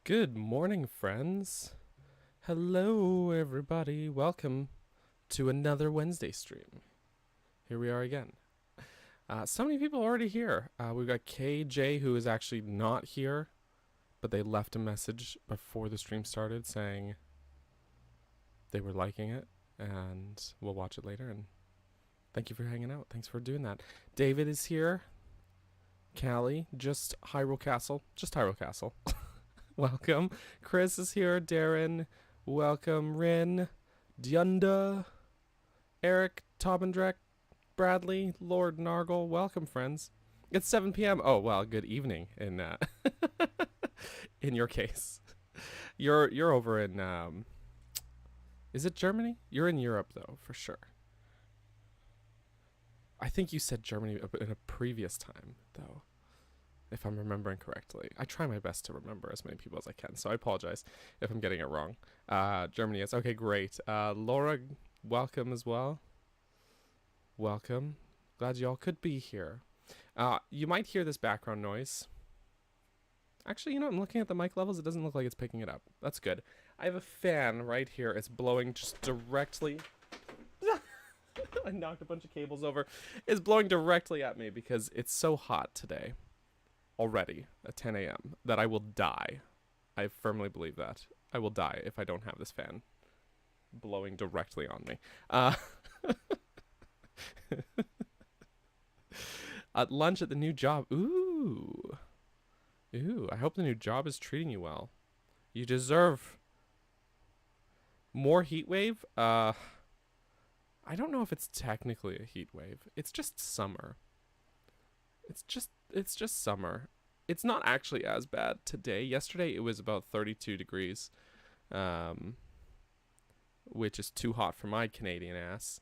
Good morning, friends. Hello, everybody. Welcome to another Wednesday stream. Here we are again. So many people already here. We've got KJ, who is actually not here, but they left a message before the stream started saying they were liking it, and we'll watch it later. And thank you for hanging out. Thanks for doing that. David is here. Callie, just Hyrule Castle. Just Hyrule Castle. Welcome. Chris is here. Darren, welcome. Rin, Dyunda, Eric, Tobendrek, Bradley, Lord Nargle. Welcome, friends. It's 7 p.m. Oh, well, good evening in in your case. You're over in is it Germany? You're in Europe though, for sure. I think you said Germany in a previous time though, if I'm remembering correctly. I try my best to remember as many people as I can, so I apologize if I'm getting it wrong. Germany is okay, great. Laura, welcome as well. Welcome. Glad y'all could be here. You might hear this background noise. Actually, you know, I'm looking at the mic levels. It doesn't look like it's picking it up. That's good. I have a fan right here. It's blowing just directly. I knocked a bunch of cables over. It's blowing directly at me because it's so hot today already at 10 a.m. that I will die. I firmly believe that. I will die if I don't have this fan blowing directly on me. At lunch at the new job. Ooh. Ooh, I hope the new job is treating you well. You deserve more heat wave. I don't know if it's technically a heat wave. It's just summer. It's just summer. It's not actually as bad today. Yesterday it was about 32 degrees. Which is too hot for my Canadian ass.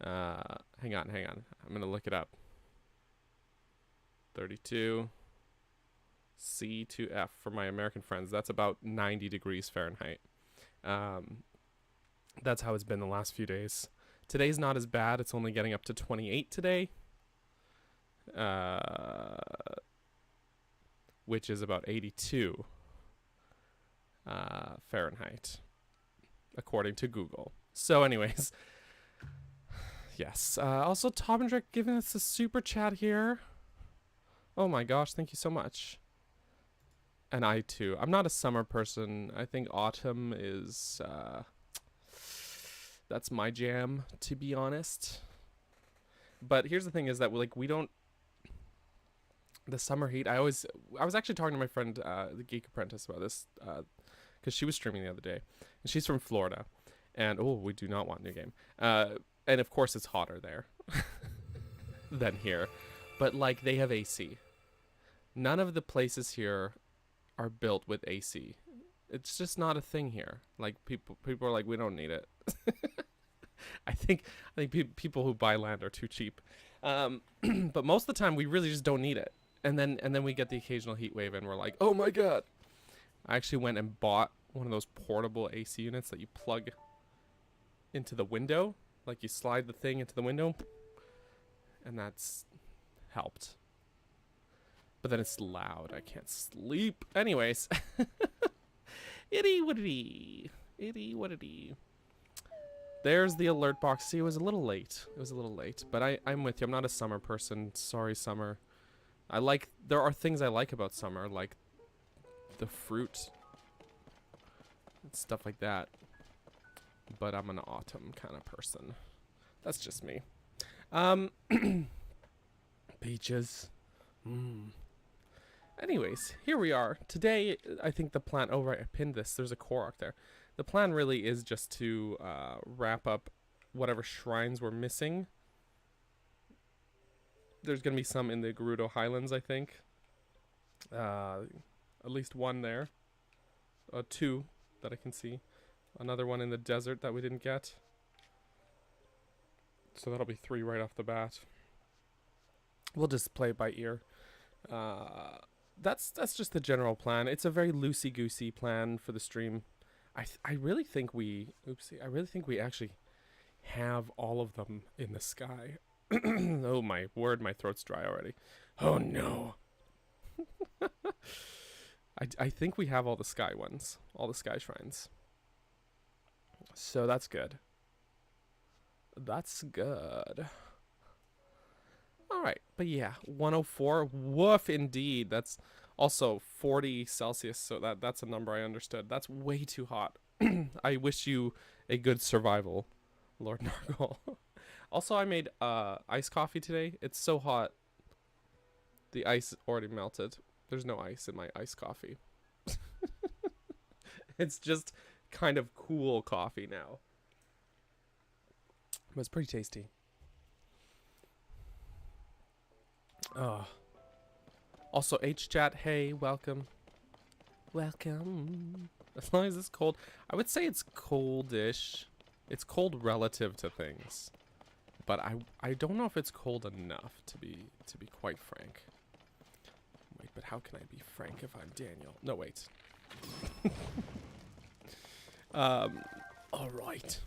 Hang on. I'm going to look it up. 32 C to F for my American friends. That's about 90 degrees Fahrenheit. That's how it's been the last few days. Today's not as bad. It's only getting up to 28 today. Which is about 82 Fahrenheit, according to Google. So anyways, yes. Also, Tobendrick giving us a super chat here. Oh my gosh, thank you so much. And I too. I'm not a summer person. I think autumn is, that's my jam, to be honest. But here's the thing is that we don't, the summer heat, I was actually talking to my friend, the Geek Apprentice, about this, because she was streaming the other day, and she's from Florida, and we do not want new game, and of course it's hotter there than here, but like they have AC. None of the places here are built with AC. It's just not a thing here. Like people are like, we don't need it. I think people who buy land are too cheap, but most of the time we really just don't need it. And then we get the occasional heat wave, and we're like, oh my god. I actually went and bought one of those portable AC units that you plug into the window, like you slide the thing into the window, and that's helped. But then it's loud. I can't sleep. Anyways. Itty woody. There's the alert box. See, it was a little late. But I'm with you. I'm not a summer person. Sorry, summer. There are things I like about summer, like the fruit and stuff like that. But I'm an autumn kind of person. That's just me. Beaches. Anyways, here we are. Today, I think the plan... Oh, right, I pinned this. There's a Korok there. The plan really is just to wrap up whatever shrines we're missing. There's going to be some in the Gerudo Highlands, I think. At least one there. Two that I can see. Another one in the desert that we didn't get. So that'll be 3 right off the bat. We'll just play it by ear. That's just the general plan. It's a very loosey-goosey plan for the stream. I really think we... Oopsie. I really think we actually have all of them in the sky. Oh my word, my throat's dry already. Oh no. I think we have all the sky ones, all the sky shrines. So that's good. That's good. All right, but yeah, 104. Woof, indeed. That's also 40 Celsius, so that's a number I understood. That's way too hot. I wish you a good survival, Lord Nargle. Also, I made iced coffee today. It's so hot. The ice already melted. There's no ice in my iced coffee. It's just kind of cool coffee now. But it's pretty tasty. Oh. Also, HChat, hey, welcome. Welcome. As long as it's cold. I would say it's coldish. It's cold relative to things. But I don't know if it's cold enough to be quite frank. Wait, but how can I be frank if I'm Daniel? No, wait. All right.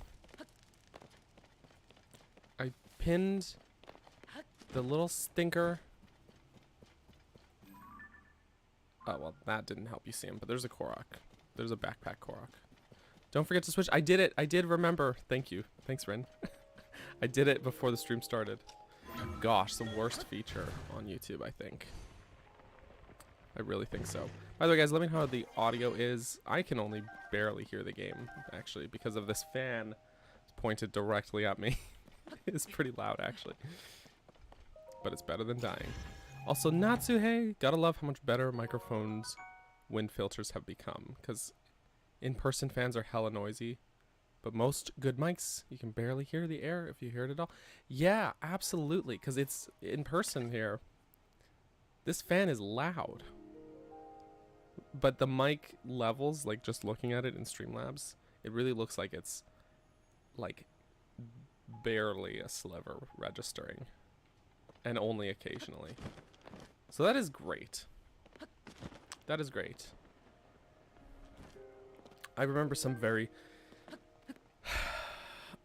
I pinned the little stinker. Oh, well, that didn't help you see him, but there's a Korok. There's a backpack Korok. Don't forget to switch. I did it. I did remember. Thank you. Thanks, Rin. I did it before the stream started. Gosh, the worst feature on YouTube, I think. I really think so. By the way, guys, let me know how the audio is. I can only barely hear the game, actually, because of this fan pointed directly at me. It's pretty loud, actually. But it's better than dying. Also, Natsuhei, gotta love how much better microphones wind filters have become, because in-person fans are hella noisy. But most good mics, you can barely hear the air if you hear it at all. Yeah, absolutely, because it's in person here. This fan is loud. But the mic levels, like just looking at it in Streamlabs, it really looks like it's like barely a sliver registering. And only occasionally. So that is great. That is great. I remember some very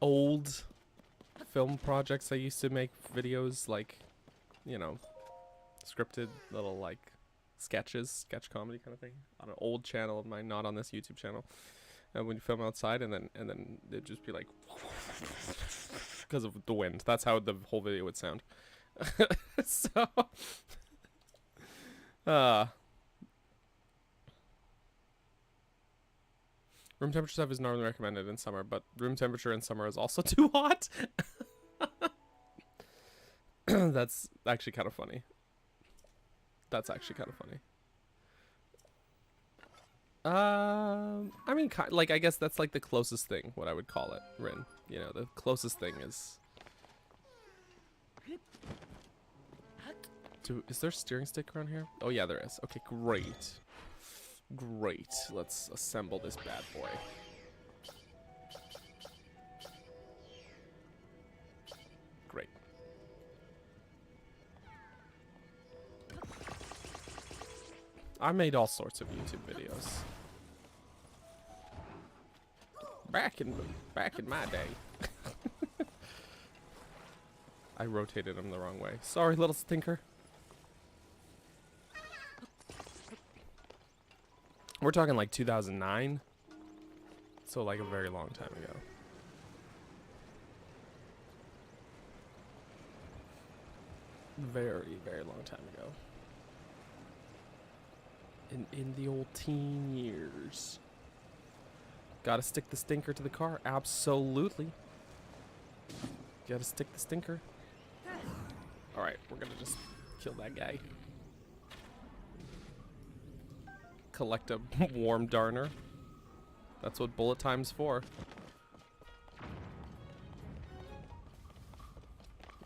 old film projects I used to make videos like, you know, scripted little like sketches, sketch comedy kind of thing on an old channel of mine, not on this YouTube channel. And when you film outside and then it'd just be like because of the wind. That's how the whole video would sound. So room temperature stuff is normally recommended in summer, but room temperature in summer is also too hot. That's actually kind of funny. That's actually kind of funny. I mean, like, I guess that's like the closest thing, what I would call it, Rin. You know, the closest thing is... Is there a steering stick around here? Oh yeah, there is. Okay, great. Great. Let's assemble this bad boy. Great. I made all sorts of YouTube videos. Back in my day. I rotated him the wrong way. Sorry, little stinker. We're talking like 2009. So like a very long time ago. Very, very long time ago. In the old teen years. Gotta stick the stinker to the car. Absolutely. Gotta stick the stinker. Alright, we're gonna just kill that guy. Collect a warm darner. That's what bullet time's for.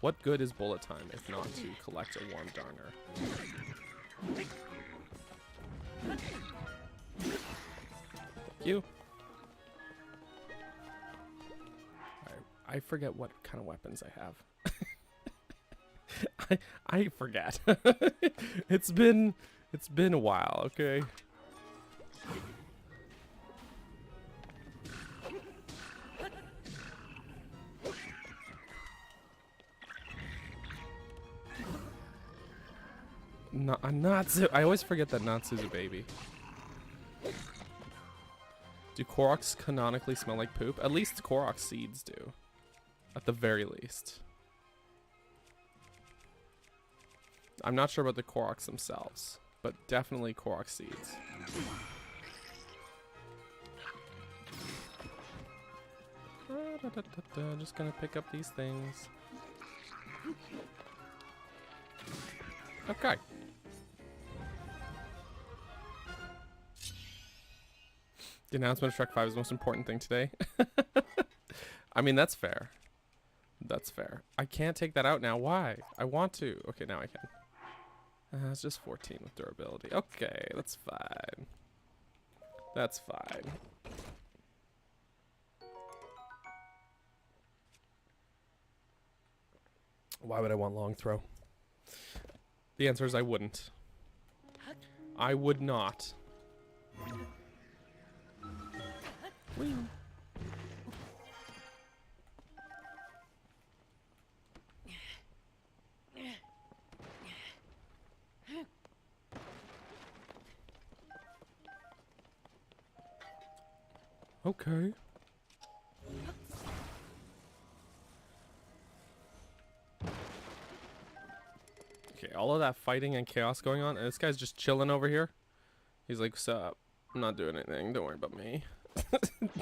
What good is bullet time if not to collect a warm darner? Thank you. I forget what kind of weapons I have. I forget. It's been a while, okay? Natsu. I always forget that Natsu's a baby. Do Koroks canonically smell like poop? At least Korok seeds do. At the very least. I'm not sure about the Koroks themselves, but definitely Korok seeds. Just gonna pick up these things. Okay. The announcement of Shrek 5 is the most important thing today. I mean, that's fair. That's fair. I can't take that out now. Why? I want to. Okay, now I can. It's just 14 with durability. Okay, that's fine. That's fine. Why would I want long throw? The answer is I wouldn't. I would not. Whee. Okay. Okay, all of that fighting and chaos going on, and this guy's just chilling over here. He's like, "Sup? I'm not doing anything. Don't worry about me."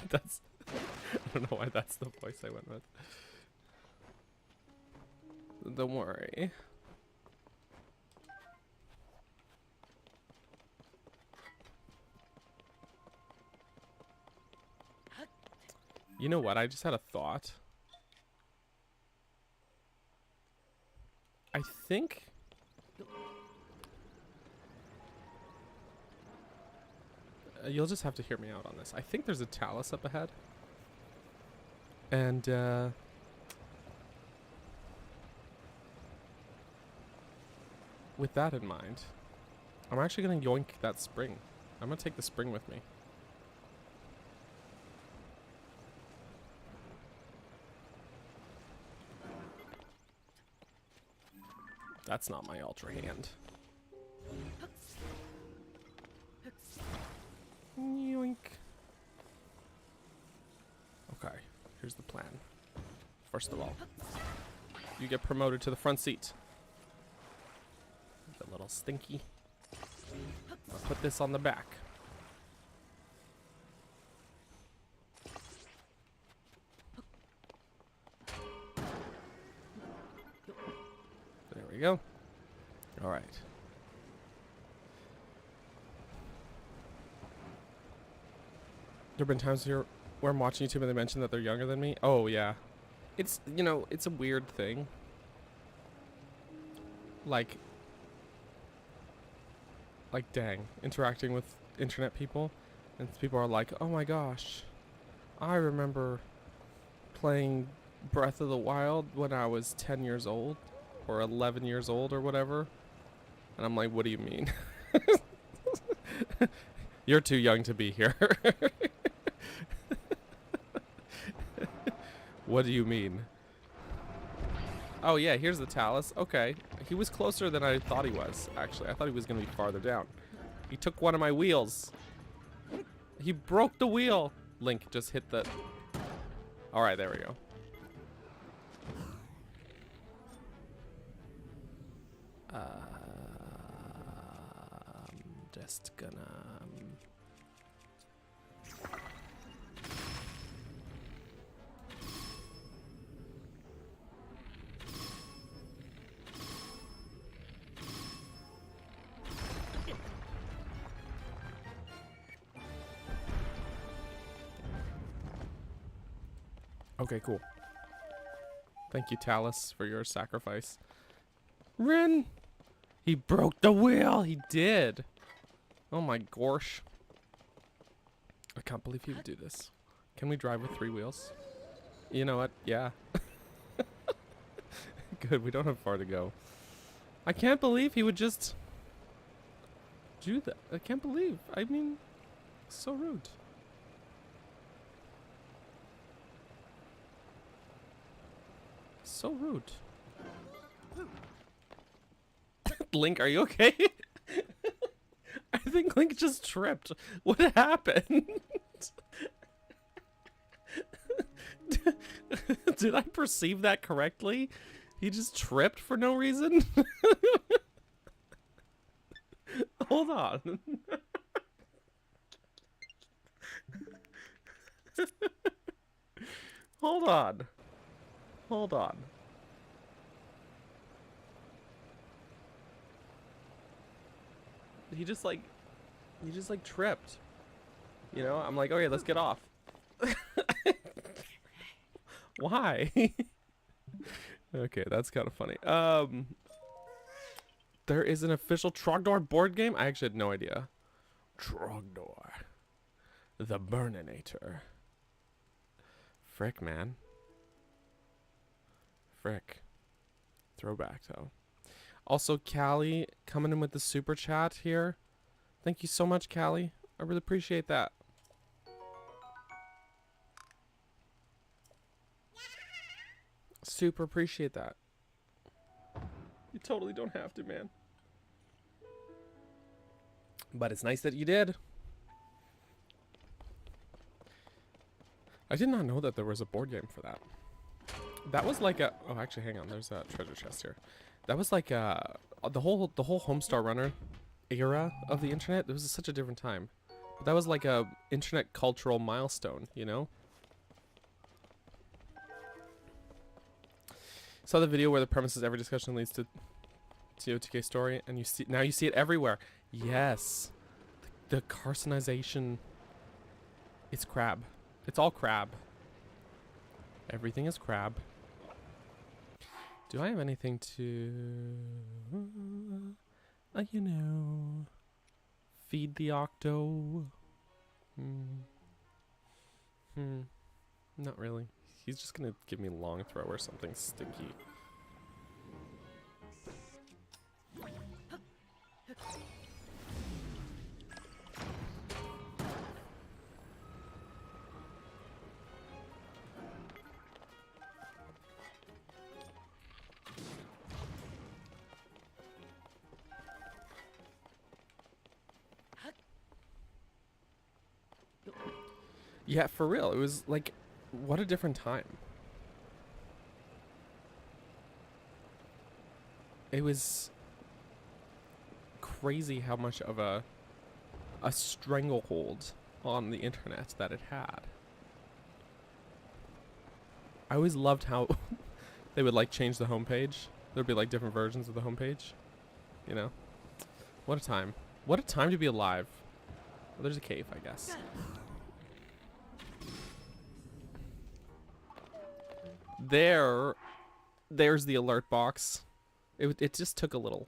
That's. I don't know why that's the voice I went with. Don't worry. You know what? I just had a thought. I think. You'll just have to hear me out on this. I think there's a Talus up ahead. And, with that in mind, I'm actually going to yoink that spring. I'm going to take the spring with me. That's not my Ultra Hand. Yoink. Okay, here's the plan. First of all, you get promoted to the front seat. The little stinky. I'll put this on the back. There we go. All right. There have been times here where I'm watching YouTube and they mention that they're younger than me. Oh, yeah. It's, you know, it's a weird thing. Like, dang, interacting with internet people. And people are like, oh my gosh, I remember playing Breath of the Wild when I was 10 years old. Or 11 years old or whatever. And I'm like, what do you mean? You're too young to be here. What do you mean? Oh yeah, here's the Talus. Okay. He was closer than I thought he was, actually. I thought he was going to be farther down. He took one of my wheels. He broke the wheel. Link just hit the... Alright, there we go. Just gonna... Okay, cool. Thank you, Talus, for your sacrifice. Rin! He broke the wheel! He did! Oh my gosh. I can't believe he would do this. Can we drive with 3 wheels? You know what? Yeah. Good, we don't have far to go. I can't believe he would just do that. I can't believe. I mean, so rude. So rude. Link, are you okay? I think Link just tripped. What happened? Did I perceive that correctly? He just tripped for no reason? Hold on. Hold on. Hold on. He just like tripped. You know, I'm like, okay, let's get off. Why? Okay, that's kind of funny. There is an official Trogdor board game? I actually had no idea. Trogdor. The Burninator. Frick, man. Frick. Throwback, though. Also, Callie coming in with the super chat here. Thank you so much, Callie. I really appreciate that. Super appreciate that. You totally don't have to, man. But it's nice that you did. I did not know that there was a board game for that. That was like a... Oh, actually, hang on. There's a treasure chest here. That was like the whole Homestar Runner era of the internet. It was such a different time. But that was like a internet cultural milestone, you know? Saw the video where the premise is every discussion leads to TOTK story, and you see it everywhere. Yes, the carcinization. It's crab. It's all crab. Everything is crab. Do I have anything to, you know, feed the octo? Not really. He's just gonna give me long throw or something sticky. Yeah, for real. It was like, what a different time. It was crazy how much of a stranglehold on the internet that it had. I always loved how they would like change the homepage. There'd be like different versions of the homepage. You know? What a time. What a time to be alive. Well, there's a cave, I guess. There's the alert box. It just took a little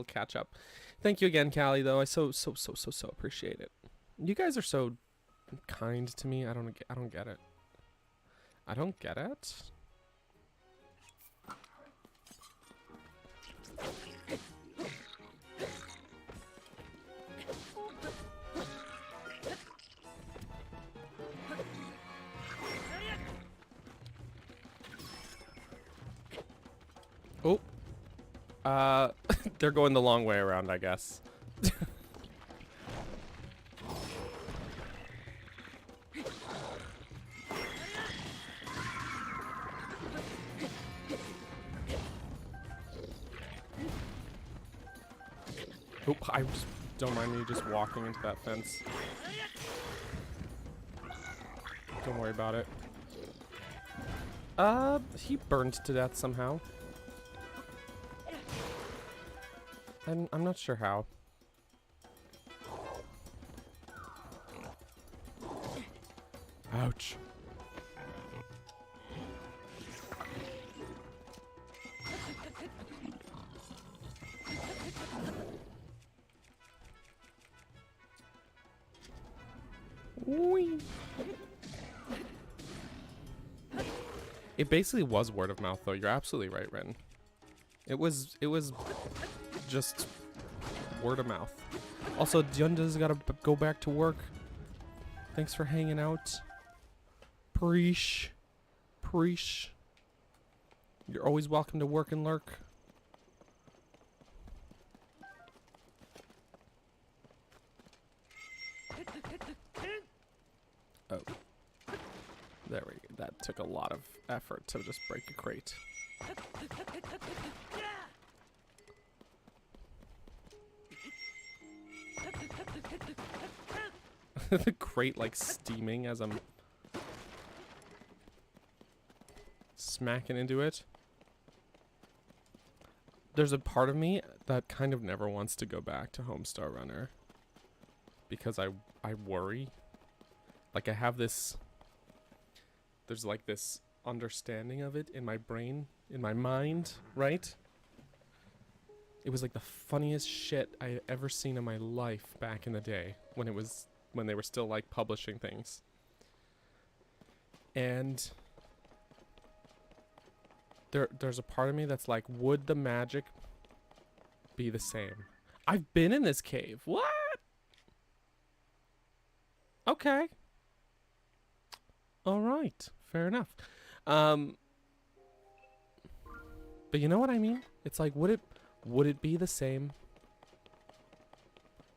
catch up. Thank you again, Callie, though. I so appreciate it. You guys are so kind to me. I don't get it. I don't get it. Oh. They're going the long way around, I guess. Oop, I just don't mind me just walking into that fence. Don't worry about it. He burned to death somehow. I'm not sure how. Ouch. Whee. It basically was word of mouth, though. You're absolutely right, Ren. It was just word of mouth. Also, Yunda's gotta go back to work. Thanks for hanging out. Preesh. You're always welcome to work and lurk. Oh. There we go. That took a lot of effort to just break a crate. The crate like steaming as I'm smacking into it. There's a part of me that kind of never wants to go back to Homestar Runner because I worry. Like I have this, there's like this understanding of it in my brain, in my mind, right? It was like the funniest shit I had ever seen in my life back in the day when they were still like publishing things. And there's a part of me that's like, would the magic be the same? I've been in this cave. What? Okay. All right. Fair enough. But you know what I mean? It's like, would it be the same?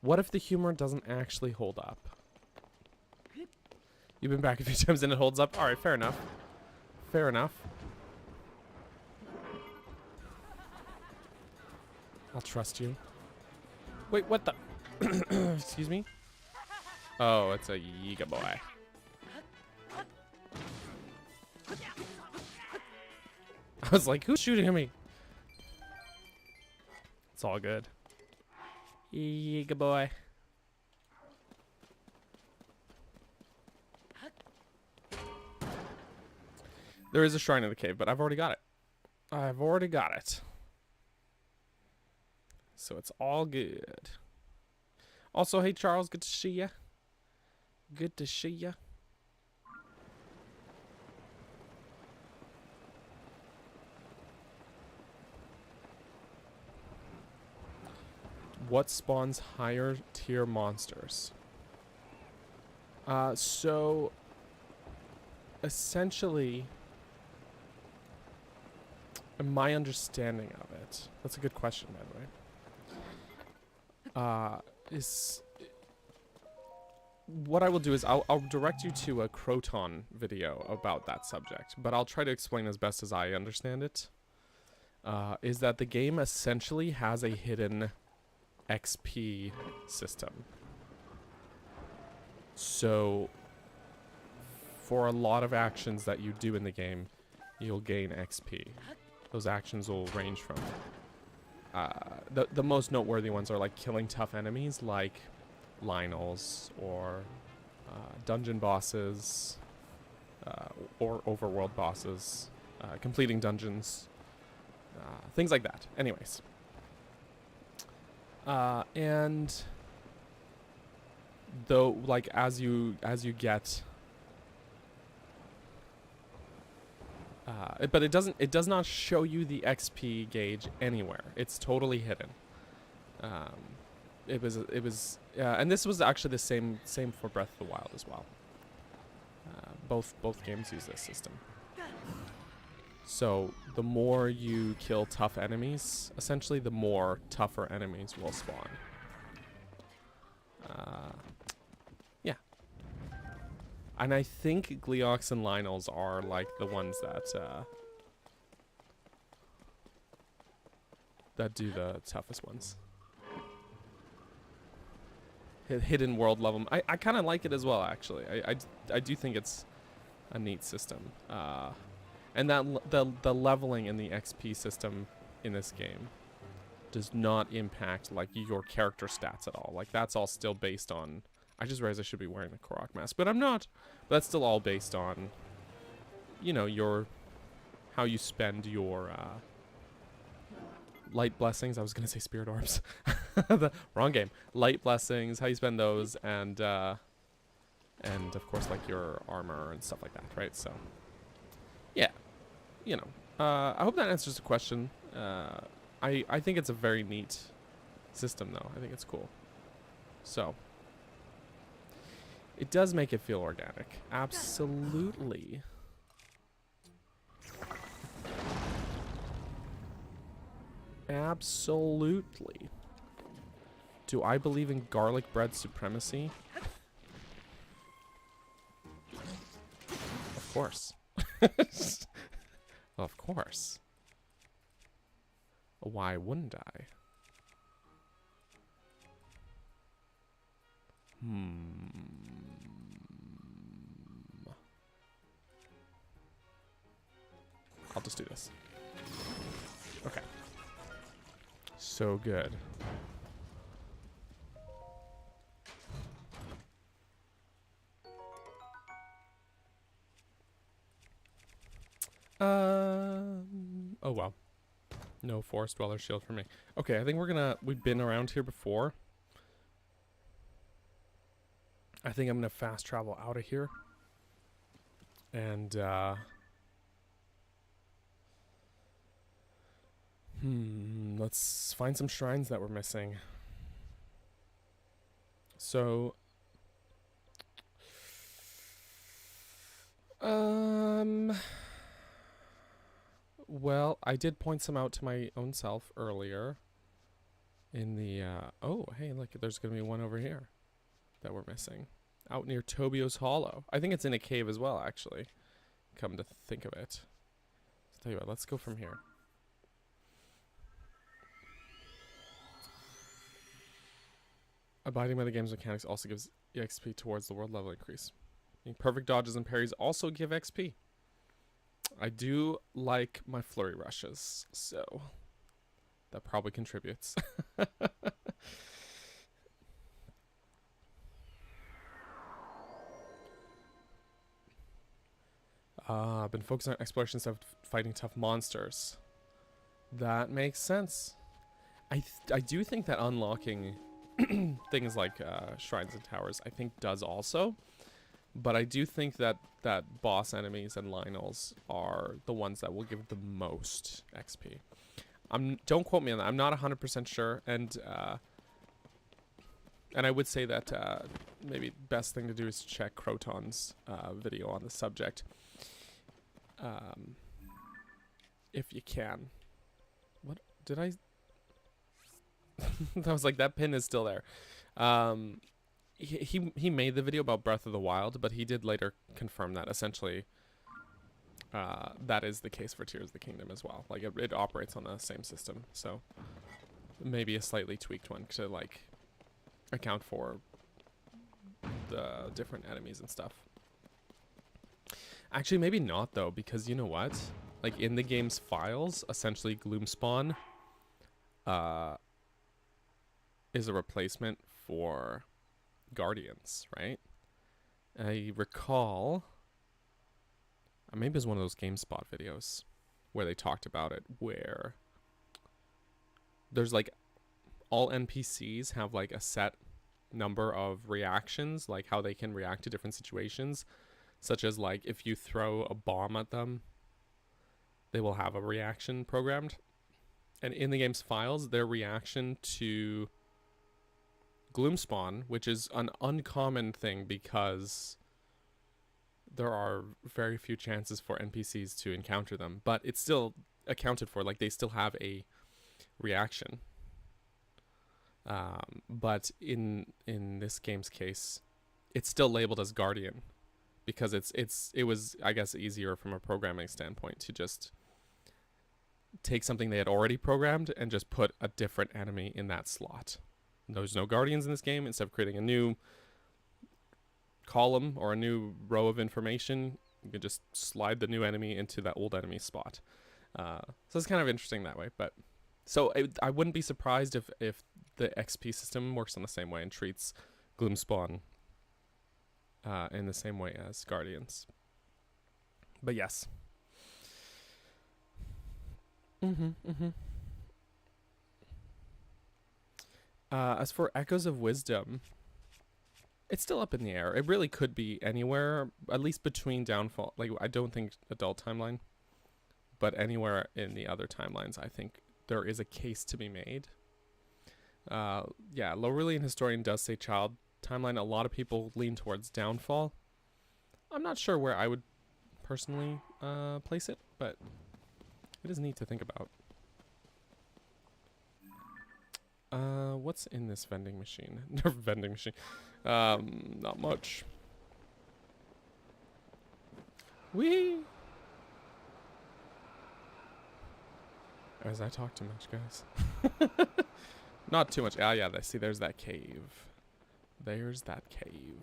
What if the humor doesn't actually hold up? You've been back a few times and it holds up? Alright, fair enough. Fair enough. I'll trust you. Wait, what the? Excuse me? Oh, it's a Yiga boy. I was like, who's shooting at me? It's all good. Yiga boy. There is a shrine in the cave, but I've already got it. I've already got it. So it's all good. Also, hey Charles, good to see ya. Good to see ya. What spawns higher tier monsters? So essentially, my understanding of it, that's a good question, by the way, is what I will do is I'll direct you to a Croton video about that subject, but I'll try to explain as best as I understand it. Is that the game essentially has a hidden XP system. So for a lot of actions that you do in the game, you'll gain XP. Those actions will range from the most noteworthy ones are like killing tough enemies like Lynels or dungeon bosses or overworld bosses, completing dungeons, things like that. Anyways, and though, like as you get, but it does not show you the XP gauge anywhere. It's totally hidden. It was, and this was actually the same for Breath of the Wild as well. Both games use this system. So the more you kill tough enemies, essentially, the more tougher enemies will spawn. Yeah. And I think Gleeoks and Lynels are like the ones that do the toughest ones. Hidden world level. I kind of like it as well, actually. I do think it's a neat system. And that the leveling in the XP system in this game does not impact like your character stats at all. Like that's all still based on. I just realized I should be wearing the Korok mask, but I'm not. But that's still all based on, you know, how you spend your light blessings. I was gonna say spirit orbs. The wrong game. Light blessings, how you spend those, and of course like your armor and stuff like that, right? So yeah, you know, I hope that answers the question. I think it's a very neat system, though. I think it's cool. So it does make it feel organic. Absolutely. Absolutely. Do I believe in garlic bread supremacy? Of course. Of course. Why wouldn't I? I'll just do this. Okay. So good. Oh well. No forest dweller shield for me. Okay, I think we've been around here before. I think I'm gonna fast travel out of here. And let's find some shrines that we're missing. So well, I did point some out to my own self earlier in the oh, hey, look, there's going to be one over here that we're missing. Out near Tobio's Hollow. I think it's in a cave as well, actually. Come to think of it. I'll tell you what, let's go from here. Abiding by the game's mechanics also gives XP towards the world level increase. Perfect dodges and parries also give XP. I do like my flurry rushes, so that probably contributes. I've been focusing on exploration instead of fighting tough monsters. That makes sense. I do think that unlocking things like shrines and towers, I think, does also. But I do think that boss enemies and Lynels are the ones that will give the most XP. Don't quote me on that. I'm not 100% sure, and I would say that maybe best thing to do is check Croton's video on the subject, if you can. What did I? I was like, that pin is still there. He made the video about Breath of the Wild, but he did later confirm that essentially that is the case for Tears of the Kingdom as well. Like it operates on the same system, so maybe a slightly tweaked one to like account for the different enemies and stuff. Actually, maybe not though, because you know what? Like in the game's files, essentially Gloomspawn is a replacement for Guardians, right? I recall, maybe it was one of those GameSpot videos where they talked about it, where there's like all NPCs have like a set number of reactions, like how they can react to different situations, such as like if you throw a bomb at them, they will have a reaction programmed. And in the game's files, their reaction to Gloomspawn, which is an uncommon thing because there are very few chances for NPCs to encounter them, but it's still accounted for. Like they still have a reaction. But in this game's case, it's still labeled as Guardian because it was, I guess, easier from a programming standpoint to just take something they had already programmed and just put a different enemy in that slot. There's no Guardians in this game. Instead of creating a new column or a new row of information, you can just slide the new enemy into that old enemy spot. So it's kind of interesting that way. But so I wouldn't be surprised if the XP system works on the same way and treats Gloomspawn in the same way as Guardians. But yes. As for Echoes of Wisdom, it's still up in the air. It really could be anywhere, at least between Downfall. Like, I don't think adult timeline, but anywhere in the other timelines, I think there is a case to be made. Yeah, Laurelian Historian does say child timeline. A lot of people lean towards Downfall. I'm not sure where I would personally place it, but it is neat to think about. What's in this vending machine? Vending machine. Not much. Whee! As I talk too much, guys. Not too much. Ah, yeah, see, there's that cave. There's that cave.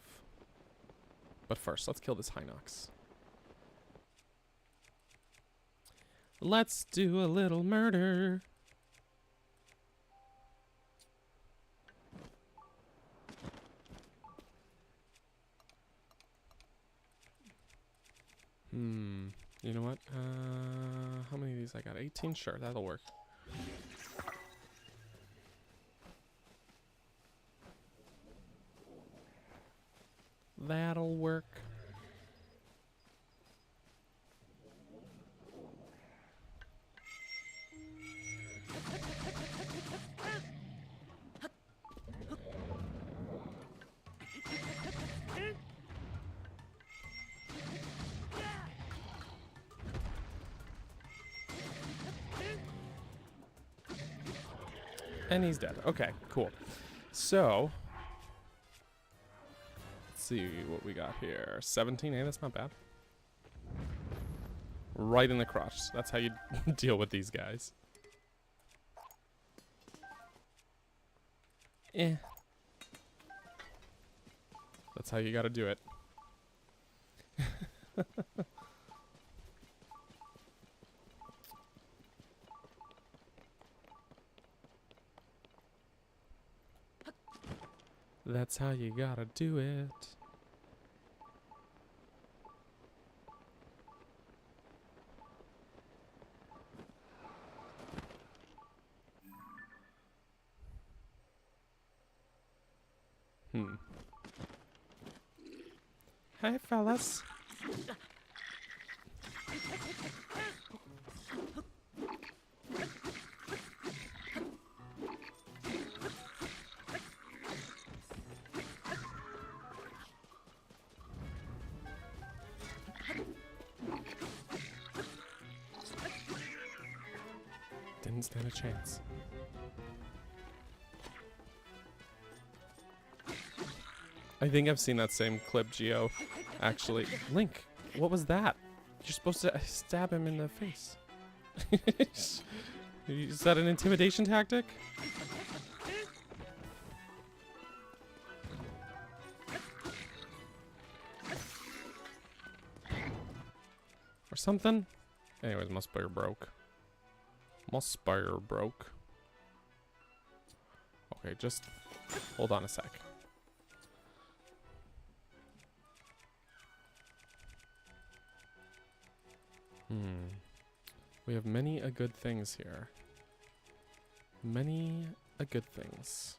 But first, let's kill this Hinox. Let's do a little murder. You know what? How many of these I got? 18? Sure, that'll work. That'll work. And he's dead. Okay, cool. So, let's see what we got here. 17, hey, that's not bad. Right in the crotch. That's how you deal with these guys. Eh. That's how you gotta do it. That's how you gotta do it. Hey, fellas. Didn't stand a chance. I think I've seen that same clip, Geo. Actually, Link, what was that? You're supposed to stab him in the face. Is that an intimidation tactic? Or something? Anyways, my spire broke. My spire broke. Okay, just hold on a sec. We have many a good things here. Many a good things.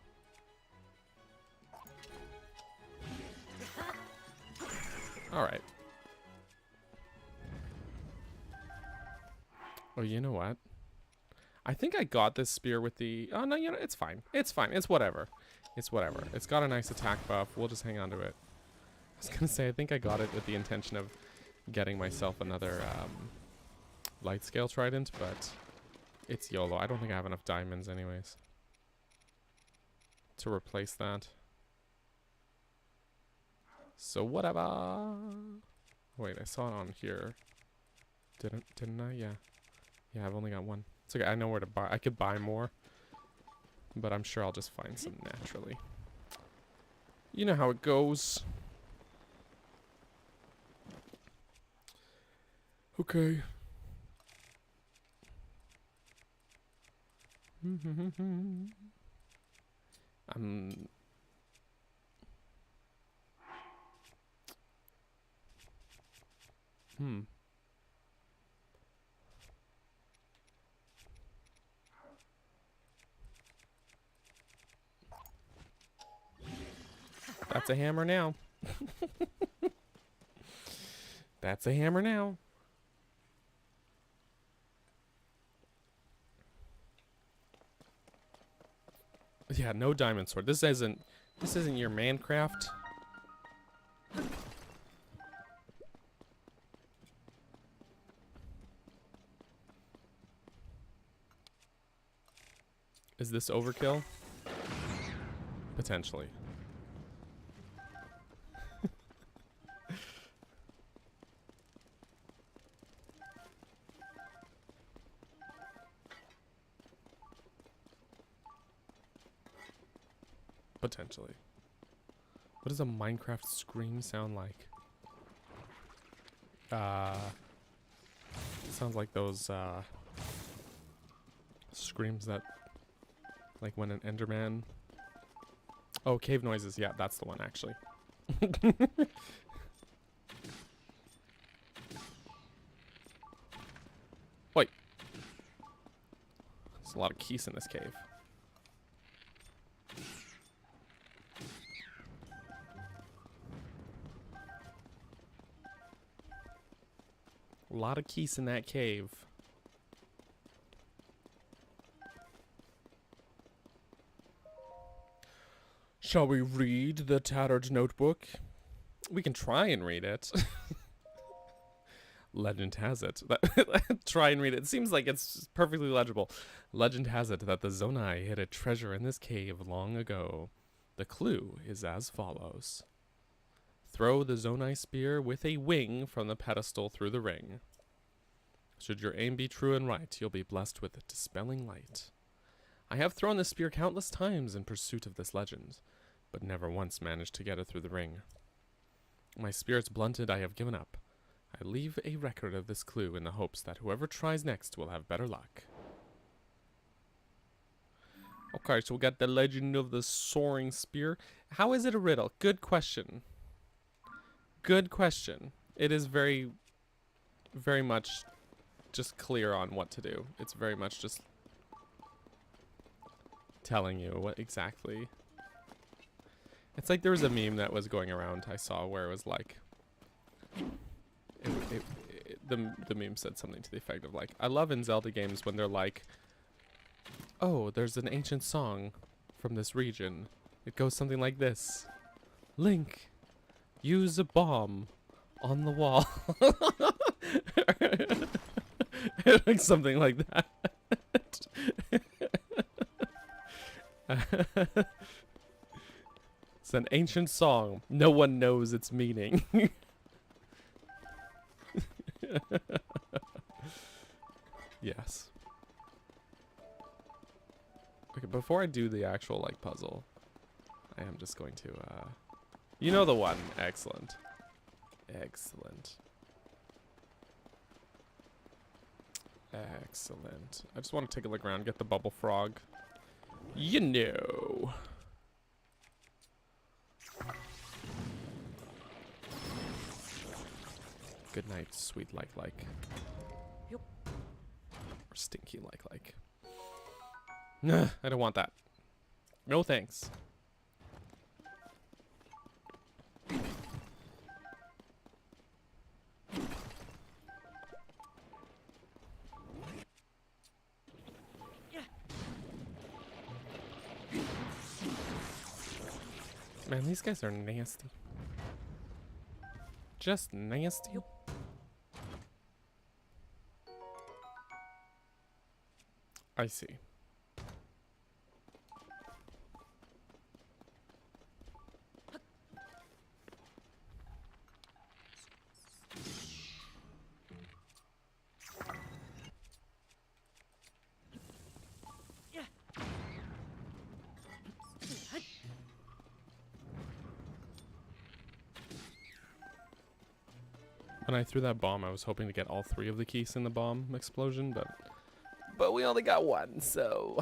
Alright. Oh, you know what? I think I got this spear with the... Oh, no, you know, it's fine. It's fine. It's whatever. It's whatever. It's got a nice attack buff. We'll just hang on to it. I was going to say, I think I got it with the intention of getting myself another light scale trident, but it's YOLO. I don't think I have enough diamonds anyways to replace that. So whatever. Wait, I saw it on here. Didn't I? Yeah. Yeah, I've only got one. It's okay. I know where to buy. I could buy more, but I'm sure I'll just find some naturally. You know how it goes. Okay. That's a hammer now. That's a hammer now. Yeah, no diamond sword. This isn't your Minecraft. Is this overkill? Potentially. Potentially. What does a Minecraft scream sound like? It sounds like those screams that, like when an Enderman. Oh, cave noises. Yeah, that's the one actually. Wait. There's a lot of keys in this cave. A lot of keys in that cave. Shall we read the tattered notebook? We can try and read it. Legend has it. Try and read it. It seems like it's perfectly legible. Legend has it that the Zonai hid a treasure in this cave long ago. The clue is as follows. Throw the Zonai spear with a wing from the pedestal through the ring. Should your aim be true and right, you'll be blessed with dispelling light. I have thrown the spear countless times in pursuit of this legend, but never once managed to get it through the ring. My spirit's blunted, I have given up. I leave a record of this clue in the hopes that whoever tries next will have better luck. Okay, so we got the legend of the soaring spear. How is it a riddle? Good question. Good question. It is very, very much just clear on what to do. It's very much just telling you what exactly. It's like there was a meme that was going around I saw where it was like, the meme said something to the effect of like, I love in Zelda games when they're like, oh, there's an ancient song from this region. It goes something like this. Link, use a bomb on the wall. Like something like that. It's an ancient song. No one knows its meaning. Yes. Okay, before I do the actual like puzzle, I am just going to you know the one. Excellent. Excellent. Excellent. I just want to take a look around, get the bubble frog. You know. Good night, sweet like. Yep. Or stinky like. Nah, I don't want that. No thanks. Man, these guys are nasty. Just nasty. Yep. I see. When I threw that bomb, I was hoping to get all 3 of the keys in the bomb explosion, but we only got 1, so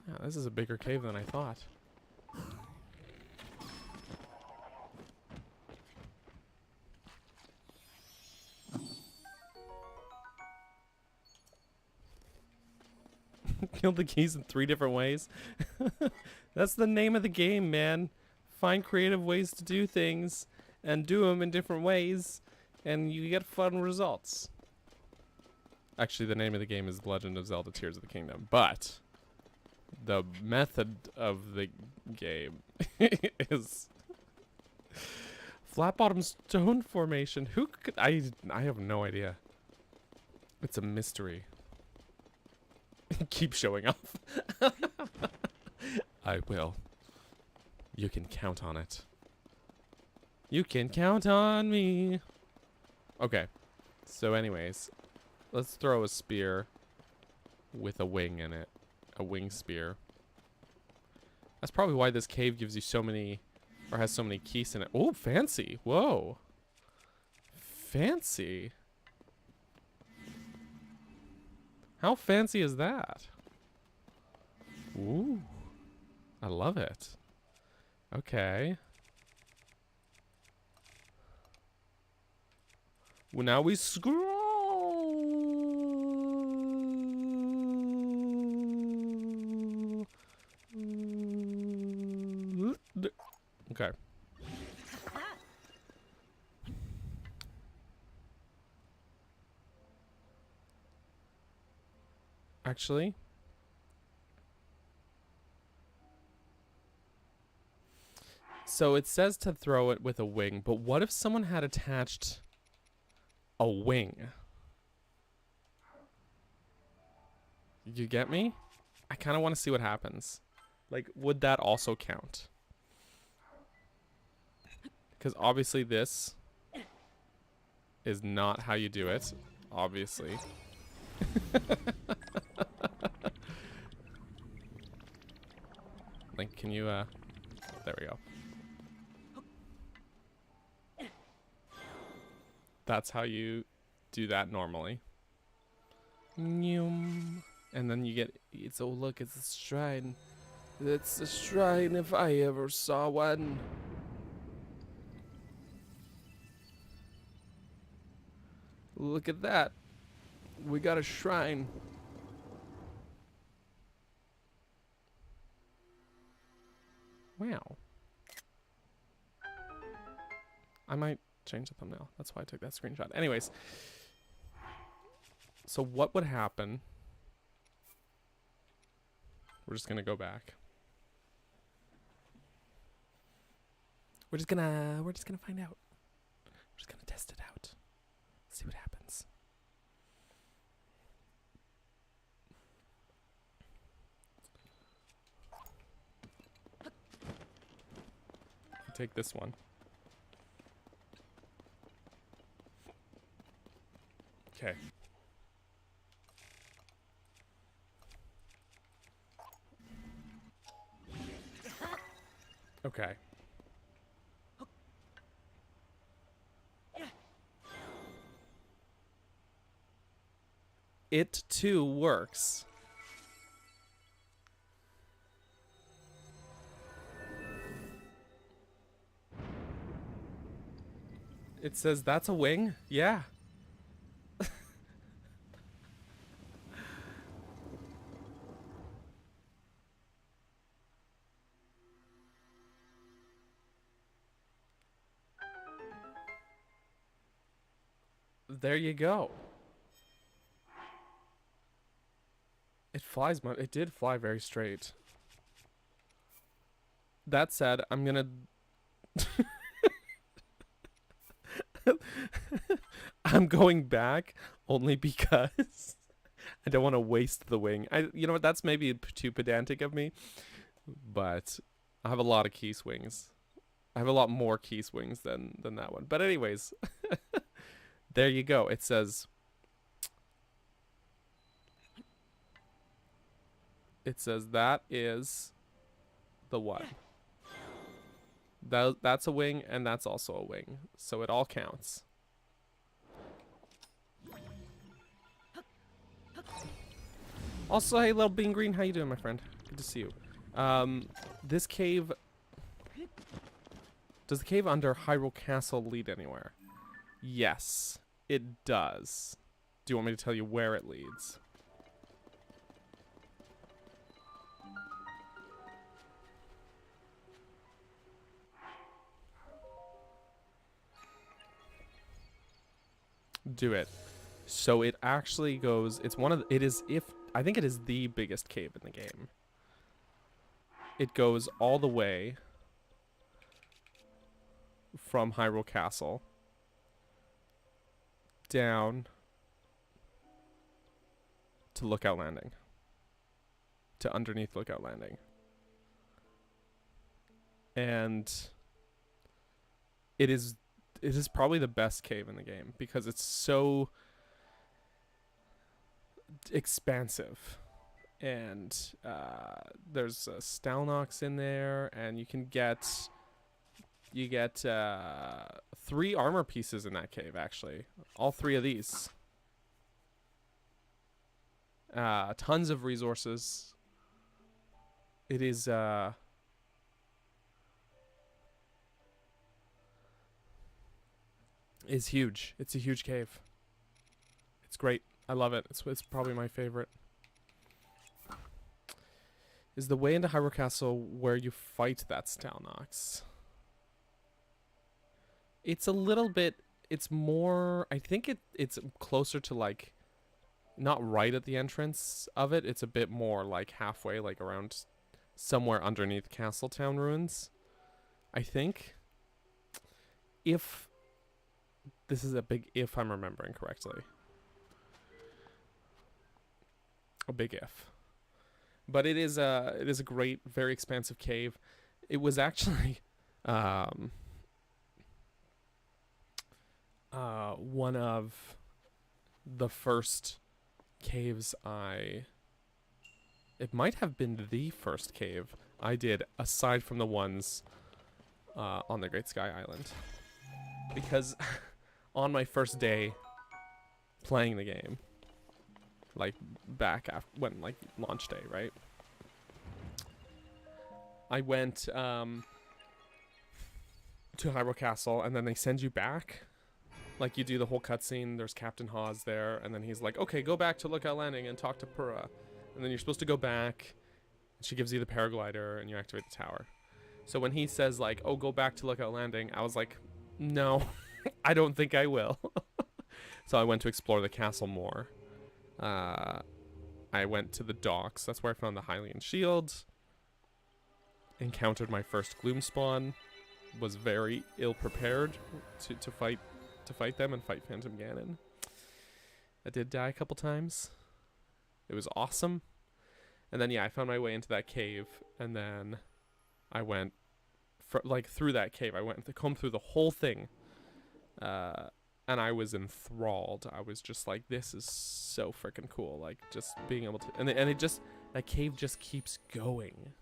yeah, this is a bigger cave than I thought. Killed the keys in 3 different ways. That's the name of the game, man. Find creative ways to do things and do them in different ways, and you get fun results. Actually, the name of the game is Legend of Zelda Tears of the Kingdom, but the method of the game is flat bottom stone formation. Who could I have no idea. It's a mystery. Keep showing off. I will. You can count on it. You can count on me. Okay. So anyways, let's throw a spear with a wing in it. A wing spear. That's probably why this cave gives you so many, or has so many keys in it. Oh, fancy. Whoa. Fancy. How fancy is that? Ooh. I love it. Okay. Well, now we scroll. Okay. Actually, so it says to throw it with a wing, but what if someone had attached a wing? You get me? I kind of want to see what happens. Like, would that also count? Because obviously this is not how you do it. Obviously. Link, can you, there we go. That's how you do that normally. And then you get, it's, oh look, it's a shrine. It's a shrine if I ever saw one. Look at that. We got a shrine. Wow. I might change the thumbnail. That's why I took that screenshot. Anyways. So what would happen? We're just gonna go back. We're just gonna find out. We're just gonna test it out. See what happens. Take this one. Okay. Okay. It too works. It says that's a wing? Yeah. There you go. It flies, it did fly very straight. That said, I'm gonna I'm going back only because I don't want to waste the wing. You know what, that's maybe too pedantic of me, but I have a lot of key swings. I have a lot more key swings than that one. But anyways, there you go. It says that is the one. That's a wing, and that's also a wing. So it all counts. Also, hey, little bean green, how you doing, my friend? Good to see you. This cave... Does the cave under Hyrule Castle lead anywhere? Yes, it does. Do you want me to tell you where it leads? Do it. So it actually goes, it's one of the, I think it is the biggest cave in the game. It goes all the way from Hyrule Castle down to Lookout Landing. To underneath Lookout Landing. And it is probably the best cave in the game because it's so expansive. and there's Stalnox in there, and you get 3 armor pieces in that cave, actually. All 3 of these. Tons of resources. It is huge. It's a huge cave. It's great. I love it. It's probably my favorite. Is the way into Hyrule Castle where you fight that Stalnox? It's a little bit. It's more. I think it's closer to like, not right at the entrance of it. It's a bit more like halfway, like around somewhere underneath Castletown ruins, I think. If this is a big if, I'm remembering correctly. A big if. But it is a great, very expansive cave. It was actually one of the first caves it might have been the first cave I did, aside from the ones on the Great Sky Island. Because on my first day playing the game, like back after when like launch day, right? I went to Hyrule Castle, and then they send you back. Like, you do the whole cutscene, there's Captain Hawes there, and then he's like, okay, go back to Lookout Landing and talk to Purah. And then you're supposed to go back, and she gives you the paraglider, and you activate the tower. So when he says, like, oh, go back to Lookout Landing, I was like, no, I don't think I will. So I went to explore the castle more. I went to the docks. That's where I found the Hylian shield. Encountered my first Gloom Spawn. Was very ill prepared to fight them and fight Phantom Ganon. I did die a couple times. It was awesome. And then I found my way into that cave, and then I went through that cave. I went to comb through the whole thing. And I was enthralled. I was just like, this is so freaking cool. Like, just being able to... And that cave just keeps going.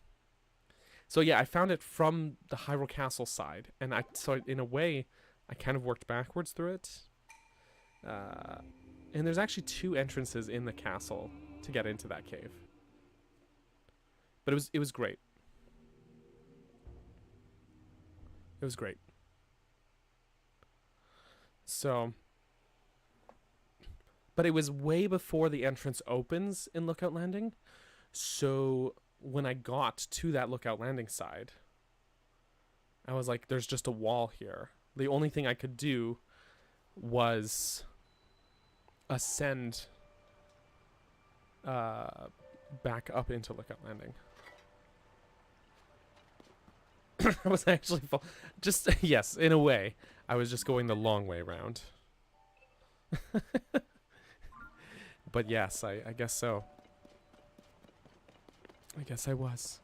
So yeah, I found it from the Hyrule Castle side. And so in a way, I kind of worked backwards through it. And there's actually 2 entrances in the castle to get into that cave. But it was great. It was great. So, but it was way before the entrance opens in Lookout Landing. So when I got to that Lookout Landing side, I was like, there's just a wall here. The only thing I could do was ascend back up into Lookout Landing. I was actually just yes, in a way, I was just going the long way around. But yes, I guess so. I guess I was.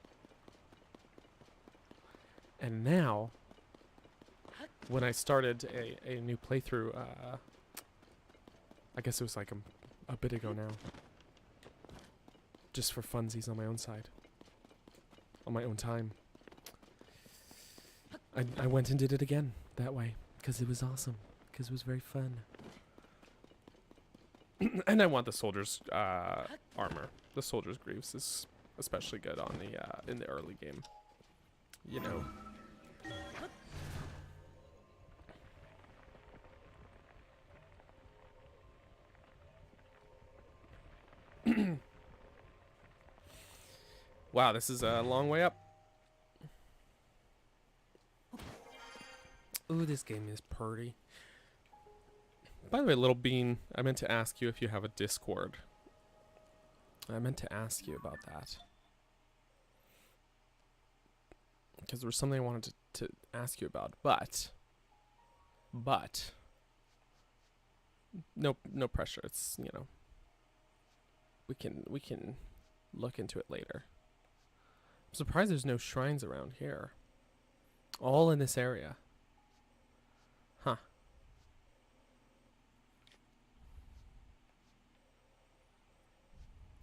And now, when I started a new playthrough, I guess it was like a bit ago now. Just for funsies on my own side. On my own time. I went and did it again that way. Because it was awesome. Because it was very fun. And I want the soldier's armor. The soldier's greaves is especially good on the in the early game. You know. Wow, this is a long way up. Ooh, this game is pretty. By the way, Little Bean, I meant to ask you if you have a Discord. I meant to ask you about that. Because there was something I wanted to ask you about, but no pressure. It's, you know, we can look into it later. I'm surprised there's no shrines around here. All in this area. Huh.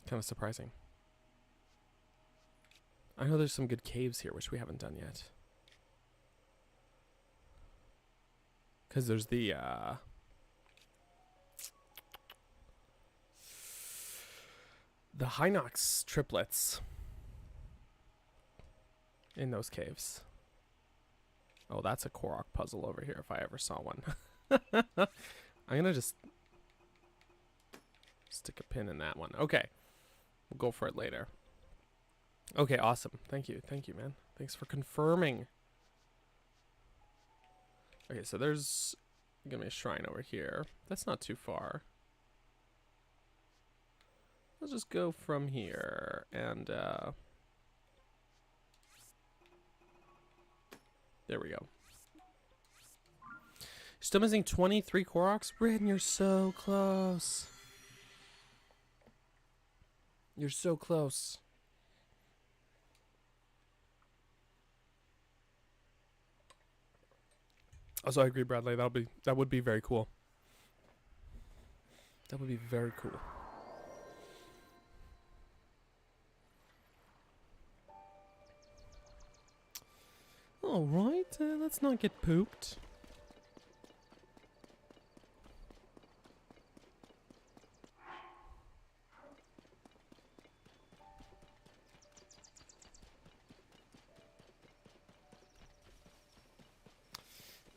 Kind of surprising. I know there's some good caves here, which we haven't done yet. Because there's the, the Hinox triplets in those caves. Oh, that's a Korok puzzle over here if I ever saw one. I'm gonna just stick a pin in that one. Okay. We'll go for it later. Okay, awesome. Thank you. Thank you, man. Thanks for confirming. Okay, so there's gonna be a shrine over here. That's not too far. Let's just go from here and there we go. Still missing 23 Koroks? Rin, you're so close. You're so close. Also, I agree, Bradley. That would be very cool. That would be very cool. All right, let's not get pooped.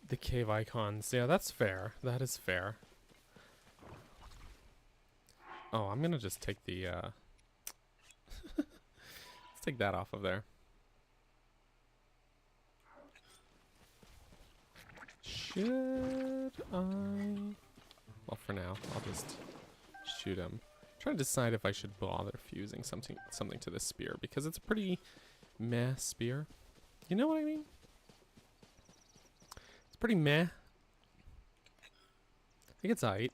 The cave icons. Yeah, that's fair. That is fair. Oh, I'm gonna just take the, let's take that off of there. Should I? Well, for now, I'll just shoot him. I'm trying to decide if I should bother fusing something to this spear, because it's a pretty meh spear. You know what I mean? Pretty meh. I think it's aight.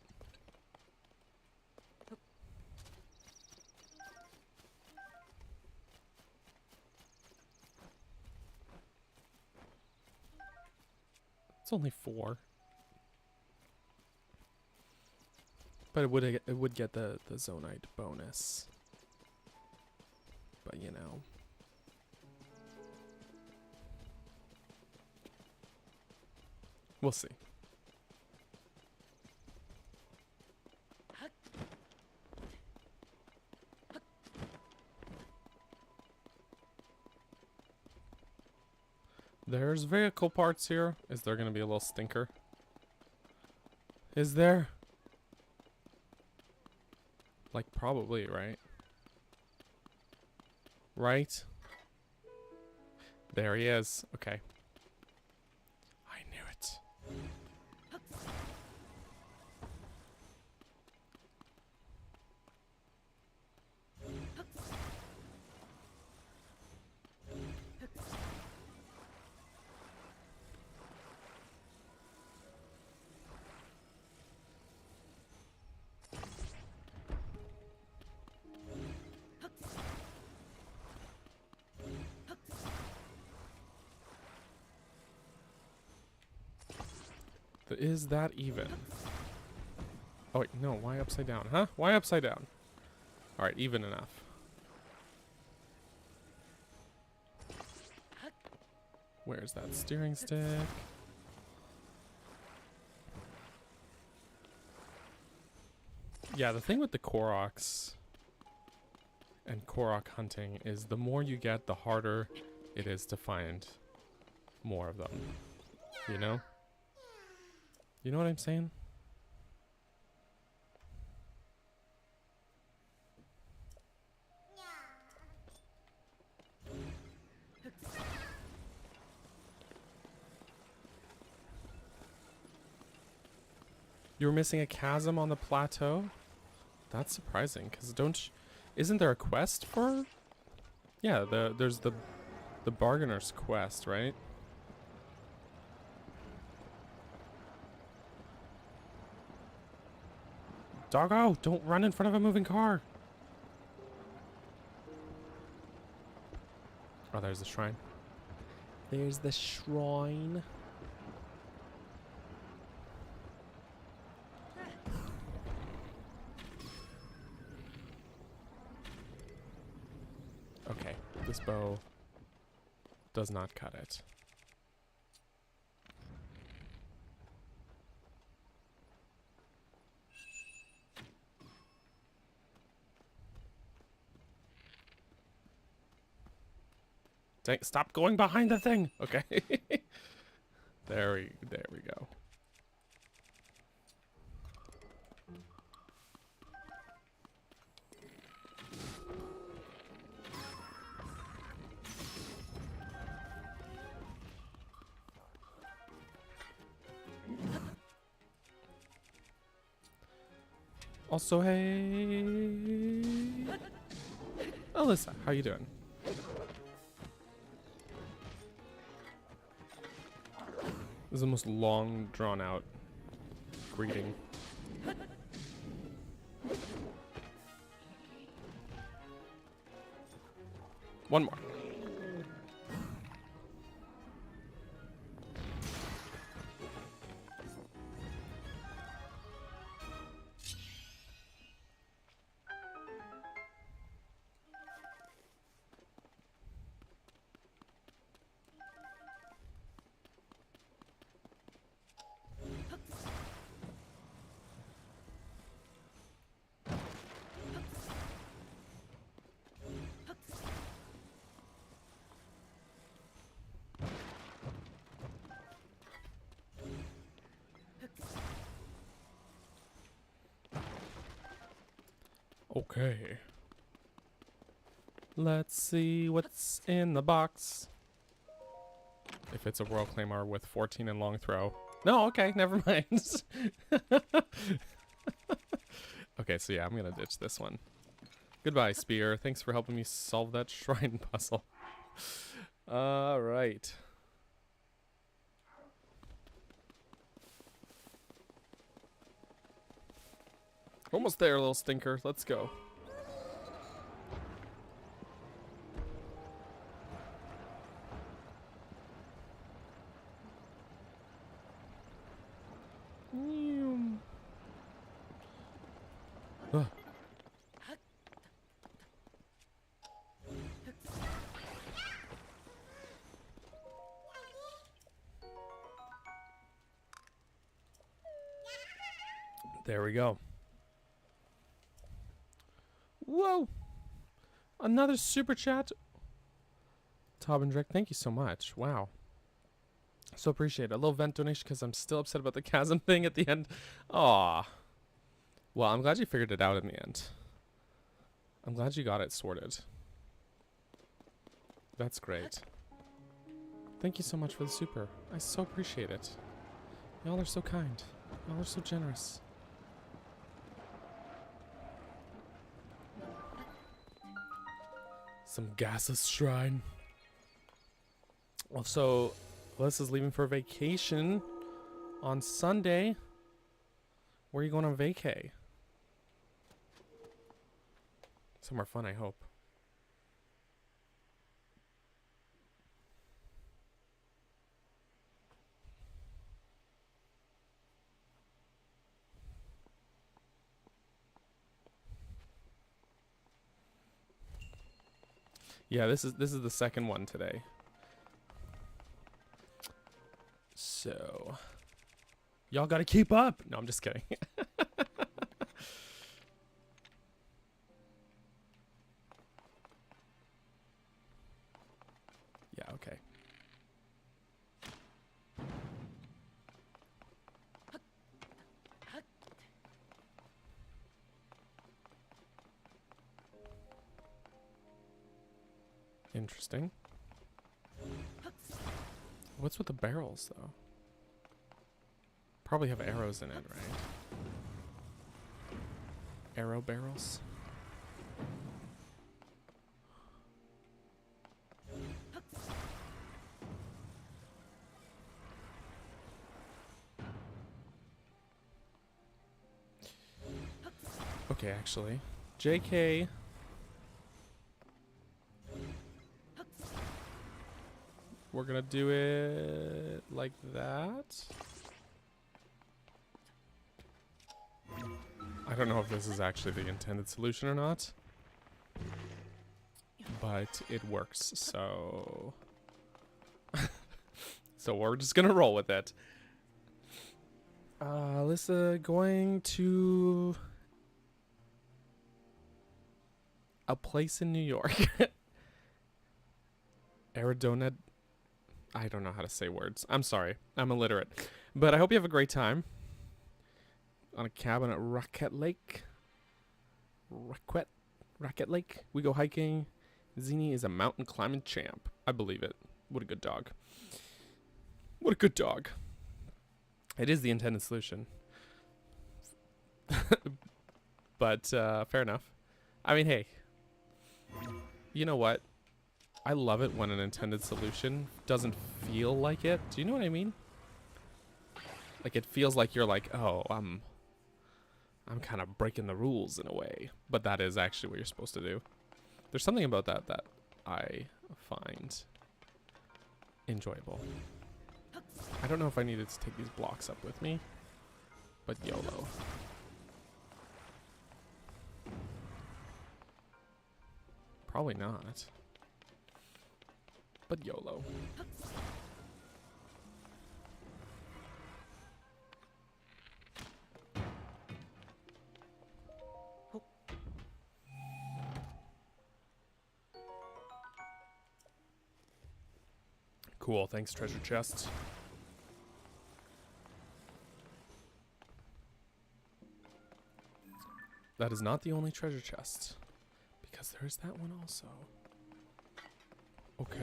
It's only 4. But it would get the Zonite bonus. But you know. We'll see. There's vehicle parts here. Is there going to be a little stinker? Is there? Like, probably, right? Right? There he is. Okay. I knew it. Is that even? Oh wait, no, why upside down? Huh? Why upside down? Alright, even enough. Where's that steering stick? Yeah, the thing with the Koroks and Korok hunting is the more you get, the harder it is to find more of them. You know? You know what I'm saying? You were missing a chasm on the plateau? That's surprising, because isn't there a quest for? Yeah, there's the bargainer's quest, right? Doggo, don't run in front of a moving car. Oh, there's the shrine. There's the shrine. Okay, this bow Does not cut it. Dang, stop going behind the thing. Okay. There we go. Also, hey, Alyssa, how you doing? This is the most long, drawn-out greeting. One more. Okay. Let's see what's in the box. If it's a Royal Claymore with 14 and long throw. No, okay, never mind. Okay, so yeah, I'm gonna ditch this one. Goodbye, Spear. Thanks for helping me solve that shrine puzzle. Alright. Almost there, little stinker. Let's go. Ugh. There we go. Whoa! Another super chat. Tobin Drek, thank you so much. Wow. So appreciate it. A little vent donation because I'm still upset about the chasm thing at the end. Aw. Well, I'm glad you figured it out in the end. I'm glad you got it sorted. That's great. Thank you so much for the super. I so appreciate it. Y'all are so kind. Y'all are so generous. Some gaseous shrine. Also, Alyssa's leaving for vacation on Sunday. Where are you going on vacay? Somewhere fun, I hope. Yeah, this is the second one today. So, y'all gotta keep up. No, I'm just kidding. Yeah, okay. Interesting. What's with the barrels, though? Probably have arrows in it, right? Arrow barrels? Okay, actually. JK. We're gonna do it like that. I don't know if this is actually the intended solution or not, but it works, so So we're just gonna roll with it. Alyssa going to a place in New York. Arizona. I don't know how to say words. I'm sorry. I'm illiterate. But I hope you have a great time. On a cabin at Rocket Lake. Rocket Lake. We go hiking. Zini is a mountain climbing champ. I believe it. What a good dog. What a good dog. It is the intended solution. But fair enough. I mean, hey. You know what? I love it when an intended solution doesn't feel like it. Do you know what I mean? Like it feels like you're like, oh, I'm kind of breaking the rules in a way. But that is actually what you're supposed to do. There's something about that that I find enjoyable. I don't know if I needed to take these blocks up with me, but YOLO. Probably not. But YOLO. Cool, thanks, treasure chest. That is not the only treasure chest, because there's that one also. Okay.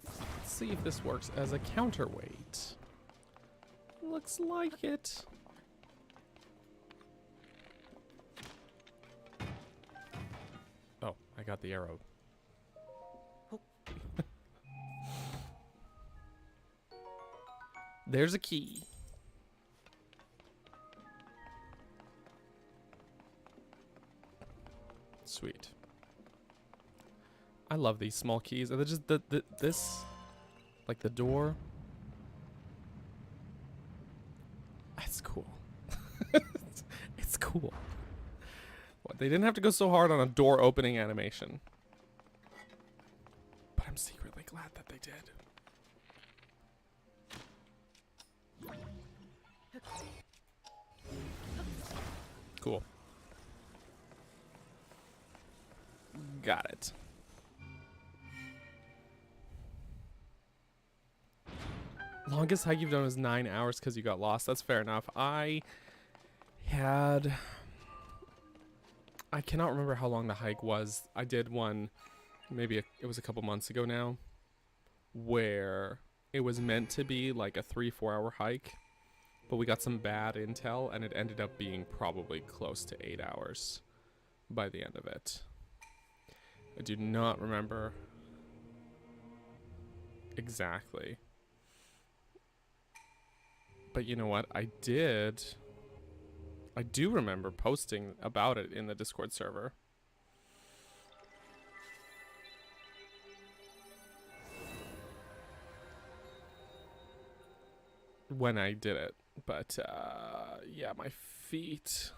Let's see if this works as a counterweight. Looks like it. Oh, I got the arrow. There's a key. Sweet. I love these small keys. Are they just this, like the door? That's cool. It's cool. What, they didn't have to go so hard on a door opening animation. But I'm secretly glad that they did. Cool. Got it. Longest hike you've done was 9 hours because you got lost. That's fair enough. I cannot remember how long the hike was. I did one, maybe it was a couple months ago now, where it was meant to be like a 3-4 hour hike, but we got some bad intel and it ended up being probably close to 8 hours by the end of it. I do not remember exactly. But you know what? I do remember posting about it in the Discord server. When I did it. But, yeah, my feet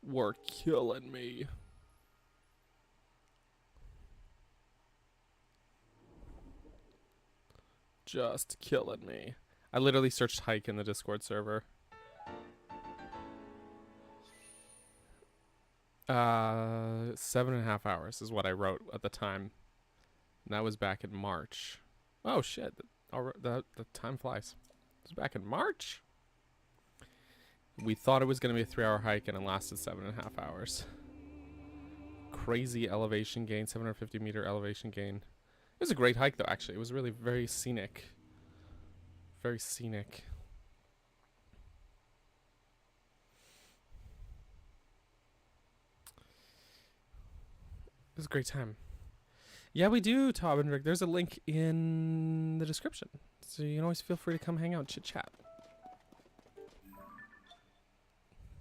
were killing me. Just killing me. I literally searched hike in the Discord server. 7.5 hours is what I wrote at the time. And that was back in March. Oh shit, the time flies. It was back in March? We thought it was going to be a 3-hour hike and it lasted 7.5 hours. Crazy elevation gain, 750 meter elevation gain. It was a great hike though, actually. It was really very scenic. Very scenic. It was a great time. Yeah, we do, Tob and Rick. There's a link in the description. So you can always feel free to come hang out, chit chat.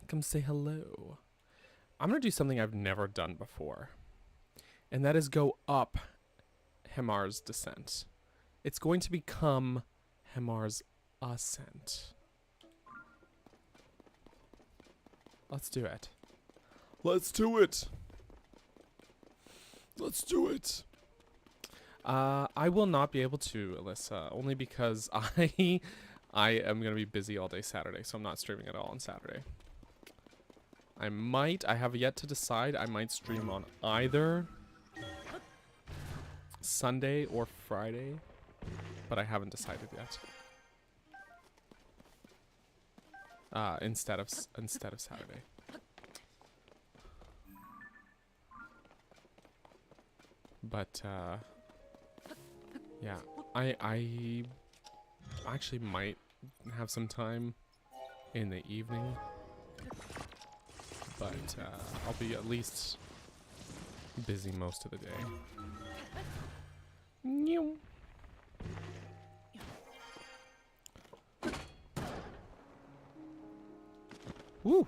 Come say hello. I'm going to do something I've never done before. And that is go up Hemar's Descent. It's going to become Hemar's Ascent. Let's do it. Let's do it. Let's do it. I will not be able to, Alyssa, only because I am going to be busy all day Saturday, so I'm not streaming at all on Saturday. I have yet to decide. I might stream on either Sunday or Friday, but I haven't decided yet. Instead of Saturday. But yeah, I actually might have some time in the evening, but I'll be at least busy most of the day. Woo!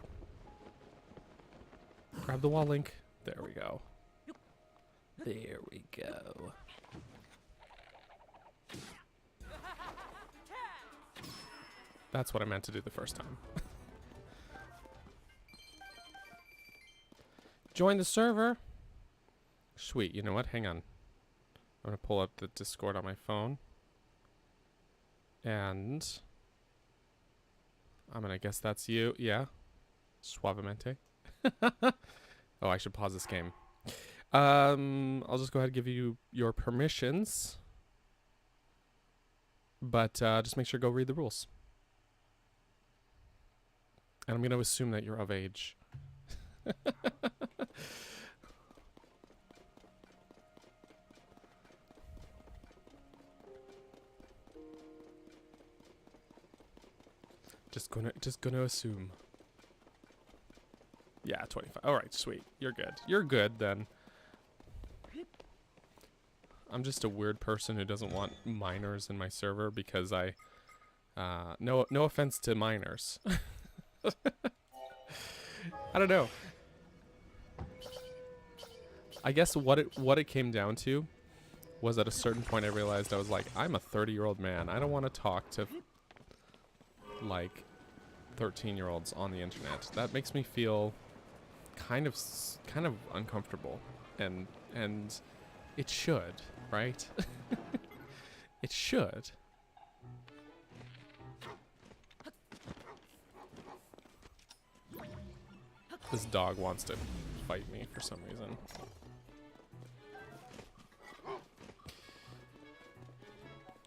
Grab the wall link. There we go. There we go. That's what I meant to do the first time. Join the server. Sweet. You know what? Hang on. I'm going to pull up the Discord on my phone. And I'm going to guess that's you. Yeah. Suavemente. Oh, I should pause this game. I'll just go ahead and give you your permissions. But just make sure to go read the rules. And I'm going to assume that you're of age. Just gonna assume. Yeah, 25. All right, sweet. You're good. You're good then. I'm just a weird person who doesn't want minors in my server because I no offense to minors. I don't know. I guess what it came down to was at a certain point I realized I was like, I'm a 30-year-old man. I don't want to talk to like 13-year-olds on the internet. That makes me feel kind of uncomfortable, and it should, right? It should. This dog wants to fight me for some reason.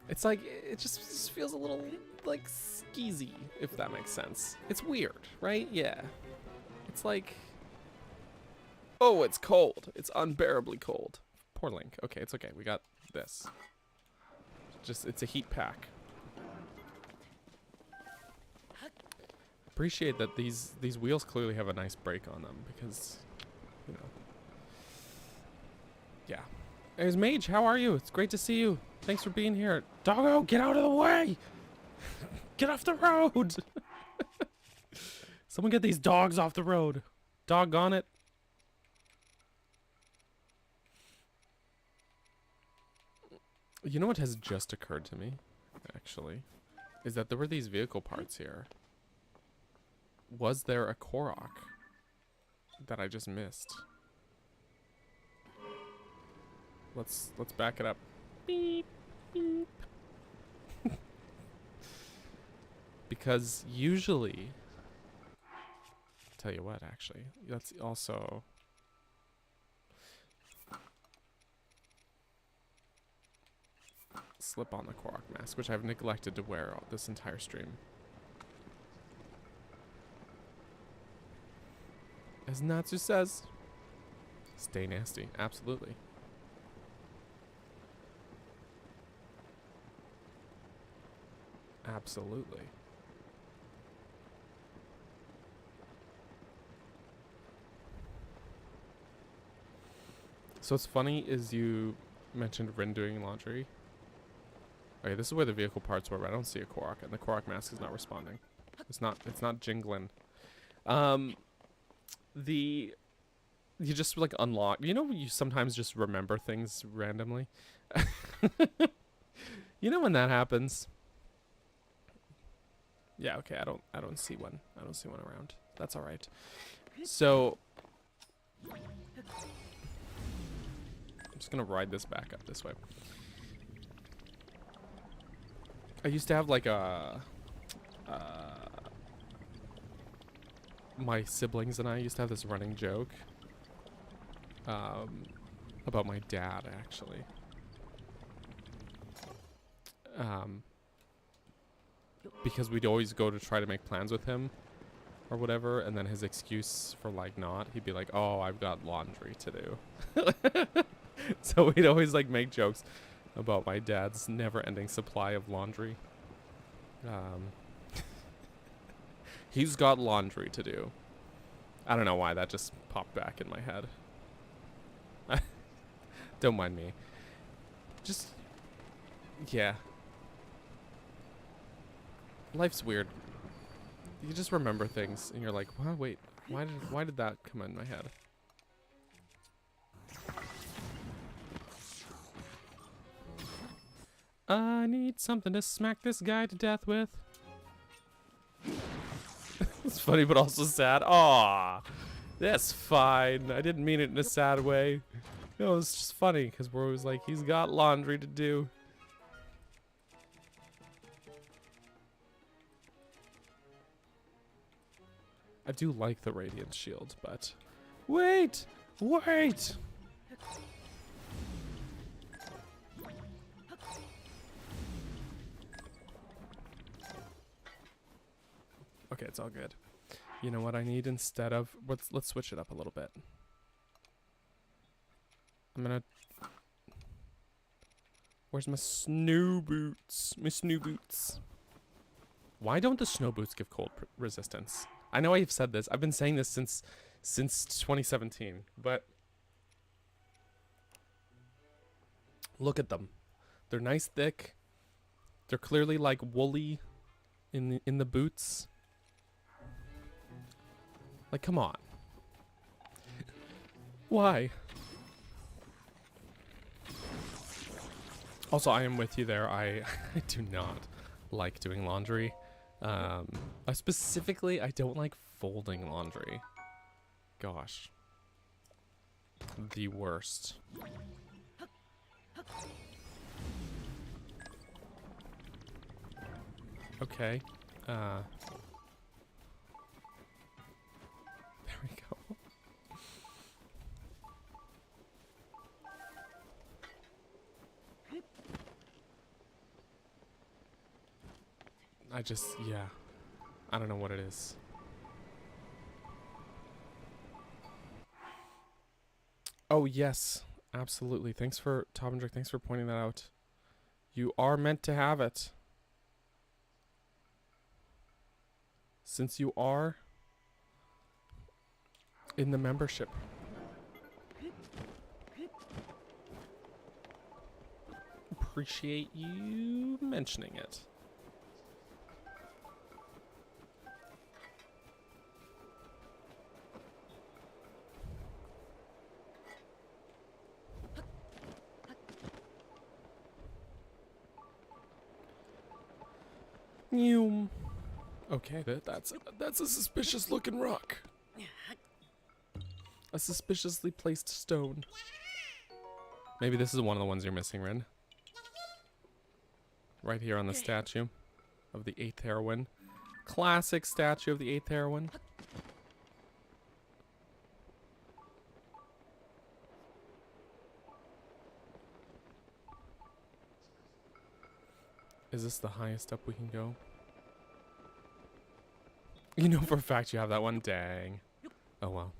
It's like, it just feels a little, like, skeezy, if that makes sense. It's weird, right? Yeah. It's like, oh, it's cold. It's unbearably cold. Poor Link. Okay, it's okay. We got this. It's a heat pack. Appreciate that these wheels clearly have a nice brake on them because, you know. Yeah. There's Mage. How are you? It's great to see you. Thanks for being here. Doggo, get out of the way! Get off the road! Someone get these dogs off the road. Doggone it. You know what has just occurred to me, actually, is that there were these vehicle parts here. Was there a Korok that I just missed? Let's back it up. Beep, beep. Because usually, tell you what, actually, let's also slip on the Korok mask, which I've neglected to wear this entire stream. As Natsu says, stay nasty. Absolutely. Absolutely. So what's funny is you mentioned Rin doing laundry. Okay, this is where the vehicle parts were, but I don't see a Korok, and the Korok mask is not responding. It's not jingling. You just like unlock, you know, you sometimes just remember things randomly. You know when that happens? Yeah, okay, I don't see one. I don't see one around. That's all right. So I'm just gonna ride this back up this way. I used to have like a my siblings and I used to have this running joke about my dad, actually. Because we'd always go to try to make plans with him or whatever, and then his excuse for like not, he'd be like, oh, I've got laundry to do. So we'd always like make jokes about my dad's never-ending supply of laundry. He's got laundry to do. I don't know why that just popped back in my head. Don't mind me. Just, yeah. Life's weird. You just remember things and you're like, wow, wait, why did that come in my head? I need something to smack this guy to death with. It's funny but also sad. Aw, that's fine. I didn't mean it in a sad way. No, it's just funny because we're always like, he's got laundry to do. I do like the Radiant Shield, but... Wait! Wait! Okay, it's all good. You know what I need instead of... Let's switch it up a little bit. I'm gonna... Where's my snow boots? My snow boots. Why don't the snow boots give cold resistance? I know I've said this. I've been saying this since 2017, but look at them. They're nice, thick. They're clearly like woolly in the boots. Like, come on. Why? Also, I am with you there. I do not like doing laundry. Specifically, I don't like folding laundry. Gosh. The worst. Okay. There we go. Yeah. I don't know what it is. Oh, yes. Absolutely. Thanks for, Topendrick, thanks for pointing that out. You are meant to have it. Since you are in the membership. Appreciate you mentioning it. Okay, that's a suspicious looking rock. A suspiciously placed stone. Maybe this is one of the ones you're missing, Rin. Right here on the statue of the 8th heroine. Classic statue of the 8th heroine. Is this the highest up we can go? You know for a fact you have that one? Dang. Oh well.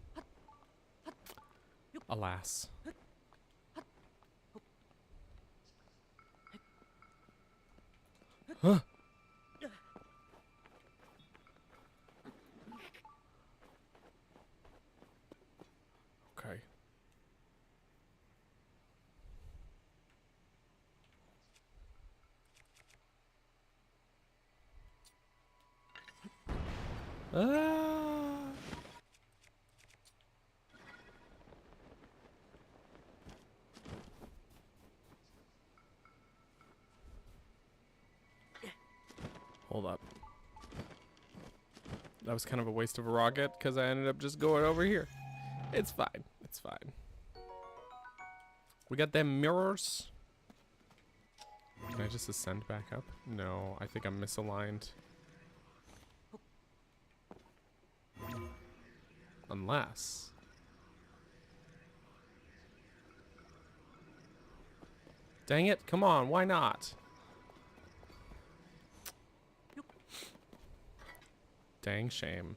Alas. Huh. Okay. Ah. Hold up. That was kind of a waste of a rocket because I ended up just going over here. It's fine. It's fine. We got them mirrors. Can I just ascend back up? No, I think I'm misaligned. Unless... Dang it, come on, why not? Dang shame.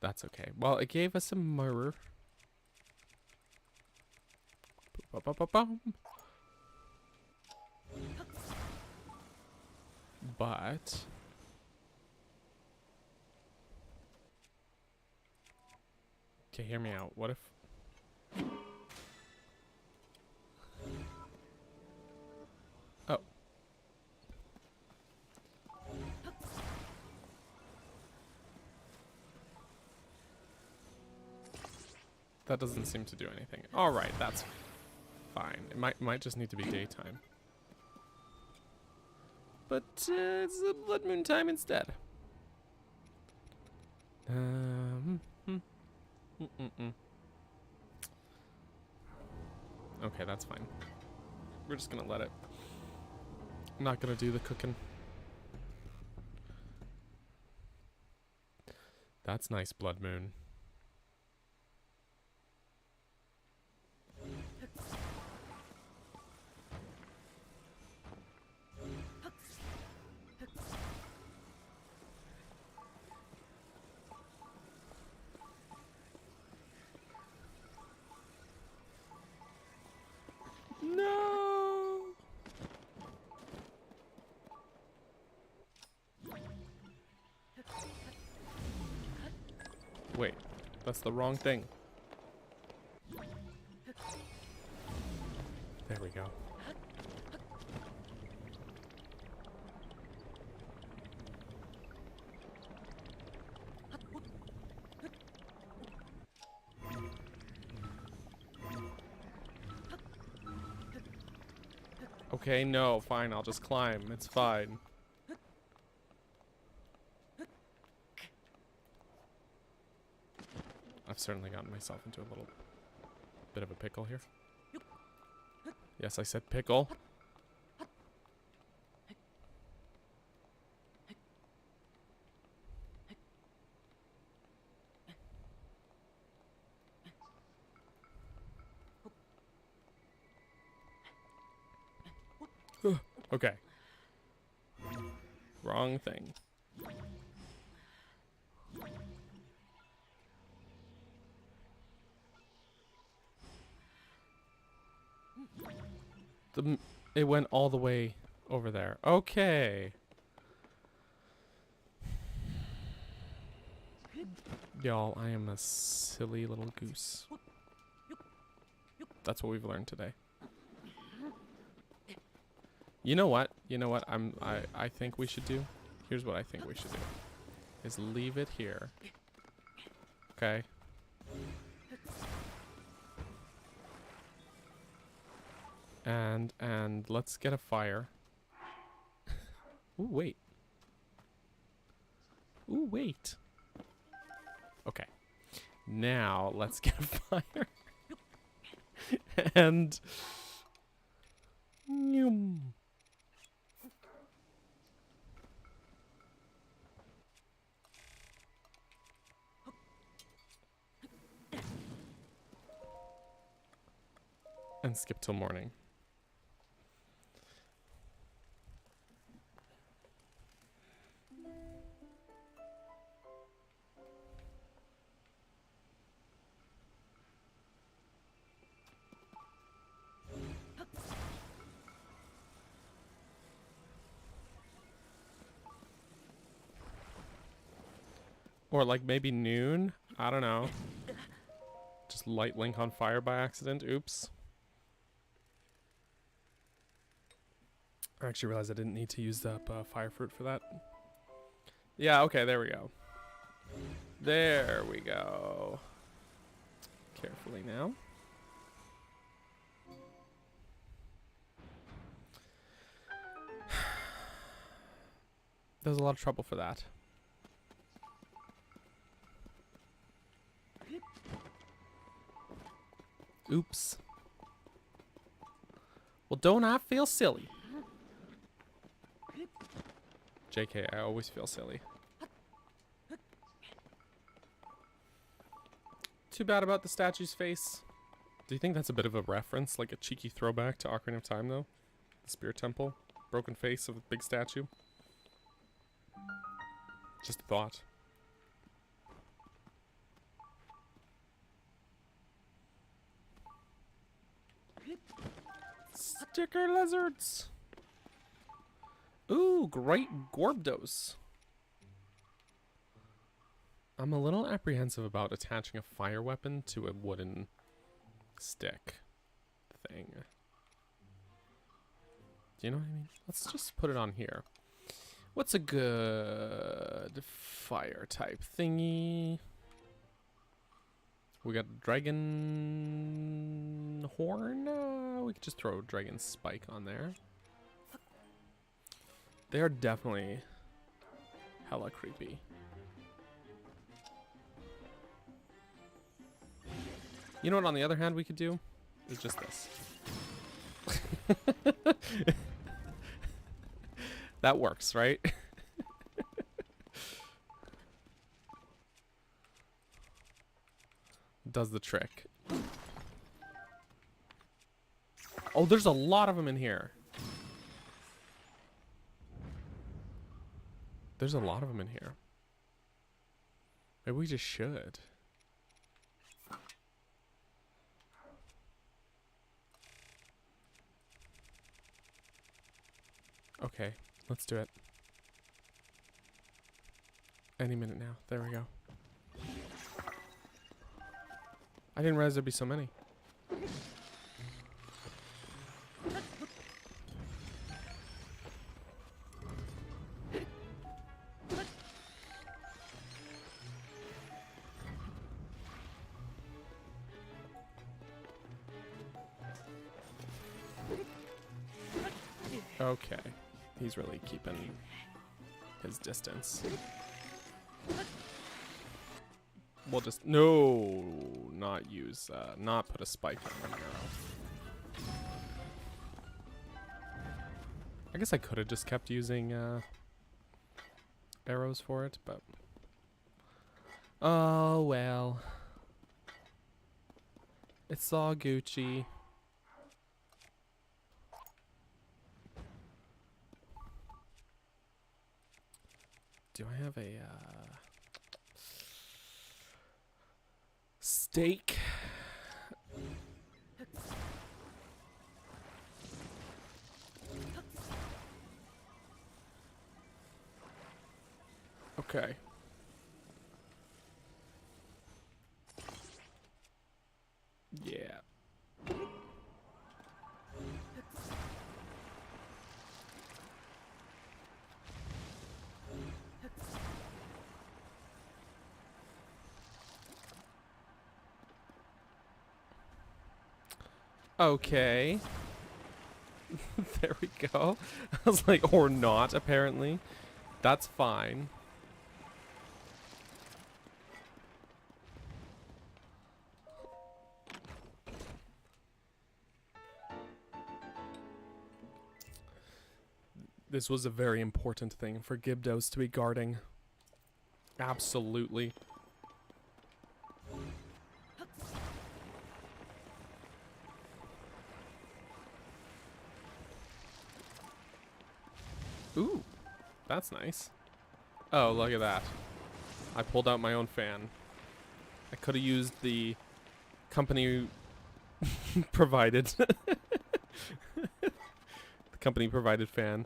That's okay. Well, it gave us a mirror. But... Okay, hear me out. What if... Oh. That doesn't seem to do anything. Alright, that's fine. It might just need to be daytime. But it's a blood moon time instead. Okay, that's fine. We're just gonna let it. I'm not gonna do the cooking. That's nice, blood moon. No. Wait, that's the wrong thing. There we go. Okay, no, fine, I'll just climb. It's fine. I've certainly gotten myself into a little bit of a pickle here. Yes, I said pickle. Okay. Wrong thing. It went all the way over there. Okay. Y'all, I am a silly little goose. That's what we've learned today. You know what? You know what I think we should do? Here's what I think we should do. Is leave it here. Okay. And let's get a fire. Ooh, wait. Ooh, wait. Okay. Now, let's get a fire. And... and skip till morning. Or like maybe noon? I don't know. Just light Link on fire by accident. Oops. I actually realized I didn't need to use up fire fruit for that. Yeah, okay, there we go. There we go. Carefully now. There's a lot of trouble for that. Oops. Well, don't I feel silly? JK, I always feel silly. Too bad about the statue's face. Do you think that's a bit of a reference, like a cheeky throwback to Ocarina of Time, though? The Spirit Temple? Broken face of a big statue? Just a thought. Sticker lizards! Ooh, great Gorbdos. I'm a little apprehensive about attaching a fire weapon to a wooden stick thing. Do you know what I mean? Let's just put it on here. What's a good fire type thingy? We got dragon horn. We could just throw dragon spike on there. They are definitely hella creepy. You know what, on the other hand, we could do? Is just this. That works, right? Does the trick. Oh, there's a lot of them in here. There's a lot of them in here. Maybe we just should. Okay, let's do it. Any minute now. There we go. I didn't realize there'd be so many. Okay. He's really keeping his distance. We'll just... No! Not use... not put a spike on an arrow. I guess I could have just kept using arrows for it, but... Oh, well. It's all Gucci. Do I have a steak? Okay. Yeah. Okay. There we go. I was like, or not, apparently. That's fine. This was a very important thing for Gibdos to be guarding. Absolutely. Ooh, that's nice. Oh, look at that. I pulled out my own fan. I could have used the company provided the company provided fan.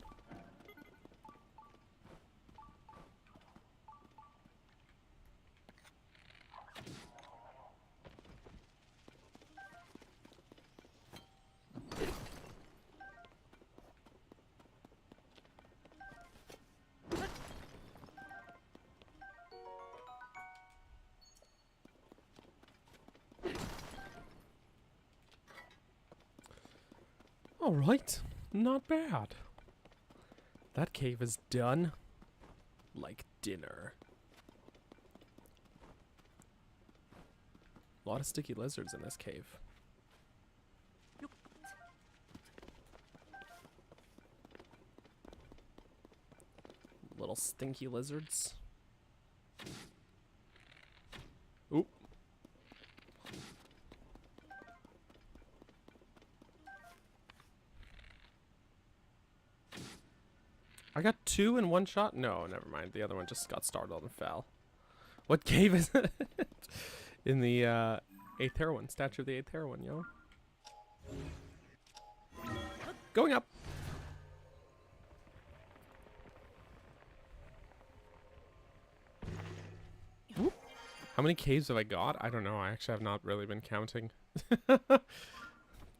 All right, not bad. That cave is done. Like dinner. A lot of sticky lizards in this cave. little stinky lizards. Oop. I got 2 in one shot? No, never mind. The other one just got startled and fell. What cave is it? In the 8th heroine. Statue of the 8th heroine, yo. Going up. Whoop. How many caves have I got? I don't know. I actually have not really been counting.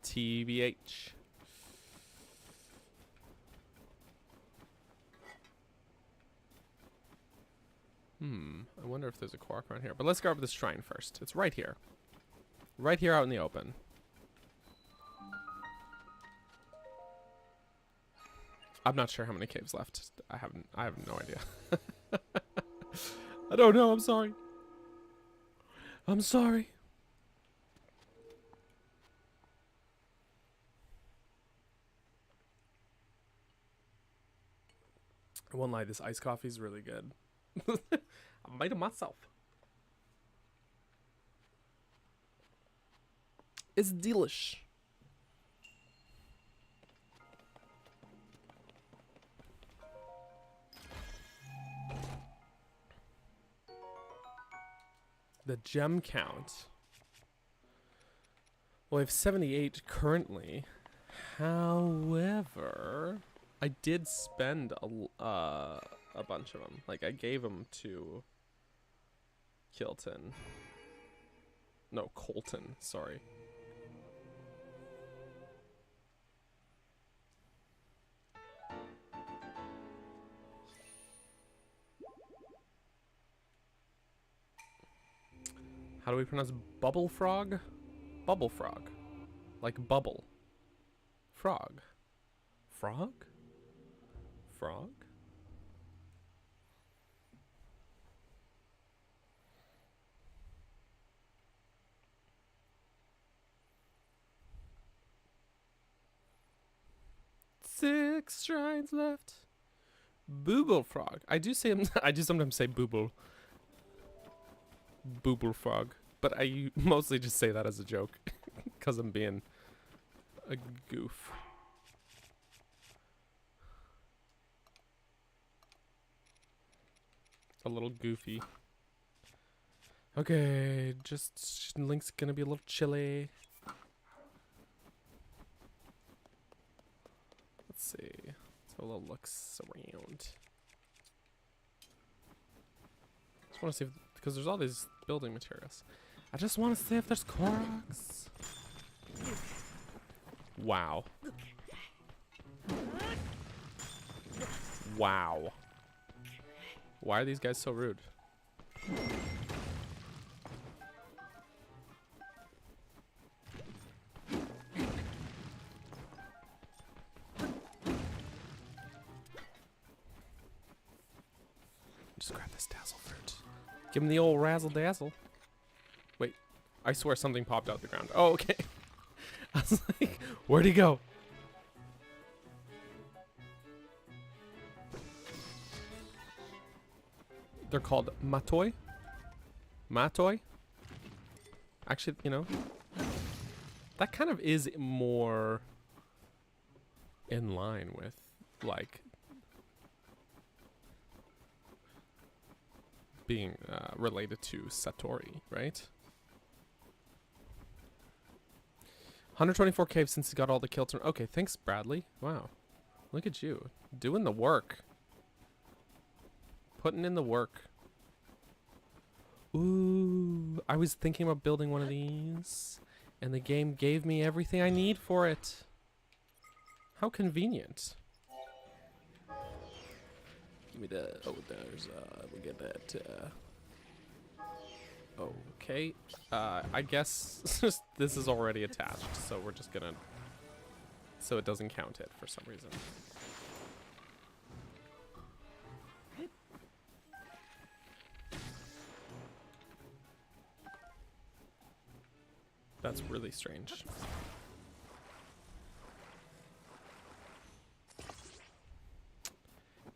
TBH. I wonder if there's a quark around here. But let's go over this shrine first. It's right here. Right here out in the open. I'm not sure how many caves left. I have no idea. I don't know. I'm sorry. I'm sorry. I won't lie, this iced coffee is really good. I made it myself. It's delish. The gem count. Well, I have 78 currently. However, I did spend a bunch of them. Like, I gave them to Kilton. No, Colton, sorry. How do we pronounce bubble frog? Bubble frog. Like bubble. Frog. Frog? Frog? Six shrines left. Booble frog. I do sometimes say booble. Booble frog. But I mostly just say that as a joke. Because I'm being a goof. A little goofy. Okay, just Link's gonna be a little chilly. Let's see. Let's have a little looks around. Just want to see if, because there's all these building materials. I just want to see if there's Koroks. Wow. Wow. Why are these guys so rude? Just grab this dazzle fruit. Give him the old razzle dazzle. Wait, I swear something popped out the ground. Oh, okay. I was like, where'd he go? They're called matoi. Matoi. Actually, you know, that kind of is more in line with, like, being related to Satori, right? 124 caves since he got all the kills. Okay, thanks, Bradley. Wow. Look at you. Doing the work. Putting in the work. Ooh, I was thinking about building one of these, and the game gave me everything I need for it. How convenient. Give me the, oh, there's, we'll get that, okay. I guess this is already attached, so we're just gonna, so it doesn't count it for some reason. That's really strange.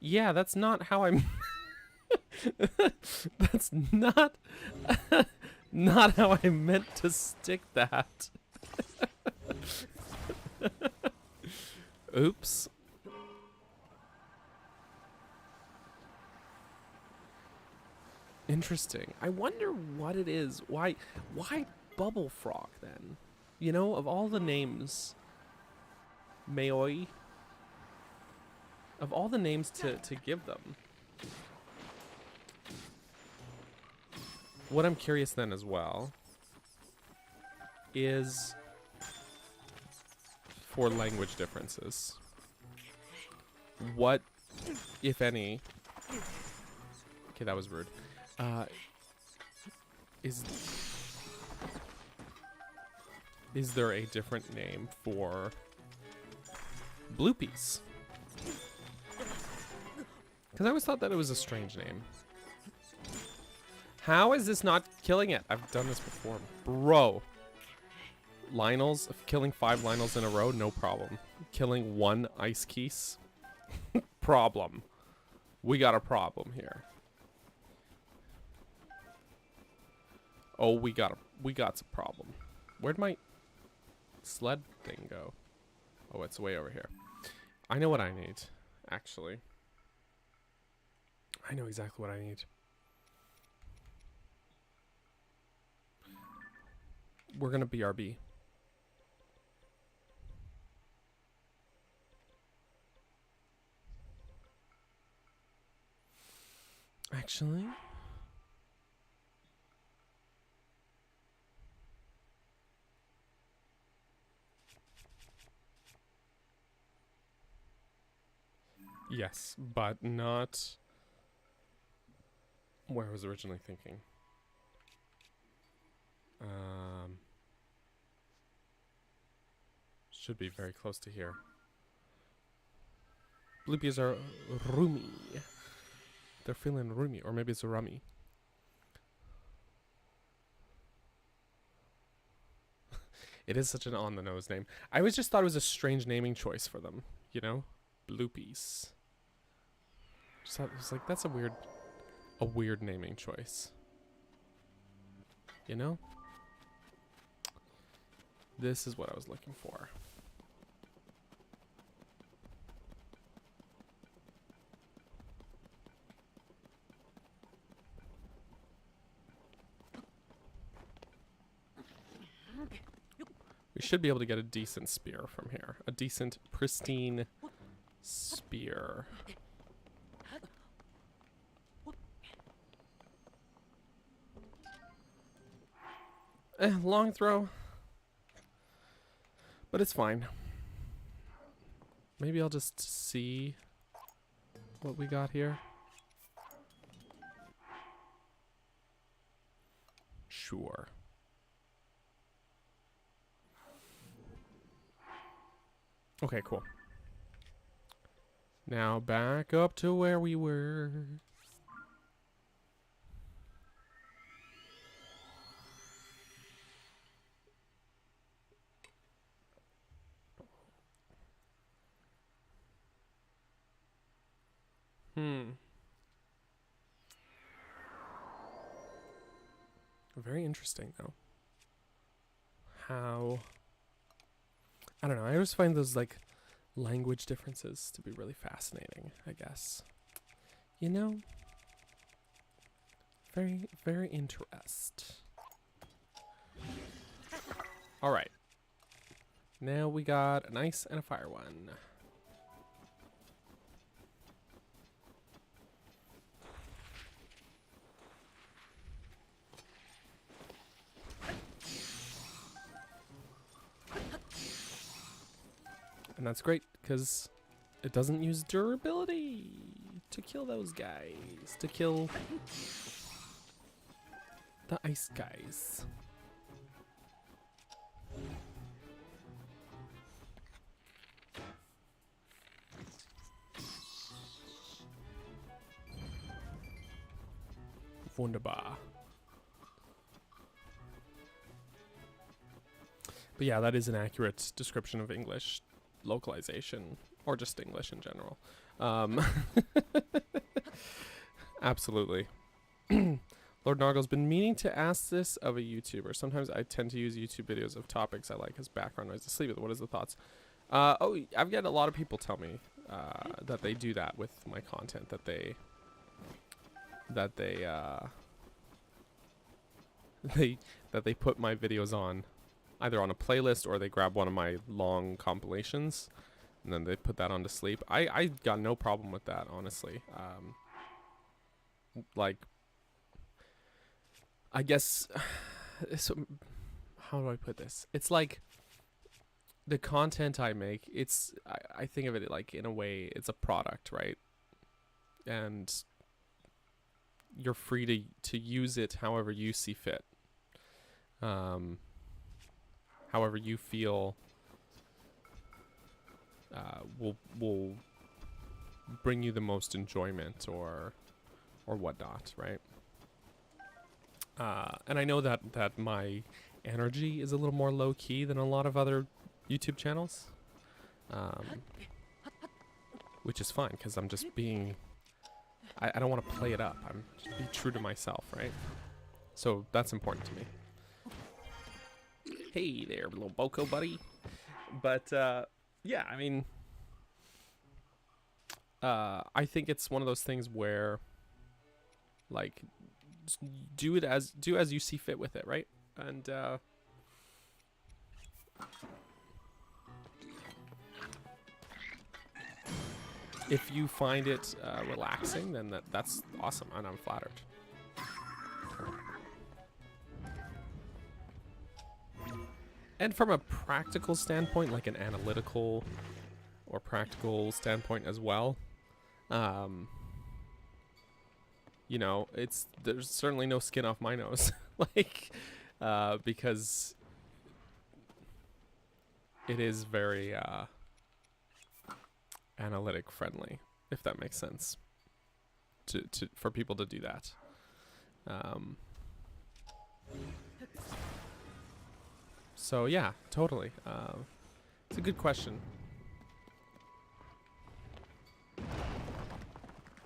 Yeah, that's not how I'm... That's not... not how I meant to stick that. Oops. Interesting. I wonder what it is. Why Bubble Frog then? You know, of all the names, Maoi, of all the names to give them, what I'm curious then as well is for language differences. What, if any, okay, that was rude, is there a different name for Bloopies? Because I always thought that it was a strange name. How is this not killing it? I've done this before. Bro. Lionels, killing 5 Lionels in a row, no problem. Killing 1 Ice Keese, problem. We got a problem here. Oh, we got some problem. Where'd my sled thing go? Oh, it's way over here. I know what I need, actually. I know exactly what I need. We're gonna BRB. Actually, yes, but not where I was originally thinking. Should be very close to here. Bloopies are roomy. They're feeling roomy, or maybe it's a rummy. It is such an on-the-nose name. I always just thought it was a strange naming choice for them, you know? Bloopies. Just thought it was like, that's a weird naming choice. You know? This is what I was looking for. We should be able to get a decent spear from here. A decent, pristine spear. Long throw. But it's fine. Maybe I'll just see what we got here. Sure. Okay, cool. Now back up to where we were. Very interesting, though. How... I don't know. I always find those, like, language differences to be really fascinating, I guess. You know? Very, very interest. Alright. Now we got an ice and a fire one. And that's great, because it doesn't use durability to kill those guys. To kill the ice guys. Wunderbar. But yeah, that is an accurate description of English localization, or just English in general. Absolutely. Lord Nargle's been meaning to ask this of a YouTuber. Sometimes I tend to use YouTube videos of topics I like as background noise to sleep with. What is the thoughts? I've got a lot of people tell me that they do that with my content, that they put my videos on either on a playlist or they grab one of my long compilations and then they put that on to sleep. I got no problem with that, honestly. Like, I guess, so, how do I put this? It's like the content I make, I think of it like, in a way, it's a product, right? And you're free to use it however you see fit. However you feel will bring you the most enjoyment or whatnot, right? And I know that my energy is a little more low key than a lot of other YouTube channels, which is fine because I'm just being. I don't want to play it up. I'm just be true to myself, right? So that's important to me. Hey there, little Boko buddy. But yeah, I mean, I think it's one of those things where, like, do as you see fit with it, right? And if you find it relaxing, then that's awesome, and I'm flattered. And from a practical standpoint, like an analytical or practical standpoint as well, you know, there's certainly no skin off my nose, like, because it is very analytic friendly, if that makes sense, for people to do that. So yeah, totally. It's a good question.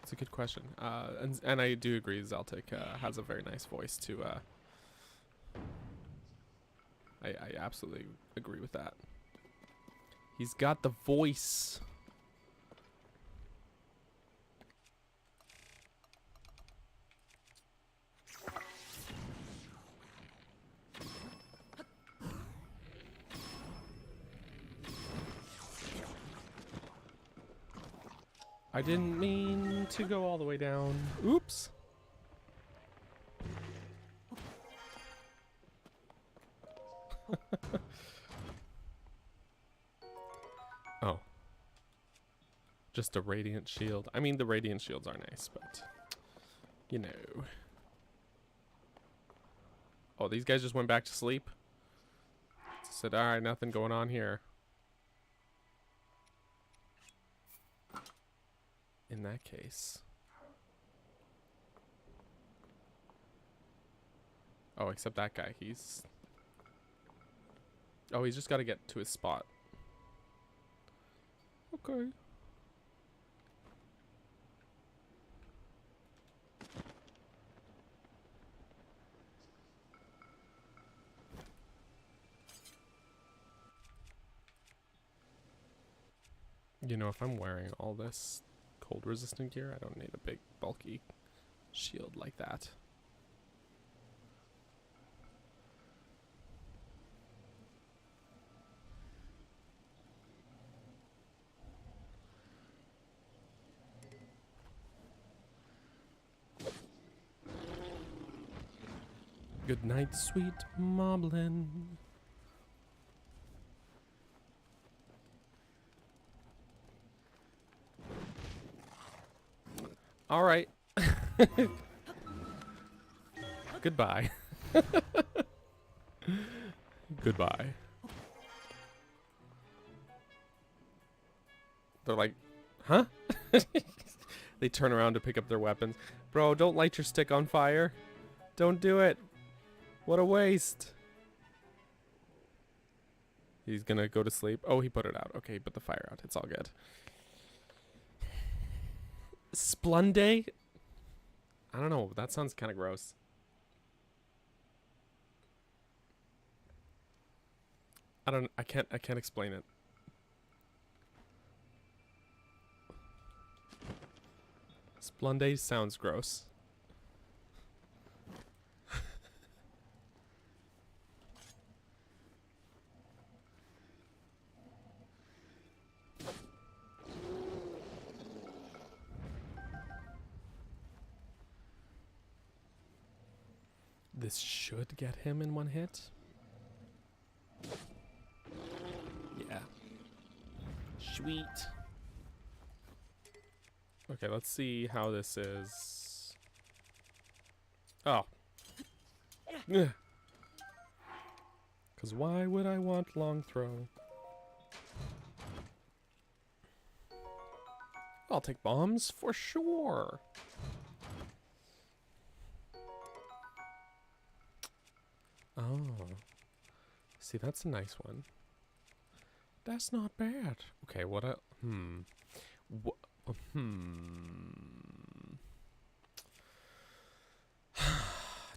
It's a good question. And I do agree, Zeltic has a very nice voice too. I absolutely agree with that. He's got the voice. I didn't mean to go all the way down. Oops. Oh. Just a radiant shield. I mean, the radiant shields are nice, but you know. Oh, these guys just went back to sleep? Said, alright, nothing going on here. In that case. Oh, except that guy. He's just got to get to his spot. Okay. You know, if I'm wearing all this cold resistant gear, I don't need a big bulky shield like that. Good night, sweet Moblin. All right. Goodbye. Goodbye. They're like, huh? They turn around to pick up their weapons. Bro, don't light your stick on fire. Don't do it. What a waste. He's gonna go to sleep. Oh, he put it out. Okay, he put the fire out. It's all good. Splunday? I don't know. That sounds kind of gross. I can't explain it. Splunday sounds gross. This should get him in one hit. Yeah. Sweet. Okay, let's see how this is. Oh. Because why would I want long throw? I'll take bombs for sure. Oh. See, that's a nice one. That's not bad. Okay, what a...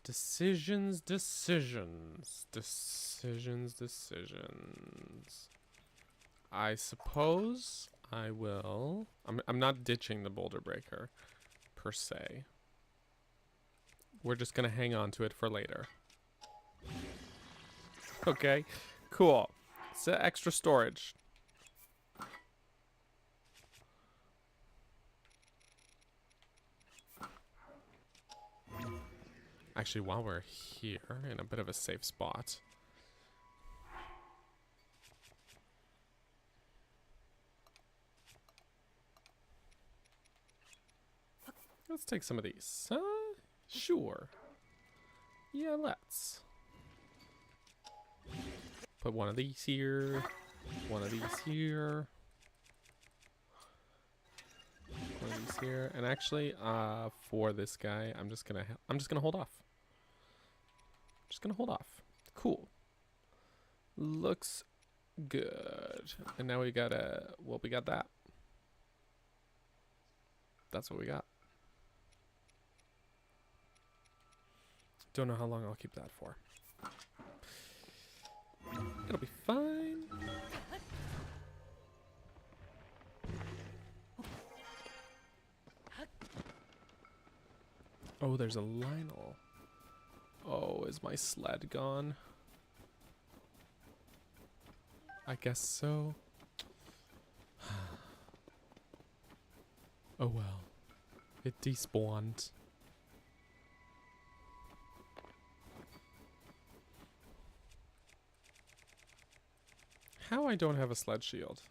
Decisions. I suppose I will... I'm not ditching the boulder breaker, per se. We're just gonna hang on to it for later. Okay, cool. It's extra storage. Actually, while we're here, in a bit of a safe spot. Let's take some of these. Sure. Yeah, let's. Put one of these here. One of these here. One of these here. And actually, for this guy, I'm just gonna hold off. Just gonna hold off. Cool. Looks good. And now we got we got that. That's what we got. Don't know how long I'll keep that for. It'll be fine. Oh, there's a Lynel. Oh, is my sled gone? I guess so. Oh well. It despawned. How I don't have a sled shield?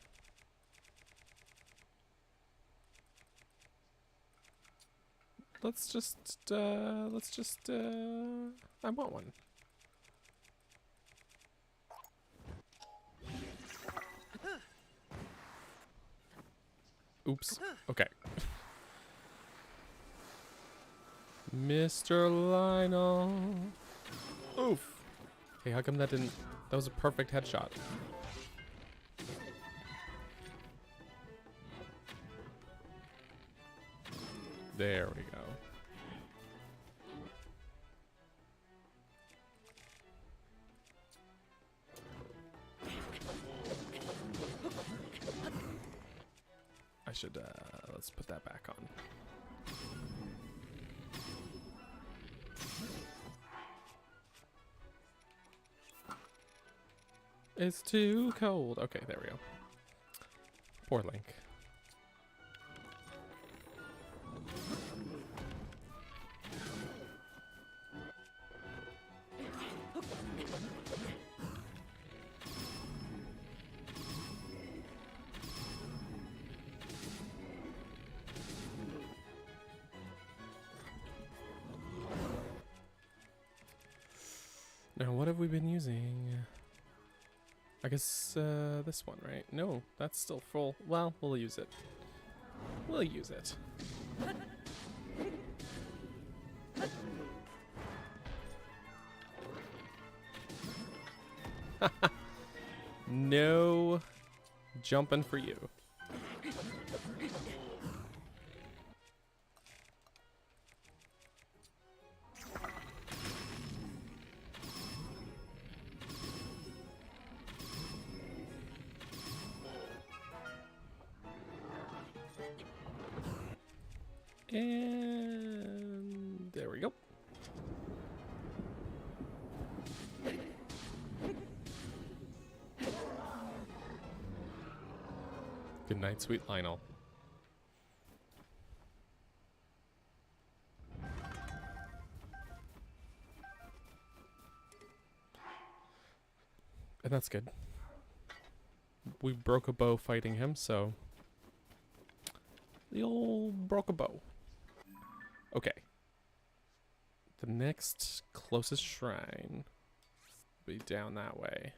Let's just, I want one. Oops. Okay. Mr. Lynel. Oof. Hey, how come that didn't... That was a perfect headshot. There we go. I should, let's put that back on. It's too cold. Okay, there we go. Poor Link. Now, what have we been using? I guess, this one, right? No, that's still full. Well, we'll use it. We'll use it. No jumping for you. And there we go. Good night, sweet Lionel. And that's good. We broke a bow fighting him, so... The old broke a bow. Okay. The next closest shrine will be down that way.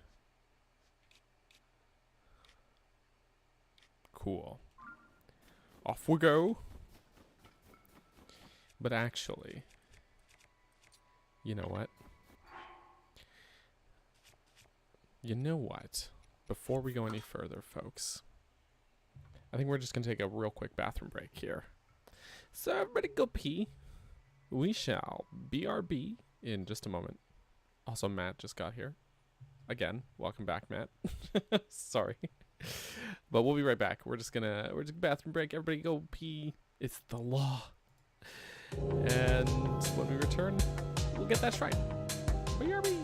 Cool. Off we go. But actually, you know what? You know what? Before we go any further, folks, I think we're just going to take a real quick bathroom break here. So everybody go pee. We shall BRB in just a moment. Also, Matt just got here. Again, welcome back, Matt. Sorry. But we'll be right back. We're just bathroom break. Everybody go pee. It's the law. And when we return, we'll get that shrine. BRB.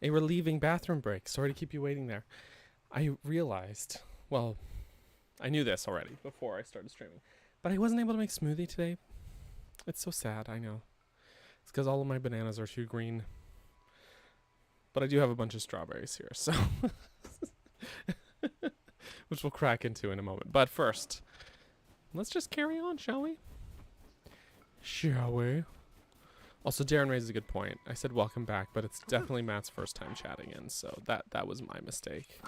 A relieving bathroom break. Sorry to keep you waiting there. I realized, well, I knew this already before I started streaming, but I wasn't able to make smoothie today. It's so sad, I know. It's because all of my bananas are too green. But I do have a bunch of strawberries here, so which we'll crack into in a moment. But first, let's just carry on, shall we? Shall we? Also, Darren raised a good point. I said welcome back, but it's definitely Matt's first time chatting in, so that was my mistake.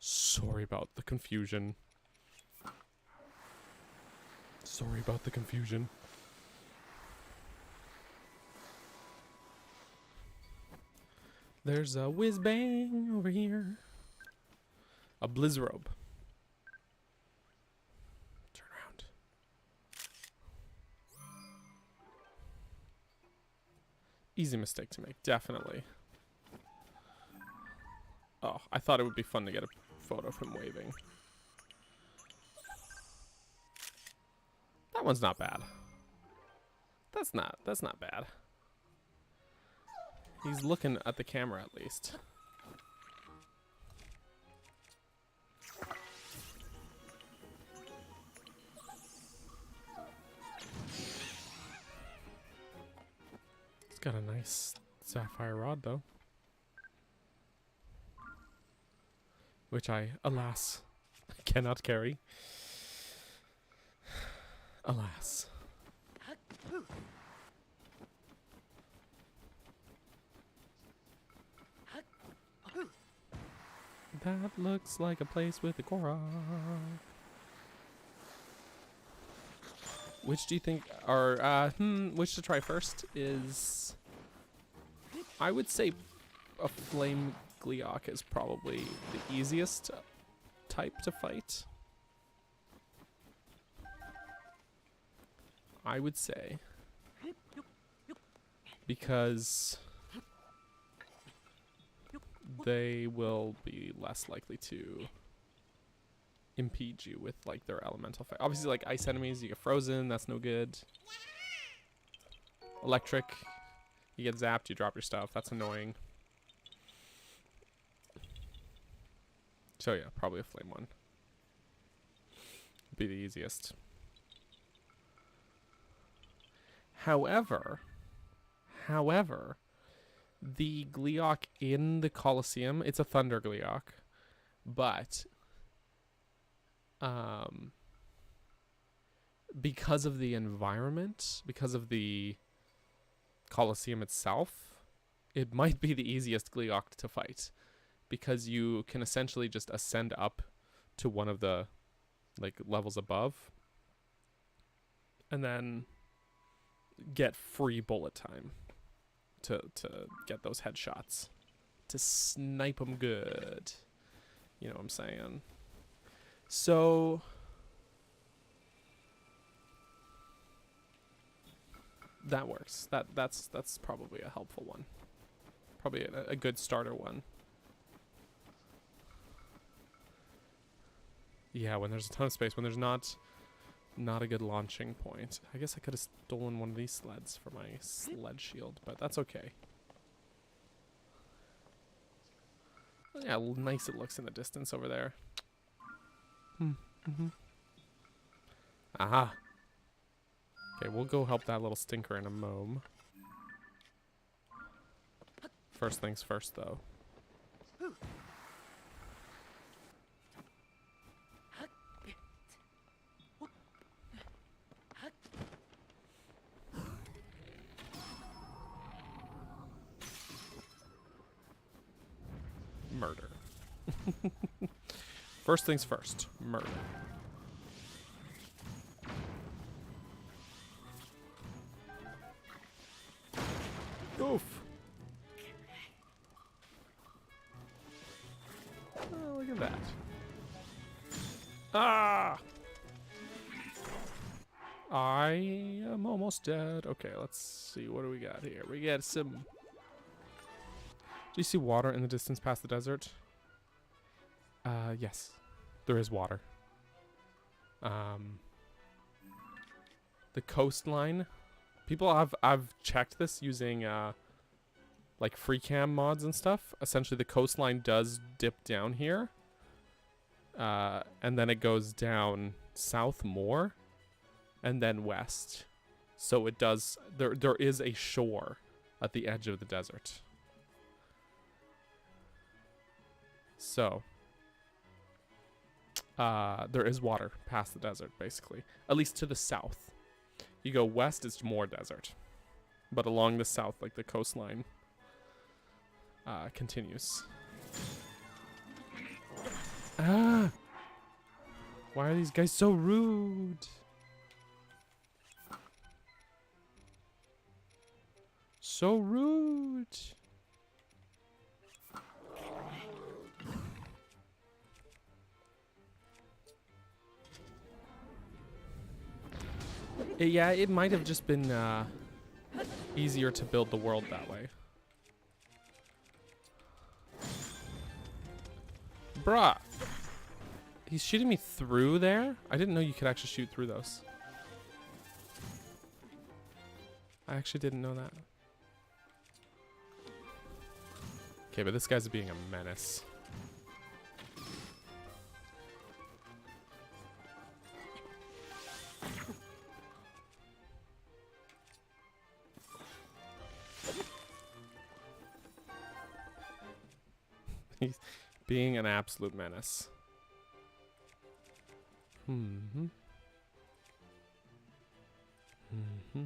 Sorry about the confusion. Sorry about the confusion. There's a whiz bang over here. A blizzrobe. Turn around. Easy mistake to make, definitely. Oh, I thought it would be fun to get a photo of him waving. That one's not bad. That's not bad. He's looking at the camera at least. It's got a nice sapphire rod though. Which I, alas, cannot carry. Alas. That looks like a place with a Korok. Which do you think are, which to try first is, I would say a Flame Gleeok is probably the easiest type to fight. I would say. Because they will be less likely to impede you with like their elemental fight. Obviously, like ice enemies, you get frozen, that's no good. Electric, you get zapped, you drop your stuff, that's annoying. So yeah, probably a flame one. Be the easiest. However, the Gleeok in the Colosseum, it's a Thunder Gleeok, but because of the environment, because of the Colosseum itself, it might be the easiest Gleeok to fight, because you can essentially just ascend up to one of the like levels above and then get free bullet time to get those headshots, to snipe them good. You know what I'm saying? So that works. That's probably a helpful one. Probably a good starter one. Yeah, when there's a ton of space, when there's not a good launching point. I guess I could have stolen one of these sleds for my sled shield, but that's okay. Yeah, nice it looks in the distance over there. Aha. Okay, we'll go help that little stinker in a mome. First things first, though. Murder. First things first. Murder. Oof. Oh, look at that. Ah! I am almost dead. Okay, let's see. What do we got here? We got some... Do you see water in the distance past the desert? Yes. There is water. The coastline. People I've checked this using like free cam mods and stuff, essentially the coastline does dip down here. And then it goes down south more and then west. So it does, there is a shore at the edge of the desert. So there is water past the desert, basically. At least to the south. You go west, it's more desert. But along the south, like the coastline, continues. Ah! Why are these guys so rude? So rude. Yeah, it might have just been easier to build the world that way. Bruh. He's shooting me through there? I didn't know you could actually shoot through those. I actually didn't know that. Okay, but this guy's being a menace. He's being an absolute menace. Mm-hmm. Mm-hmm.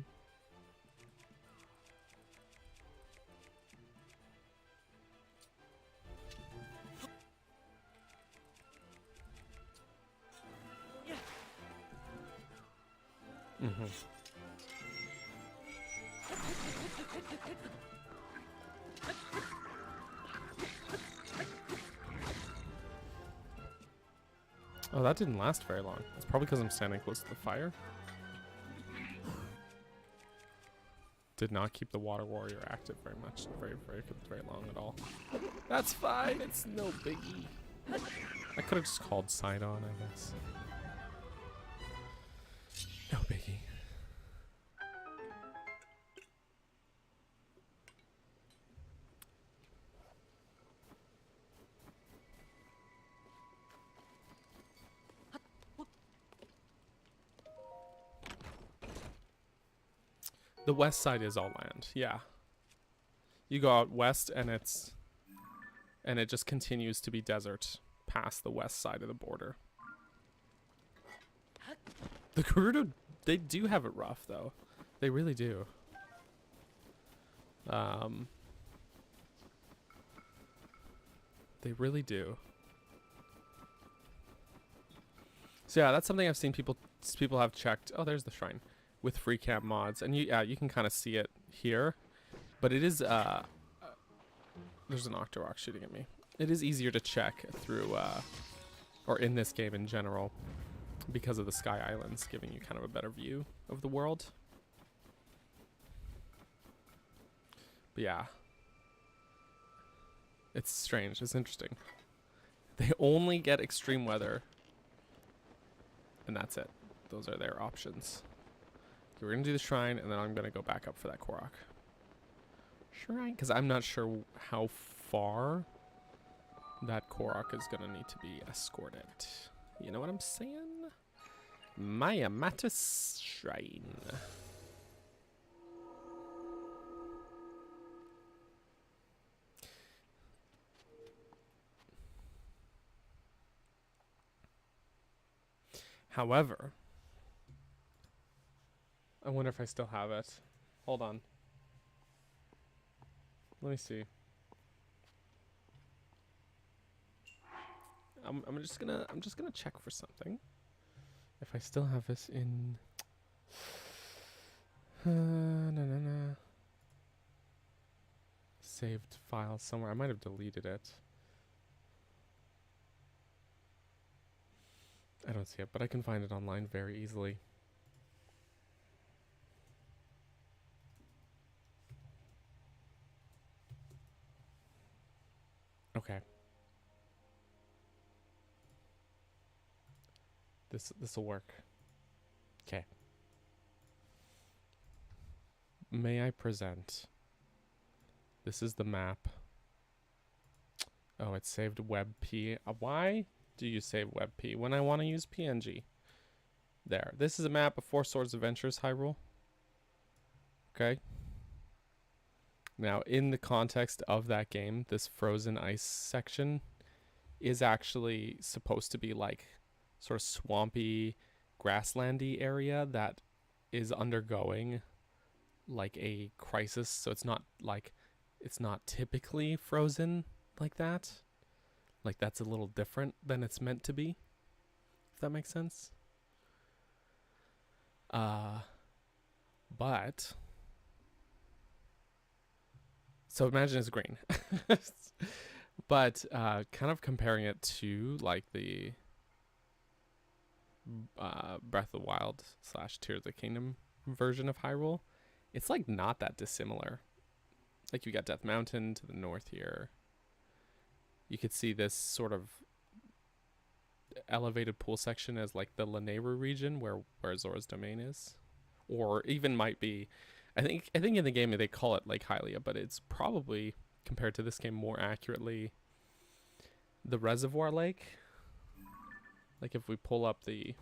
Mm-hmm. Oh, that didn't last very long. It's probably because I'm standing close to the fire. Did not keep the water warrior active very much, very long at all. That's fine. It's no biggie. I could have just called Sidon, I guess. No biggie. The west side is all land, yeah. You go out west and it just continues to be desert past the west side of the border. The Gerudo, they do have it rough though. They really do. They really do. So yeah, that's something I've seen people have checked. Oh, there's the shrine with free camp mods, and you can kind of see it here, but it is there's an Octorok shooting at me. It is easier to check through or in this game in general because of the Sky Islands giving you kind of a better view of the world. But yeah, it's strange. It's interesting. They only get extreme weather, and that's it. Those are their options. Okay, we're gonna do the shrine, and then I'm gonna go back up for that Korok shrine, because I'm not sure how far that Korok is gonna need to be escorted. You know what I'm saying? Mayamatus Shrine. However, I wonder if I still have it. Hold on. Let me see. I'm just gonna check for something. If I still have this in saved file somewhere. I might have deleted it. I don't see it, but I can find it online very easily. Okay. This will work. Okay. May I present This is the map. Oh, it saved WebP. Why do you save WebP when I want to use PNG? There. This is a map of Four Swords Adventures Hyrule. Okay. Now, in the context of that game, this frozen ice section is actually supposed to be like sort of swampy, grasslandy area that is undergoing like a crisis. So it's not typically frozen like that. Like that's a little different than it's meant to be. If that makes sense. But so imagine it's green. But kind of comparing it to like the Breath of the Wild / Tears of the Kingdom version of Hyrule, it's like not that dissimilar. Like you got Death Mountain to the north here. You could see this sort of elevated pool section as like the Lanayru region where Zora's Domain is, or even might be. I think in the game they call it Lake Hylia, but it's probably compared to this game more accurately the Reservoir Lake. Like if we pull up the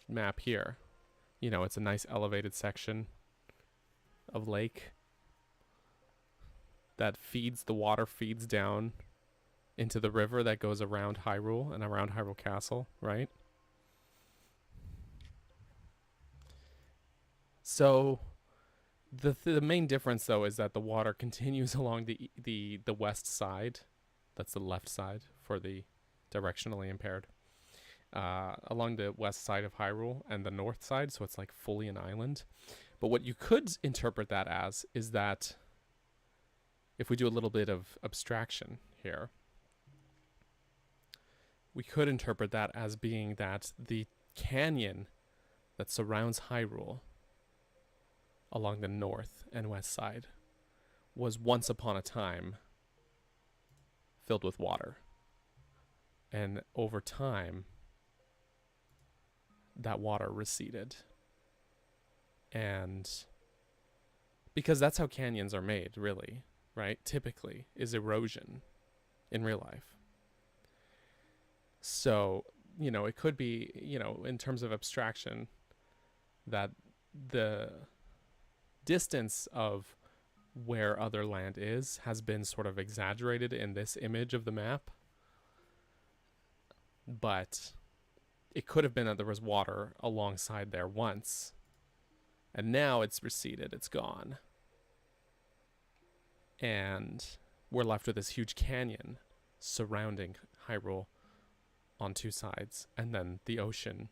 map here, you know, it's a nice elevated section of lake that feeds, the water feeds down into the river that goes around Hyrule and around Hyrule Castle, right? So the main difference though is that the water continues along the west side. That's the left side for the directionally impaired. Along the west side of Hyrule and the north side, so it's like fully an island. But what you could interpret that as is that if we do a little bit of abstraction here, we could interpret that as being that the canyon that surrounds Hyrule along the north and west side was once upon a time filled with water. And over time, that water receded. And because that's how canyons are made, really, right? Typically, is erosion in real life. So, you know, it could be, you know, in terms of abstraction, that the distance of where other land is has been sort of exaggerated in this image of the map. But it could have been that there was water alongside there once, and now it's receded, it's gone. And we're left with this huge canyon surrounding Hyrule on two sides, and then the ocean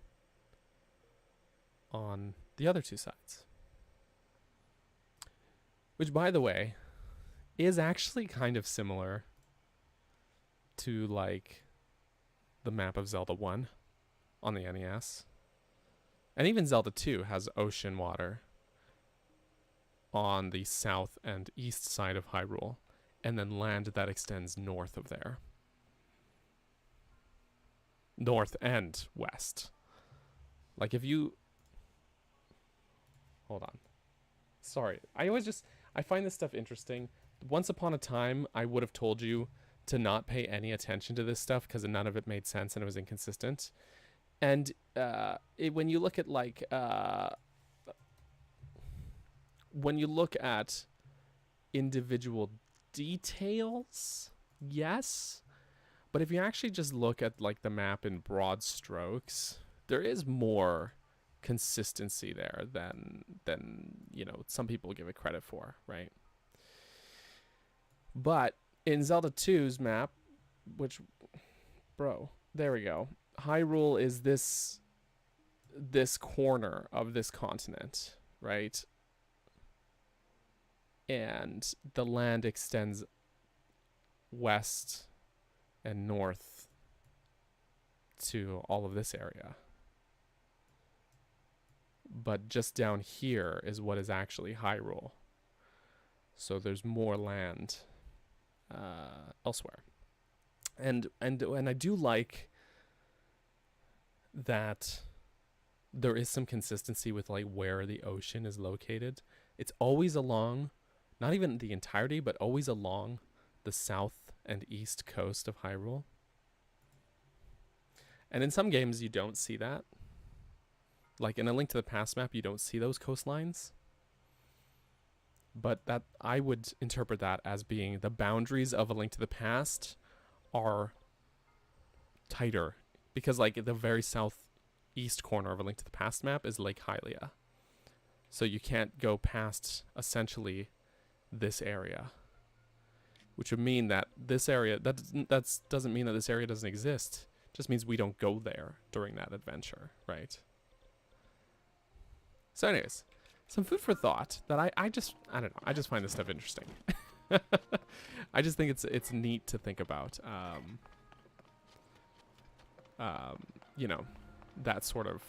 on the other two sides. Which, by the way, is actually kind of similar to, like, the map of Zelda 1 on the NES. And even Zelda 2 has ocean water on the south and east side of Hyrule, and then land that extends north of there. North and west. Like if you... Hold on. Sorry. I find this stuff interesting. Once upon a time, I would have told you to not pay any attention to this stuff because none of it made sense and it was inconsistent. And when you look at when you look at individual details, yes. But if you actually just look at like the map in broad strokes, there is more consistency there than you know some people give it credit for, right? But in Zelda 2's map, which, bro, there we go. Hyrule is this corner of this continent, right? And the land extends west and north to all of this area. But just down here is what is actually Hyrule. So there's more land elsewhere. And I do like that there is some consistency with like where the ocean is located. It's always along, not even the entirety, but always along the south and east coast of Hyrule. And in some games, you don't see that. Like in A Link to the Past map, you don't see those coastlines. But that I would interpret that as being the boundaries of A Link to the Past are tighter. Because like the very southeast corner of A Link to the Past map is Lake Hylia. So you can't go past essentially this area. Which would mean that this area, that doesn't mean that this area doesn't exist. It just means we don't go there during that adventure, right? So anyways, some food for thought that I don't know, I just find this stuff interesting. I just think it's neat to think about, you know, that sort of,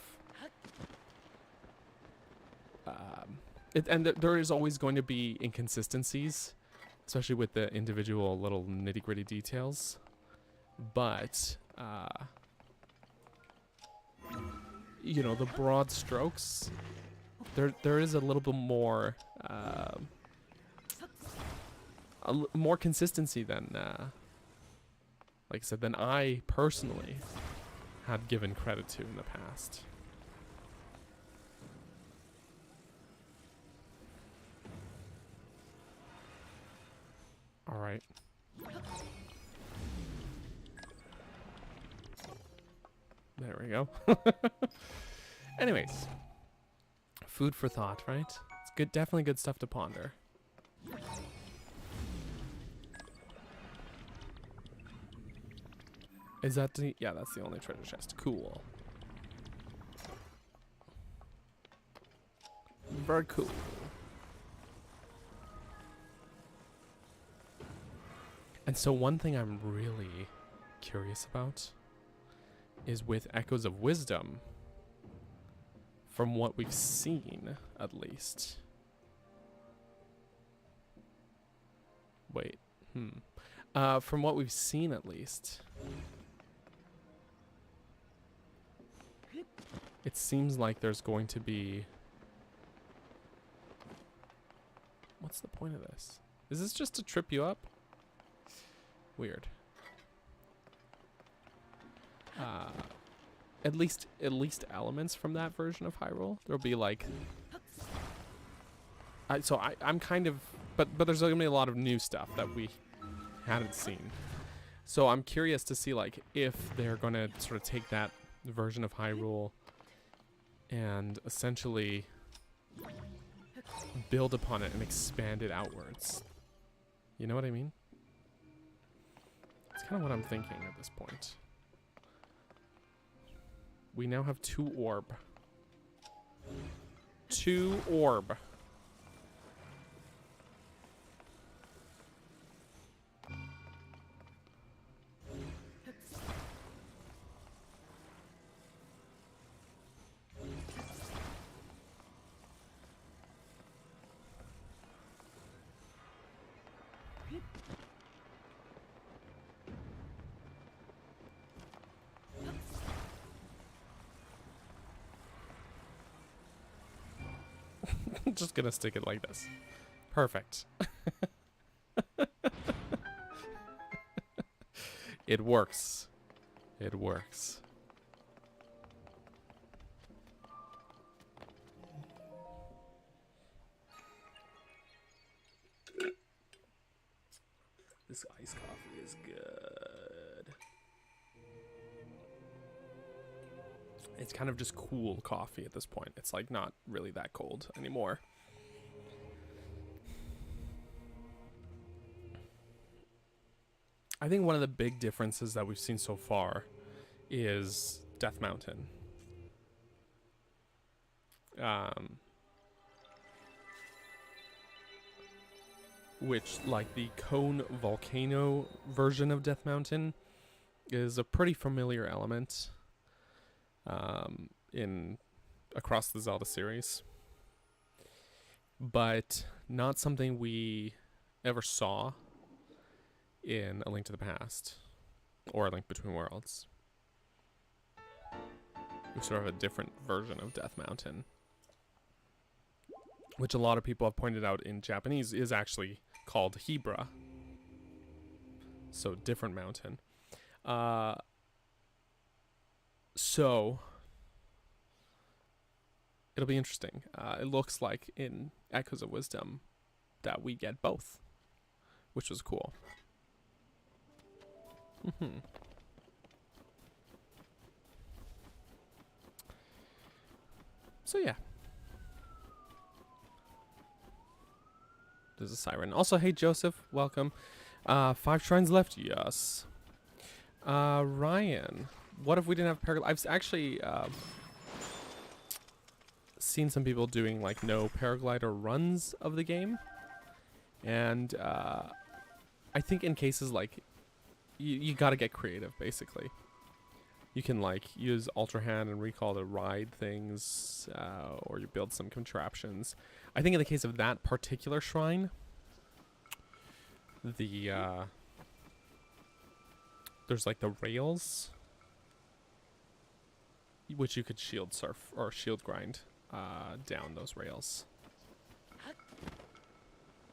and there is always going to be inconsistencies, especially with the individual little nitty-gritty details, but, you know, the broad strokes, there is a little bit more, more consistency than, like I said, than I personally had given credit to in the past. All right. There we go. Anyways, food for thought, right? It's good, definitely good stuff to ponder. Is that the, yeah, that's the only treasure chest. Cool. Very cool. And so one thing I'm really curious about is with Echoes of Wisdom, from what we've seen, at least. Wait, from what we've seen, at least, it seems like there's going to be... What's the point of this? Is this just to trip you up? Weird. At least elements from that version of Hyrule. There'll be like, I'm kind of, but there's gonna be a lot of new stuff that we hadn't seen. So I'm curious to see like if they're gonna sort of take that version of Hyrule and essentially build upon it and expand it outwards. You know what I mean? That's kind of what I'm thinking at this point. We now have 2 orb. 2 orb. Just gonna stick it like this. Perfect. It works. It works. This iced coffee is good. It's kind of just cool coffee at this point. It's like not really that cold anymore. I think one of the big differences that we've seen so far is Death Mountain. Which, like the Cone Volcano version of Death Mountain, is a pretty familiar element in across the Zelda series, but not something we ever saw in A Link to the Past or A Link Between Worlds. We sort of have a different version of Death Mountain. which a lot of people have pointed out in Japanese is actually called Hebra. So different mountain. So it'll be interesting. It looks like in Echoes of Wisdom that we get both, which was cool. So yeah. There's a siren. Also, hey Joseph, welcome. 5 shrines left. Yes. Ryan, what if we didn't have paraglide? I've actually seen some people doing like no paraglider runs of the game, and I think in cases like you gotta get creative. Basically, you can like use Ultra Hand and Recall to ride things, or you build some contraptions. I think in the case of that particular shrine, there's like the rails, which you could shield surf or shield grind down those rails.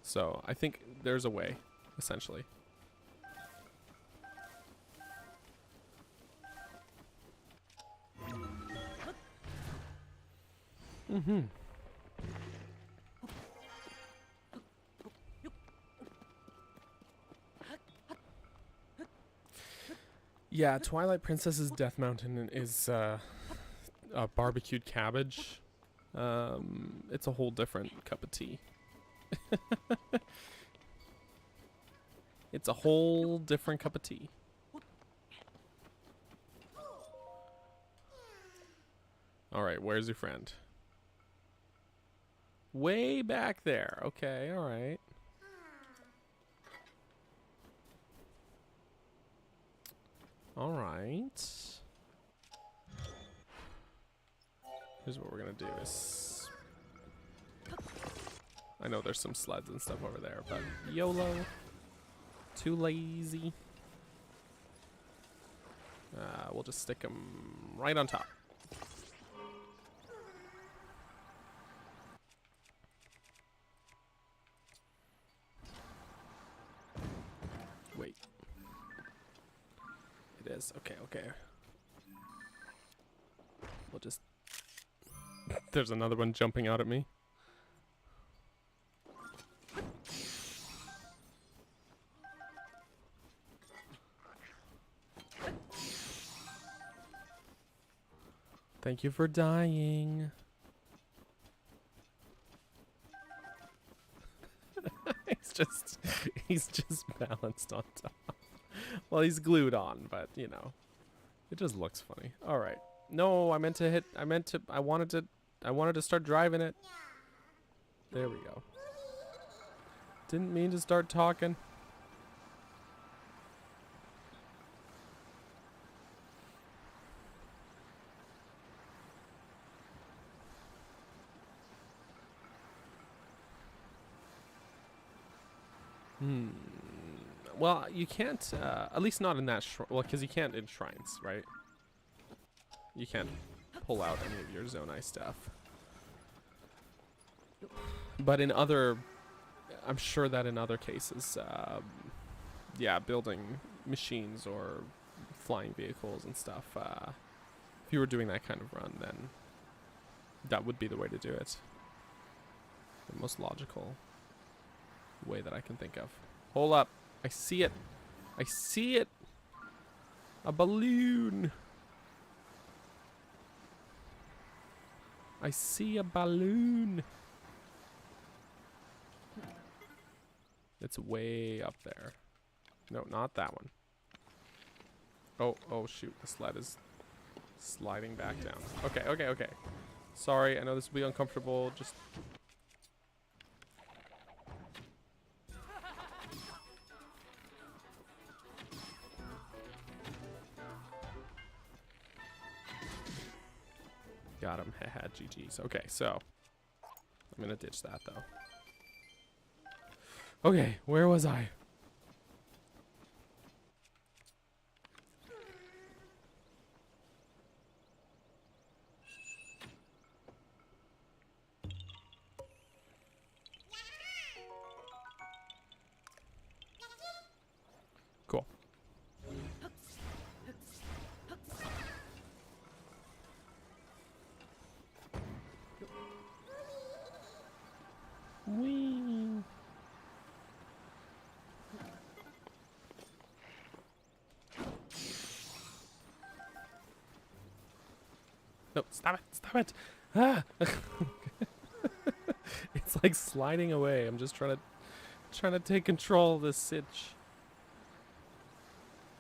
So I think there's a way, essentially. Yeah, Twilight Princess's Death Mountain is a barbecued cabbage. It's a whole different cup of tea. It's a whole different cup of tea. Alright, where's your friend? Way back there. Okay, alright. Alright. Here's what we're gonna do is... I know there's some sleds and stuff over there, but YOLO. Too lazy. We'll just stick them right on top. Wait. It is. Okay, okay. We'll just... There's another one jumping out at me. Thank you for dying. he's just balanced on top. Well, he's glued on, but you know, it just looks funny. All right. No, I wanted to start driving it. There we go. Didn't mean to start talking. Well, you can't, at least not in that well, because you can't in shrines, right? You can't pull out any of your Zonai stuff. But in other, I'm sure that in other cases, yeah, building machines or flying vehicles and stuff, if you were doing that kind of run, then that would be the way to do it. The most logical way that I can think of. Hold up. I see it. I see it. A balloon. I see a balloon. It's way up there. No, not that one. Oh shoot. The sled is sliding back down. Okay, okay, okay. Sorry, I know this will be uncomfortable. Just... Got him. Haha, GG's. Okay, so I'm gonna ditch that though. Okay, where was I? No, stop it. Stop it. Ah. It's like sliding away. I'm just trying to take control of this sitch.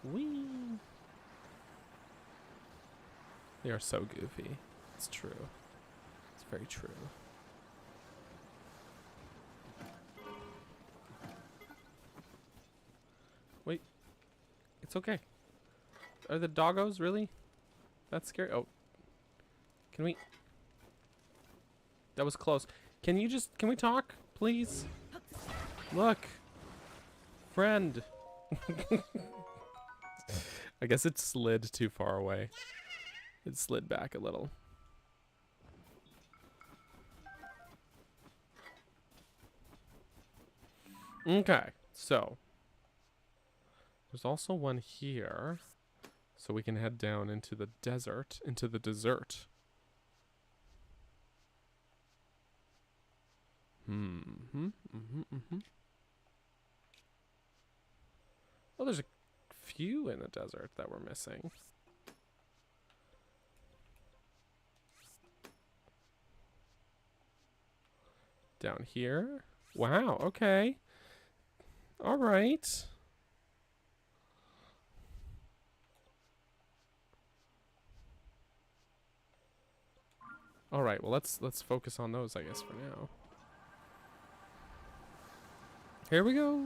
Whee. They are so goofy. It's true. It's very true. Wait. It's okay. Are the doggos really? That's scary. Oh. Can we? That was close. Can we talk, please? Look. Friend. I guess it slid too far away. It slid back a little. Okay, so there's also one here, so we can head down into the desert, into the dessert. Well, there's a few in the desert that we're missing. Down here. Wow, okay. All right. All right, well, let's focus on those, I guess, for now. Here we go.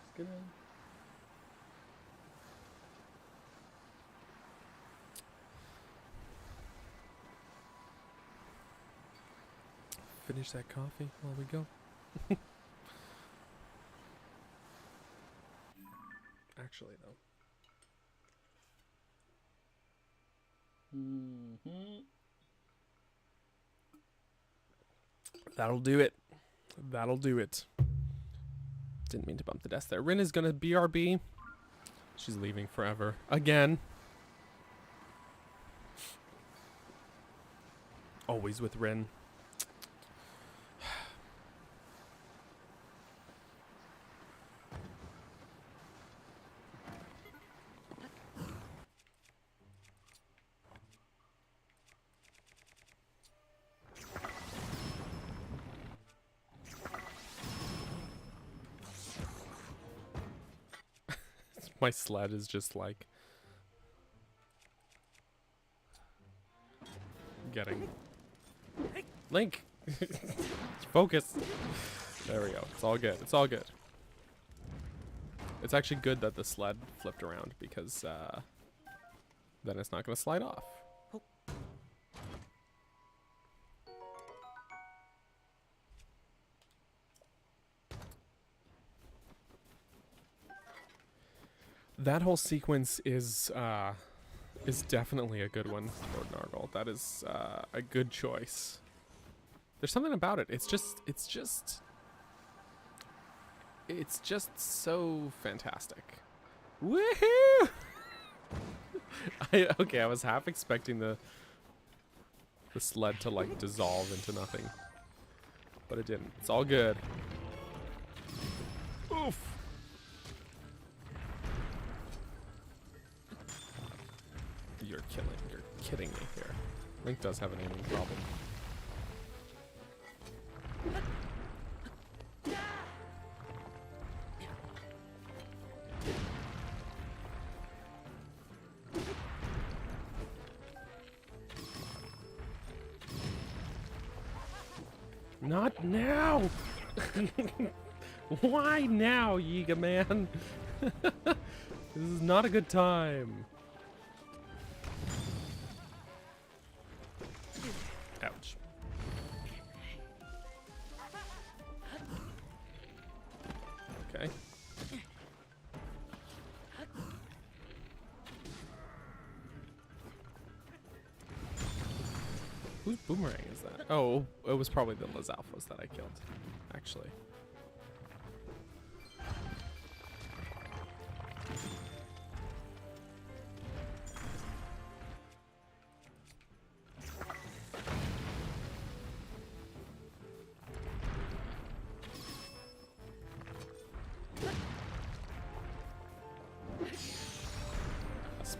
Let's get in. Finish that coffee while we go. Actually, though. That'll do it. That'll do it. Didn't mean to bump the desk there. Rin is gonna BRB. She's leaving forever. Again. Always with Rin. My sled is just like getting Link. Focus. There we go. It's all good. It's all good. It's actually good that the sled flipped around because then it's not going to slide off. That whole sequence is definitely a good one, Lord Nargle. That is a good choice. There's something about it. It's just so fantastic. Woohoo! I was half expecting the sled to like dissolve into nothing, but it didn't. It's all good. Oof. You're kidding me here. Link does have an aiming problem. Not now! Why now, Yiga man? This is not a good time. Ouch. Okay. Whose boomerang is that? Oh, it was probably the Lizalfos that I killed, actually.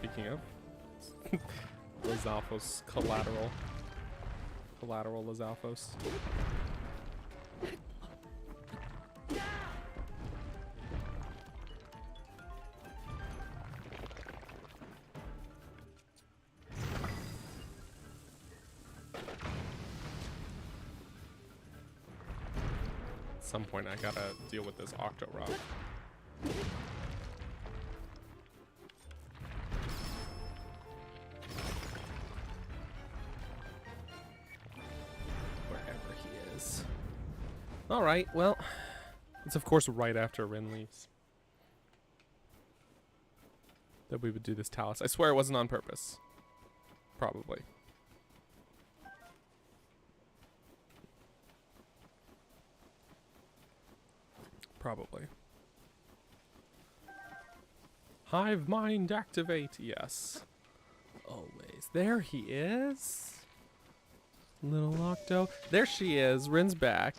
speaking of. Lizalfos collateral. Collateral Lizalfos. At some point I gotta deal with this Octorok. Alright, well, it's of course right after Rin leaves that we would do this Talus. I swear it wasn't on purpose. Probably. Probably. Hive mind activate, yes. Always. There he is. Little Octo. There she is. Rin's back.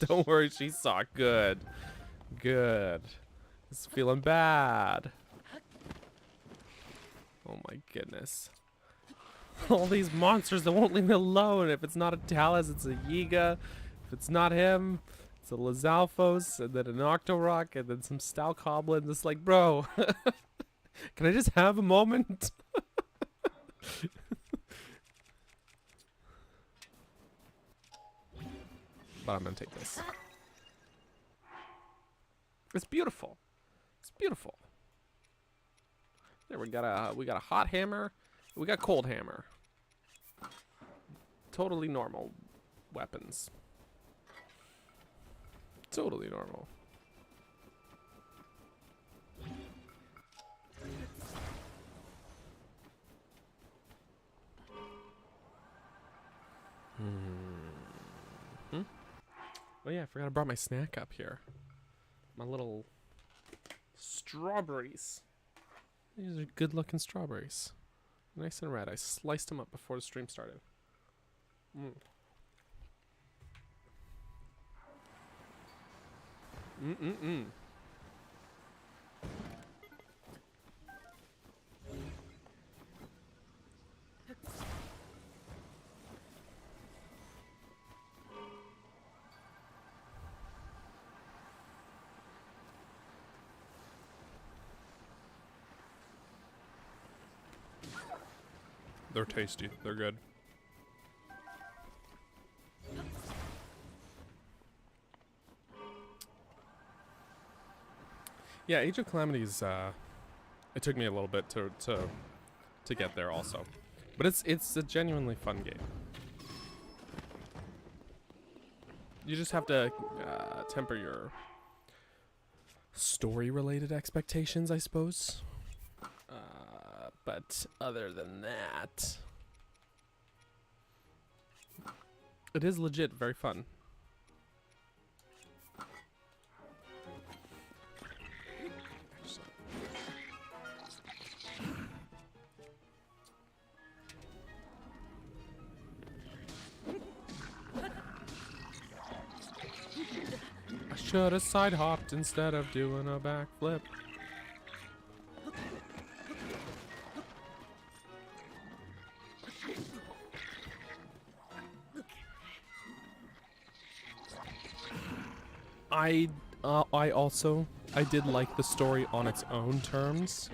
Don't worry, she saw. Good. Good. It's feeling bad. Oh my goodness. All these monsters that won't leave me alone. If it's not a Talus, it's a Yiga. If it's not him, it's a Lizalfos, and then an Octorok, and then some Stalkoblins. It's like, bro, can I just have a moment? But I'm gonna take this. It's beautiful. It's beautiful. There we got a hot hammer. We got cold hammer. Totally normal weapons. Totally normal. Oh yeah, I forgot I brought my snack up here. My little strawberries. These are good looking strawberries. Nice and red. I sliced them up before the stream started. They're tasty. They're good. Yeah, Age of Calamity's it took me a little bit to get there also. But it's a genuinely fun game. You just have to temper your story related expectations, I suppose. But other than that, it is legit very fun. I should have side hopped instead of doing a backflip. I did like the story on its own terms.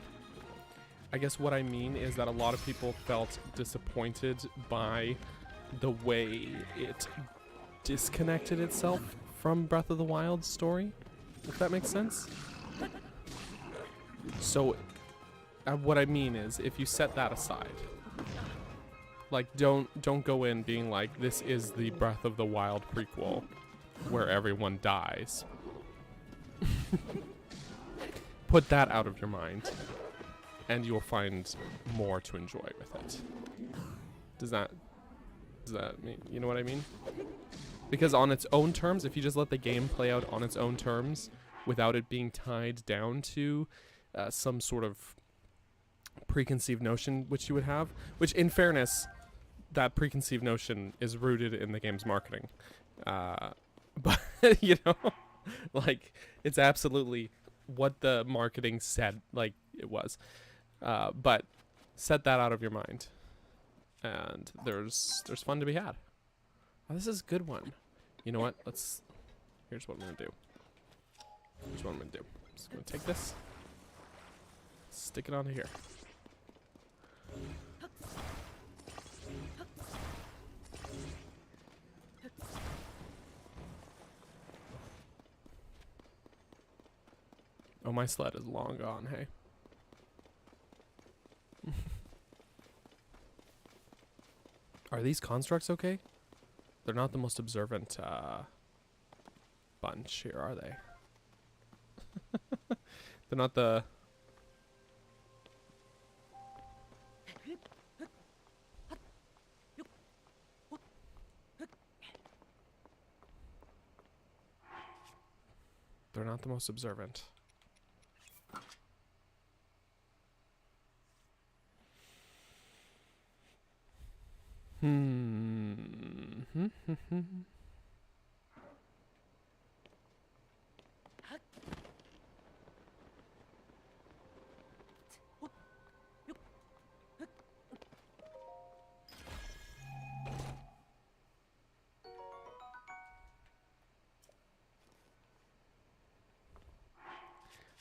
I guess what I mean is that a lot of people felt disappointed by the way it disconnected itself from Breath of the Wild's story, if that makes sense. So what I mean is, if you set that aside, like don't go in being like, this is the Breath of the Wild prequel where everyone dies. Put that out of your mind, and you will find more to enjoy with it. Does that mean, you know what I mean? Because on its own terms, if you just let the game play out on its own terms without it being tied down to some sort of preconceived notion which you would have, which in fairness, that preconceived notion is rooted in the game's marketing. But, you know, like, it's absolutely what the marketing said. Like, it was. But set that out of your mind, and there's fun to be had. Oh, this is a good one. You know what? Here's what I'm gonna do. Here's what I'm gonna do. I'm just gonna take this, stick it onto here. Oh, my sled is long gone, hey. Are these constructs okay? They're not the most observant bunch here, are they? They're not the... They're not the most observant.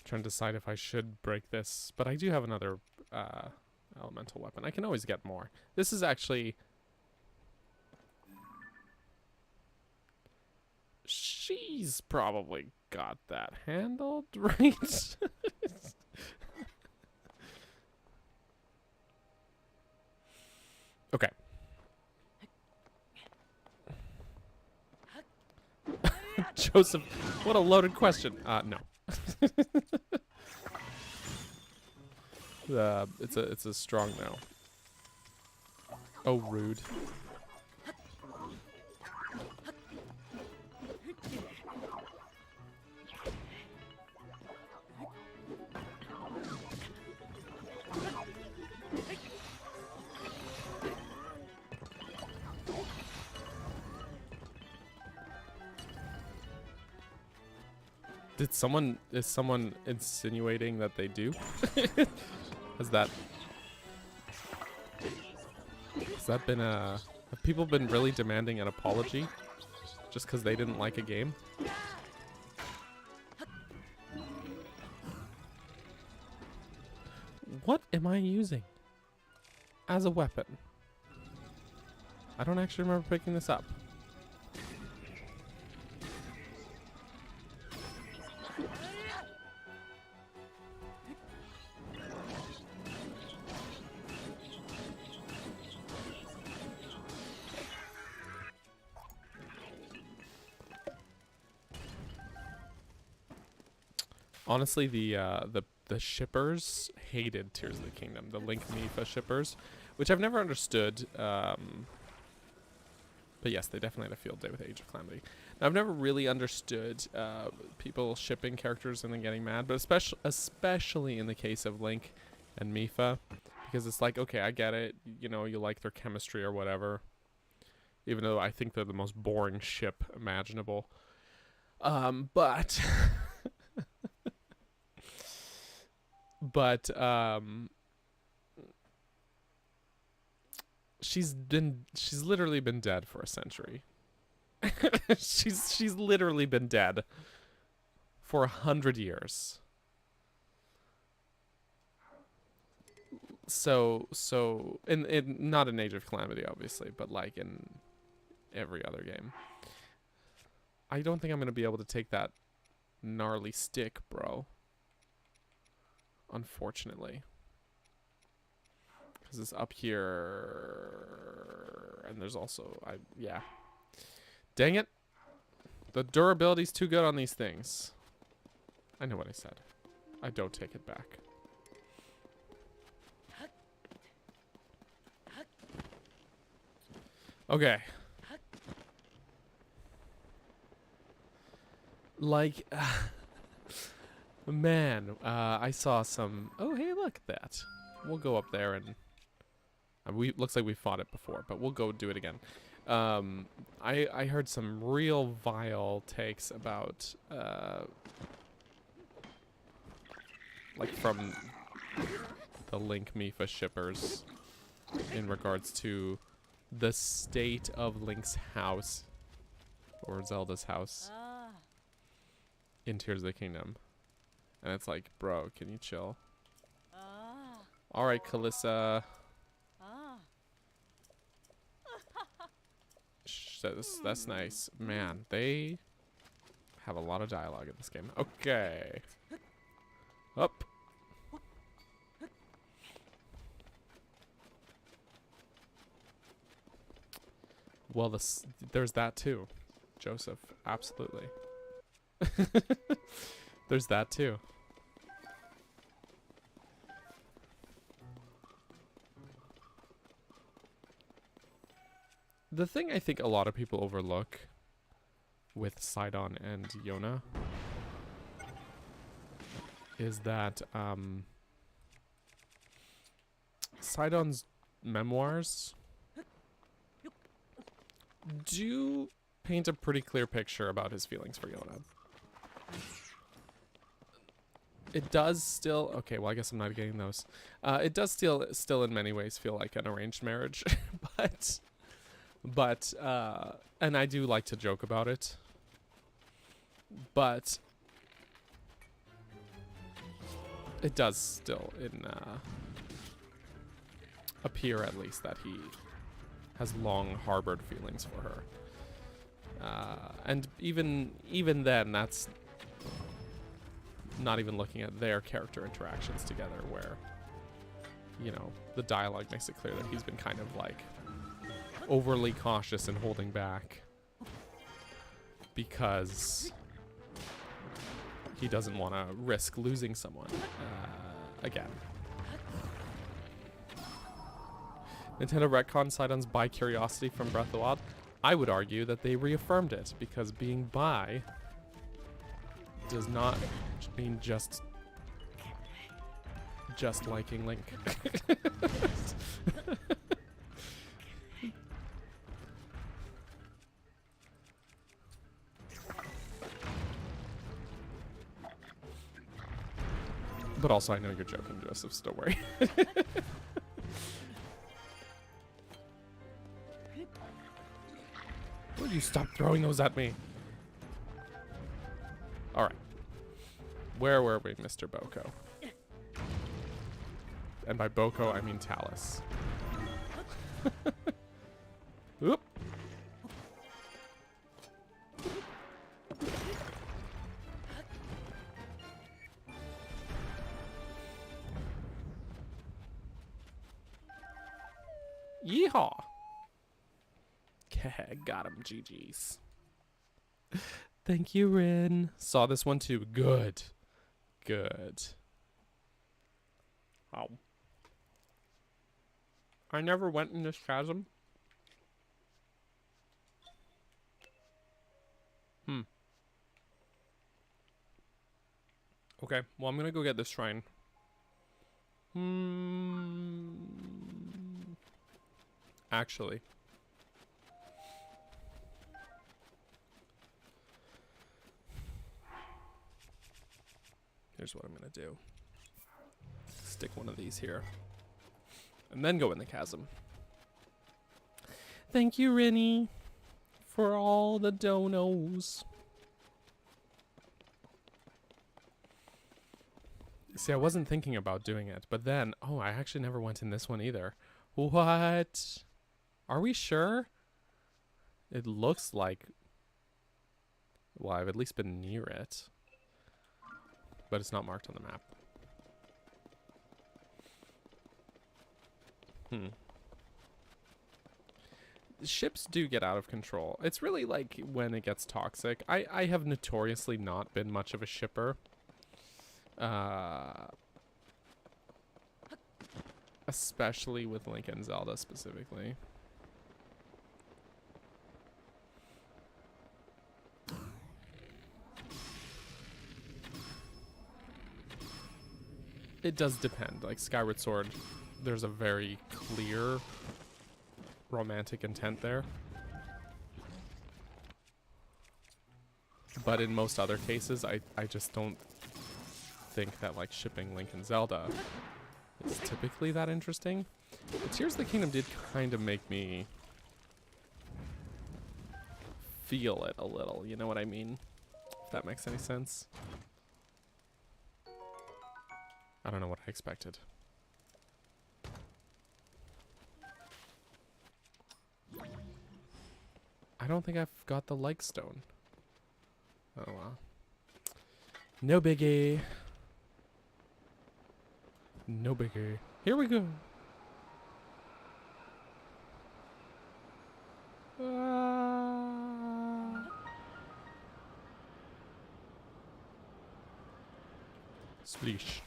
Trying to decide if I should break this, but I do have another elemental weapon. I can always get more. This is actually... She's probably got that handled, right? Okay. Joseph, what a loaded question. No. It's a strong no. Oh, rude. Is someone insinuating that they do? Has that been have people been really demanding an apology just because they didn't like a game? What am I using as a weapon? I don't actually remember picking this up. Honestly, the shippers hated Tears of the Kingdom, the Link Mipha shippers, which I've never understood. But yes, they definitely had a field day with Age of Calamity. Now, I've never really understood people shipping characters and then getting mad, but especially in the case of Link and Mipha, because it's like, okay, I get it, you know, you like their chemistry or whatever, even though I think they're the most boring ship imaginable. But she's literally been dead for a century. she's literally been dead for 100 years. So in not in Age of Calamity, obviously, but like in every other game. I don't think I'm gonna be able to take that gnarly stick, bro. Unfortunately. Because it's up here. And there's also... yeah. Dang it. The durability's too good on these things. I know what I said. I don't take it back. Okay. Like... man, I saw some... Oh, hey, look at that. We'll go up there and... looks like we fought it before, but we'll go do it again. I heard some real vile takes about... like from the Link Mipha shippers in regards to the state of Link's house, or Zelda's house, in Tears of the Kingdom. And it's like, bro, can you chill? Alright, Kalissa. That's nice. Man, they have a lot of dialogue in this game. Okay. Up. Well, there's that too. Joseph, absolutely. There's that too. The thing I think a lot of people overlook with Sidon and Yona is that Sidon's memoirs do paint a pretty clear picture about his feelings for Yona. It does still... Okay, well, I guess I'm not getting those. It does still in many ways feel like an arranged marriage, but and I do like to joke about it, but it does still appear, at least, that he has long harbored feelings for her. And even then, that's not even looking at their character interactions together, where, you know, the dialogue makes it clear that he's been kind of like overly cautious and holding back because he doesn't want to risk losing someone again. Nintendo retconned Sidon's bi-curiosity from Breath of the Wild. I would argue that they reaffirmed it, because being bi does not mean just liking Link. But also, I know you're joking, Joseph, so don't worry. Would you stop throwing those at me? Alright. Where were we, Mr. Boko? And by Boko, I mean Talus. Oop. Yeehaw! Okay, got him, GG's. Thank you, Rin. Saw this one too. Good. Good. Oh. I never went in this chasm. Okay, well, I'm gonna go get this shrine. Actually. Here's what I'm gonna do. Stick one of these here. And then go in the chasm. Thank you, Rinny, for all the donos. See, I wasn't thinking about doing it, but then... Oh, I actually never went in this one either. What? Are we sure? It looks like... Well, I've at least been near it. But it's not marked on the map. Ships do get out of control. It's really like when it gets toxic. I have notoriously not been much of a shipper. Especially with Link and Zelda specifically. It does depend. Like Skyward Sword, there's a very clear romantic intent there. But in most other cases, I just don't think that like shipping Link and Zelda is typically that interesting. But Tears of the Kingdom did kind of make me feel it a little, you know what I mean? If that makes any sense. I don't know what I expected. I don't think I've got the like stone. Oh well. No biggie. No biggie. Here we go. Spleesh.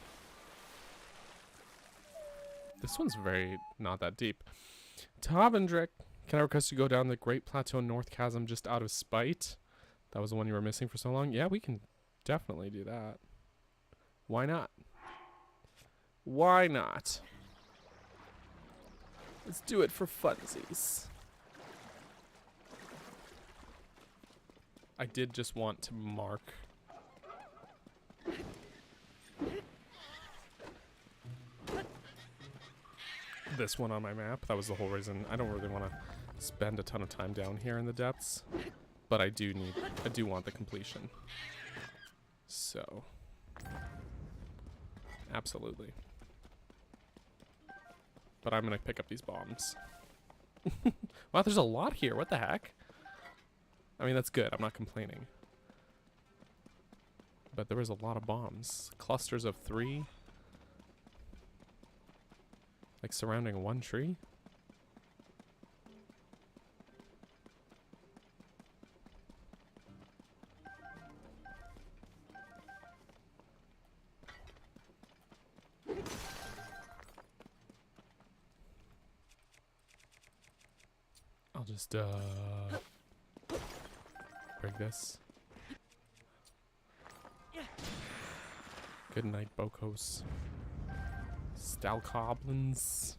This one's very not that deep. Tavendrick, can I request you go down the Great Plateau North Chasm just out of spite? That was the one you were missing for so long. Yeah, we can definitely do that. Why not? Why not? Let's do it for funsies. I did just want to mark this one on my map. That was the whole reason. I don't really want to spend a ton of time down here in the depths, but I do want the completion. So, absolutely. But I'm gonna pick up these bombs. Wow, there's a lot here. What the heck? I mean, that's good. I'm not complaining. But there was a lot of bombs. Clusters of 3. Like surrounding one tree. I'll just break this. Good night, Bokos. Stalkoblins.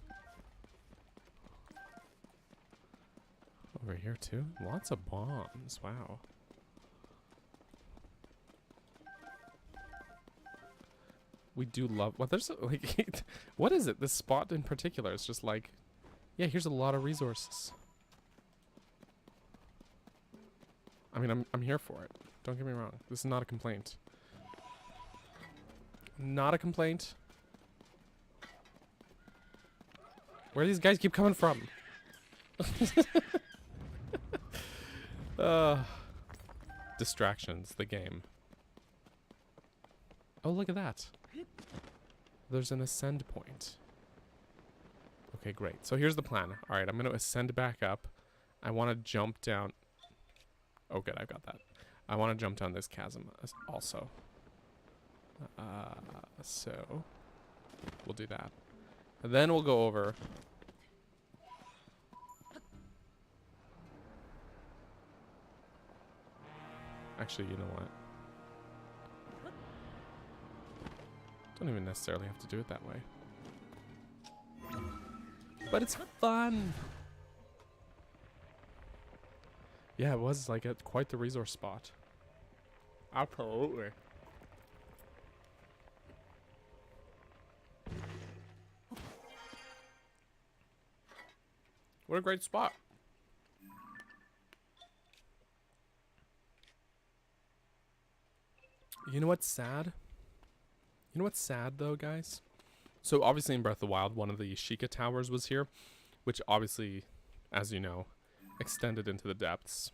Over here too? Lots of bombs. Wow. We do love... Well, there's like... What is it? This spot in particular is just like... Yeah, here's a lot of resources. I mean, I'm here for it. Don't get me wrong. This is not a complaint. Not a complaint. Where do these guys keep coming from? Distractions, the game. Oh, look at that. There's an ascend point. Okay, great. So here's the plan. All right, I'm going to ascend back up. I want to jump down. Oh, good, I've got that. I want to jump down this chasm also. So we'll do that. And then we'll go over. Actually, you know what? Don't even necessarily have to do it that way. But it's fun! Yeah, it was like quite the resource spot. Absolutely. What a great spot. You know what's sad? You know what's sad though, guys? So obviously in Breath of the Wild, one of the Sheikah Towers was here, which obviously, as you know, extended into the depths.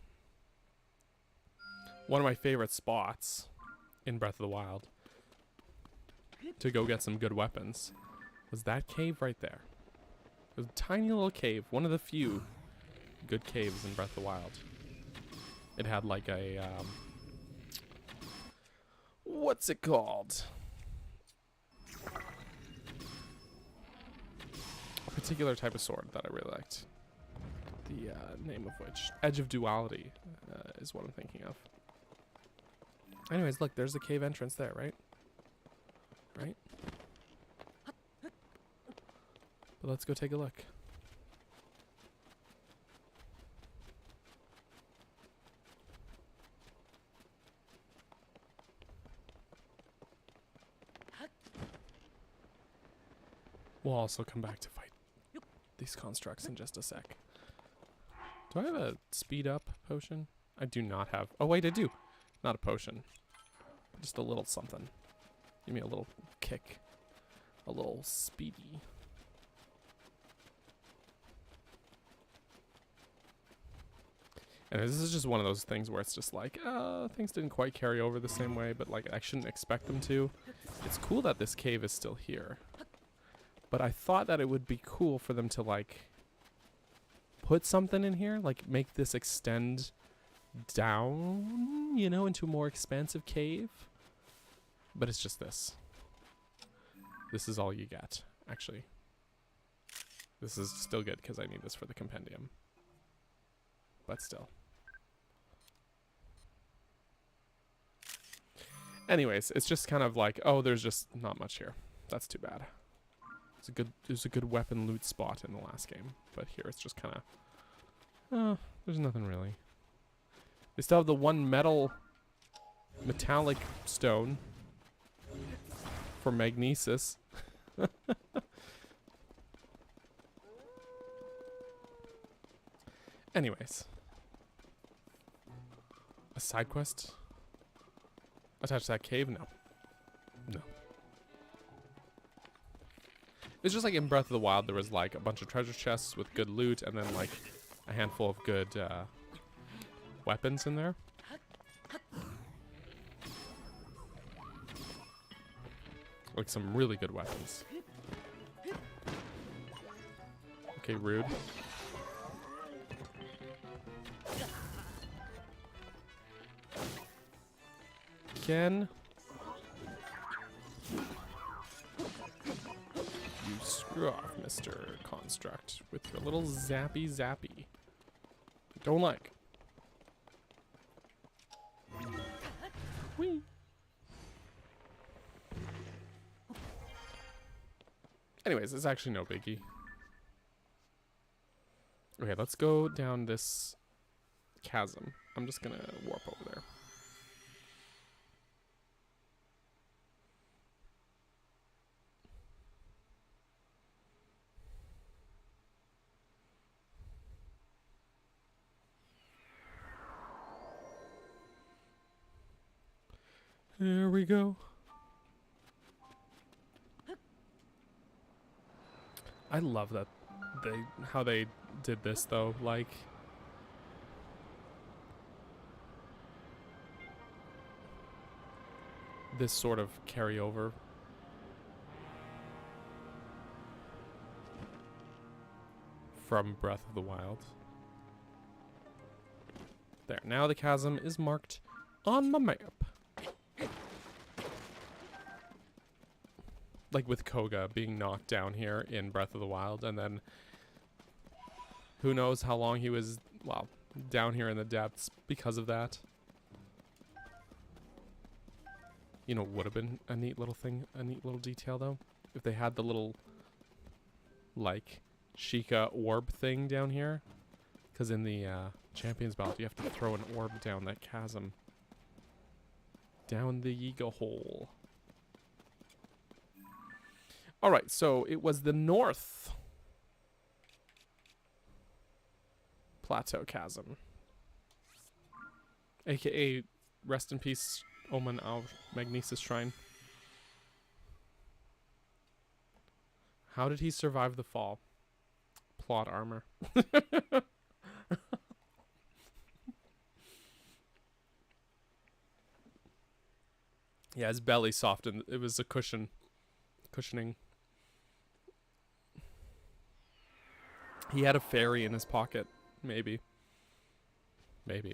One of my favorite spots in Breath of the Wild to go get some good weapons was that cave right there. It was a tiny little cave, one of the few good caves in Breath of the Wild. It had like a, what's it called? A particular type of sword that I really liked. The name of which, Edge of Duality, is what I'm thinking of. Anyways, look, there's the cave entrance there, right? Right? But let's go take a look. We'll also come back to fight these constructs in just a sec. Do I have a speed up potion? I do not have. Oh wait, I do. Not a potion. Just a little something. Give me a little kick. A little speedy. And this is just one of those things where it's just like, things didn't quite carry over the same way, but like I shouldn't expect them to. It's cool that this cave is still here. But I thought that it would be cool for them to like put something in here, like make this extend down, you know, into a more expansive cave. But it's just this. This is all you get, actually. This is still good because I need this for the compendium. But still. Anyways, it's just kind of like, oh, there's just not much here. That's too bad. There's a good weapon loot spot in the last game, but here it's just kind of, there's nothing really. They still have the one metallic stone for magnesis. Anyways, a side quest attached to that cave? No. It's just like in Breath of the Wild, there was like a bunch of treasure chests with good loot, and then like a handful of good weapons in there. Like some really good weapons. Okay, rude. Again. You screw off, Mr. Construct, with your little zappy. Don't like. Whee. Anyways, it's actually no biggie. Okay, let's go down this chasm. I'm just gonna warp over there. There we go. I love that how they did this though, like this sort of carryover from Breath of the Wild. There, now the chasm is marked on my map. Like with Koga being knocked down here in Breath of the Wild, and then who knows how long he was, well, down here in the depths because of that. You know, would have been a neat little thing, a neat little detail though, if they had the little, like, Sheikah orb thing down here. Because in the Champions Ballot, you have to throw an orb down that chasm. Down the Yiga hole. Alright, so it was the North Plateau Chasm. AKA, rest in peace, Omen of Magnesis Shrine. How did he survive the fall? Plot armor. Yeah, his belly softened. It was a cushioning. He had a fairy in his pocket. Maybe. You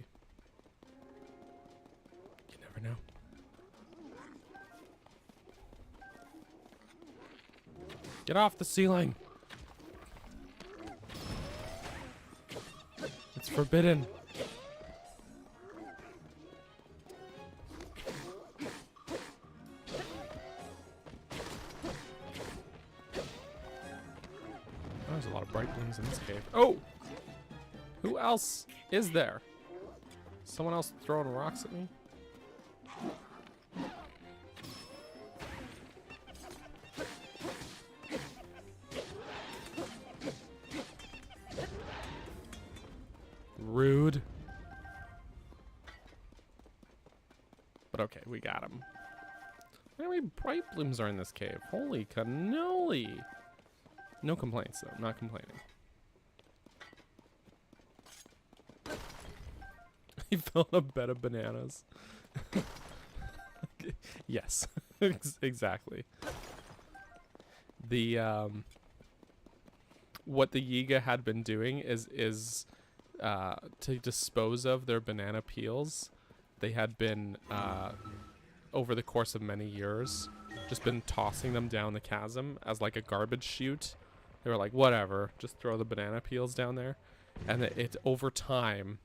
never know. Get off the ceiling. It's forbidden. There's a lot of bright wings in this cave. Oh! Who else is there? Someone else throwing rocks at me? But okay, we got him. How many bright blooms are in this cave? Holy cannoli! No complaints though, not complaining. He fell in a bed of bananas. Yes, exactly. The what the Yiga had been doing is to dispose of their banana peels. They had been over the course of many years just been tossing them down the chasm as like a garbage chute. They were like, whatever, just throw the banana peels down there, and it over time,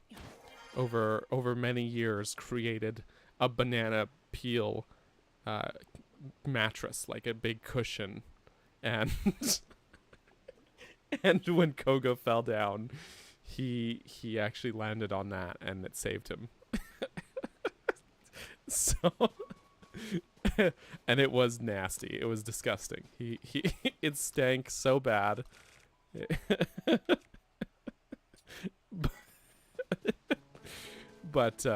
over many years, created a banana peel mattress, like a big cushion. And and when Koga fell down, he actually landed on that, and it saved him. So and it was nasty. It was disgusting. He it stank so bad. But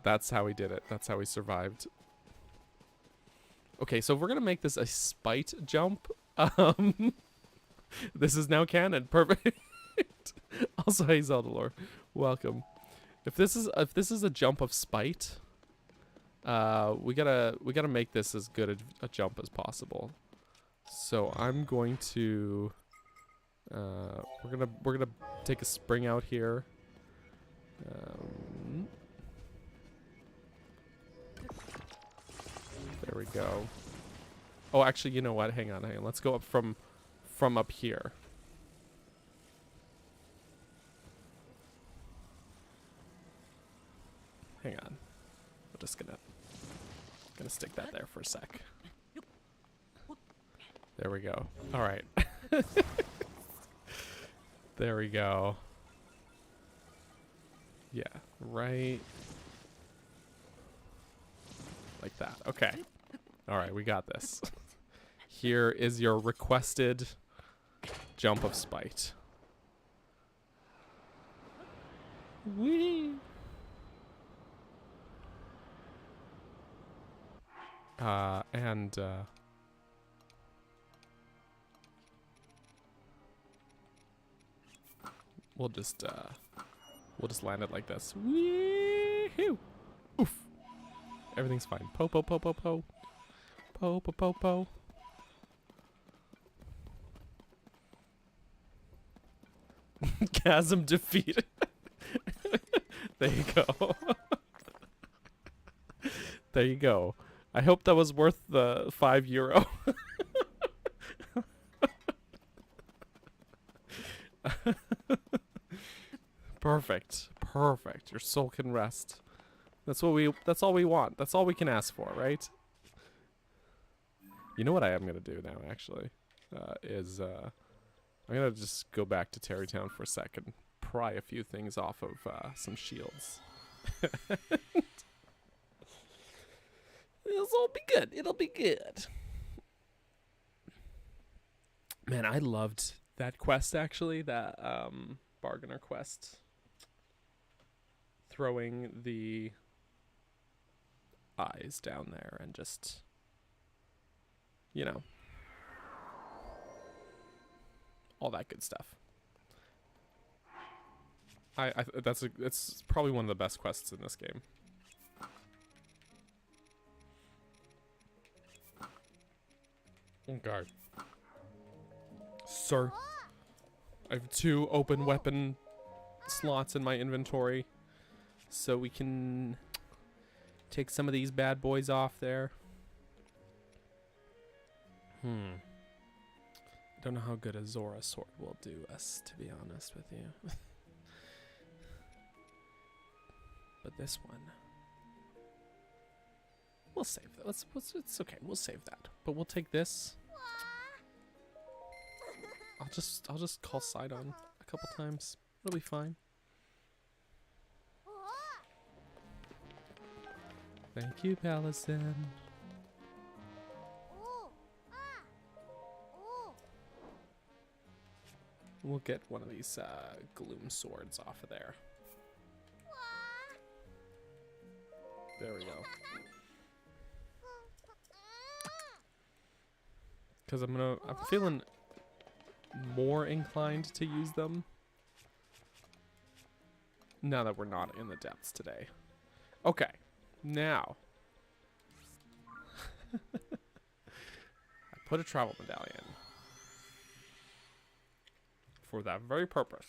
that's how he did it. That's how he survived. Okay, so we're gonna make this a spite jump. This is now canon. Perfect. Also, hey Zeldalore, welcome. If this is a jump of spite, we gotta make this as good a jump as possible. So I'm going to we're gonna take a spring out here. There we go. Oh, actually, you know what? Hang on. Let's go up from up here. Hang on. We're just gonna stick that there for a sec. There we go. All right. There we go. Yeah, right. Like that. Okay. All right, we got this. Here is your requested jump of spite. Whee! We'll just land it like this. Wee-hoo! Oof! Everything's fine. Po po po po po. Po po po po. Chasm defeated. There you go. There you go. I hope that was worth the €5. Perfect. Perfect. Your soul can rest. That's all we want. That's all we can ask for, right? You know what I am gonna do now, actually, is I'm gonna just go back to Terrytown for a second, pry a few things off of some shields. It'll all be good. It'll be good. Man, I loved that quest, actually, that bargainer quest. Throwing the eyes down there and just, you know, all that good stuff. It's probably one of the best quests in this game. Oh God, sir, I have 2 open weapon slots in my inventory, so we can take some of these bad boys off there. I don't know how good a Zora sword will do us, to be honest with you. But this one, we'll save that. It's okay. We'll save that. But we'll take this. I'll just call Sidon a couple times. It'll be fine. Thank you, Pallison. We'll get one of these gloom swords off of there. There we go. Because I'm feeling more inclined to use them now that we're not in the depths today. Okay, now I put a travel medallion for that very purpose.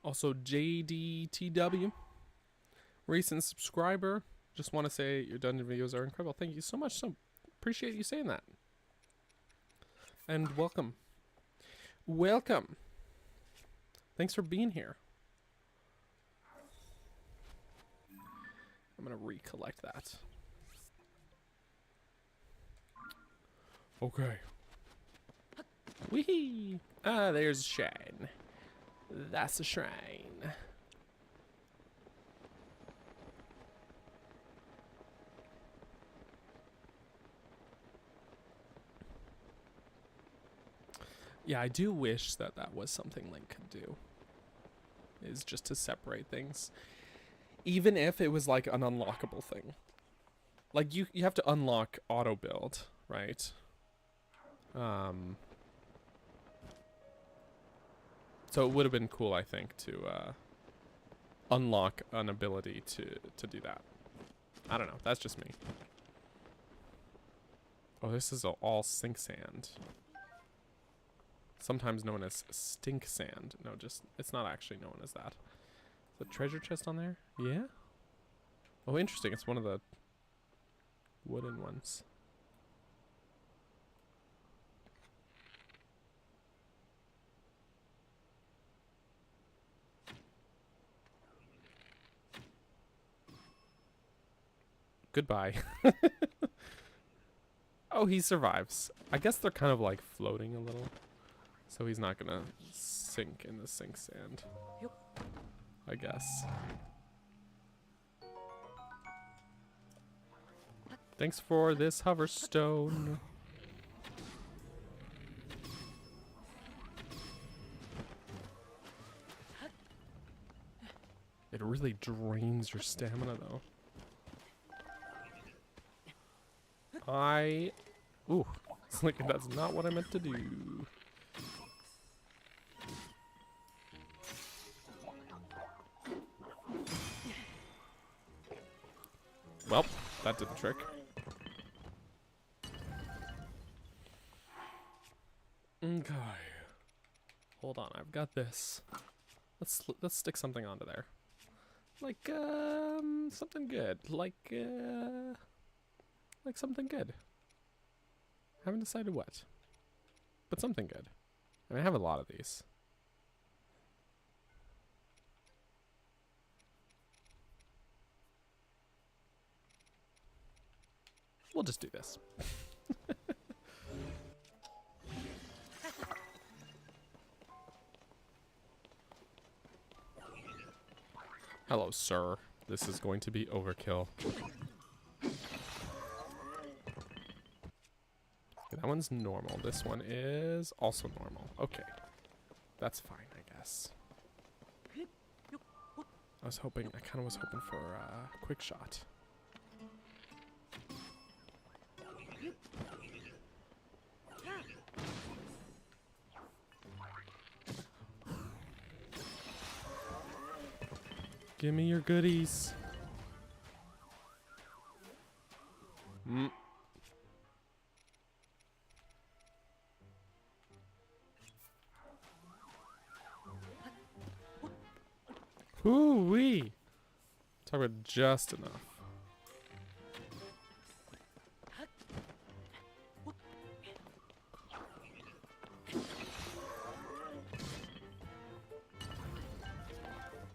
Also, JDTW, recent subscriber. Just want to say your dungeon videos are incredible. Thank you so much. So appreciate you saying that. And welcome. Welcome. Thanks for being here. I'm going to recollect that. Okay. Wee! Ah, there's a shrine. That's a shrine. Yeah, I do wish that that was something Link could do. Is just to separate things. Even if it was like an unlockable thing. Like you have to unlock auto build, right? So it would have been cool, I think, to unlock an ability to do that. I don't know. That's just me. Oh, this is all sink sand. Sometimes known as stink sand. No, just it's not actually known as that. The treasure chest on there? Yeah? Oh, interesting. It's one of the wooden ones. Goodbye. Oh, he survives. I guess they're kind of like floating a little. So he's not gonna sink in the sink sand. I guess. Thanks for this hoverstone. It really drains your stamina though. Ooh, it's like that's not what I meant to do. Well, that did the trick. Okay. Hold on, I've got this. Let's stick something onto there. Like something good. Like something good. Haven't decided what. But something good. I mean, I have a lot of these. We'll just do this. Hello, sir. This is going to be overkill. Okay, that one's normal. This one is also normal. Okay. That's fine, I guess. I kind of was hoping for a quick shot. Give me your goodies. Hoo-wee. Talk about just enough.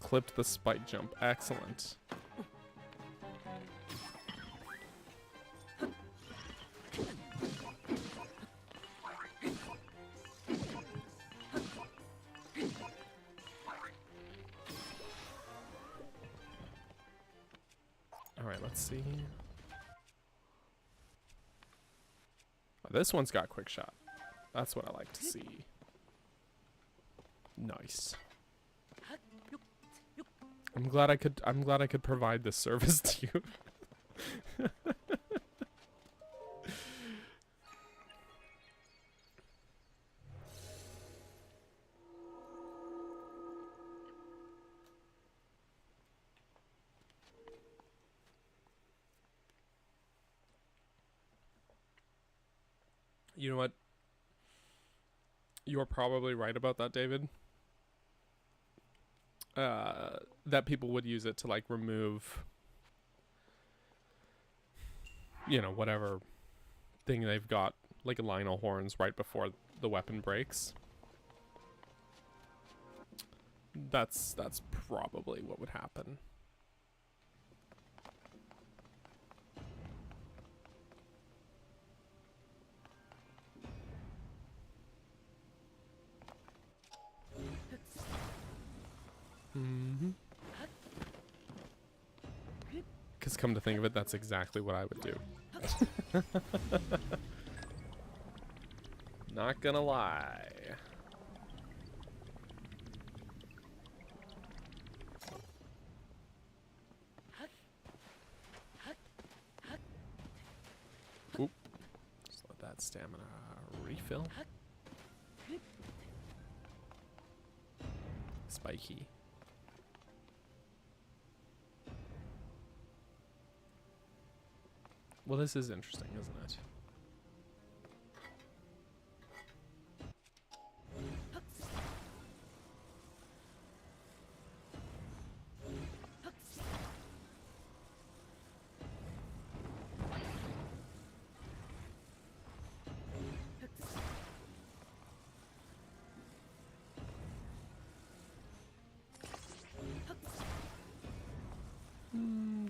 Clipped the spike jump. Excellent. Alright, let's see. This one's got quick shot. That's what I like to see. Nice. I'm glad I could provide this service to you. You know what? You're probably right about that, David. That people would use it to like remove, you know, whatever thing they've got, like Lionel horns right before the weapon breaks. That's probably what would happen. Because come to think of it, that's exactly what I would do. Not gonna lie. Oop. Just let that stamina refill. Spiky. Well, this is interesting, isn't it?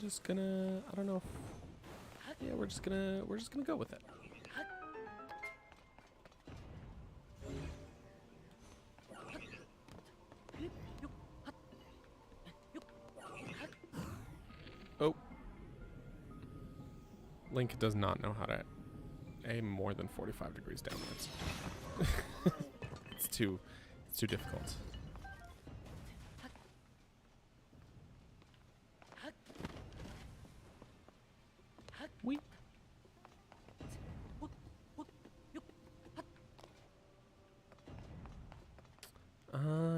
Just gonna, I don't know. Yeah, we're just gonna go with it. Oh. Link does not know how to aim more than 45 degrees downwards. It's too difficult. We.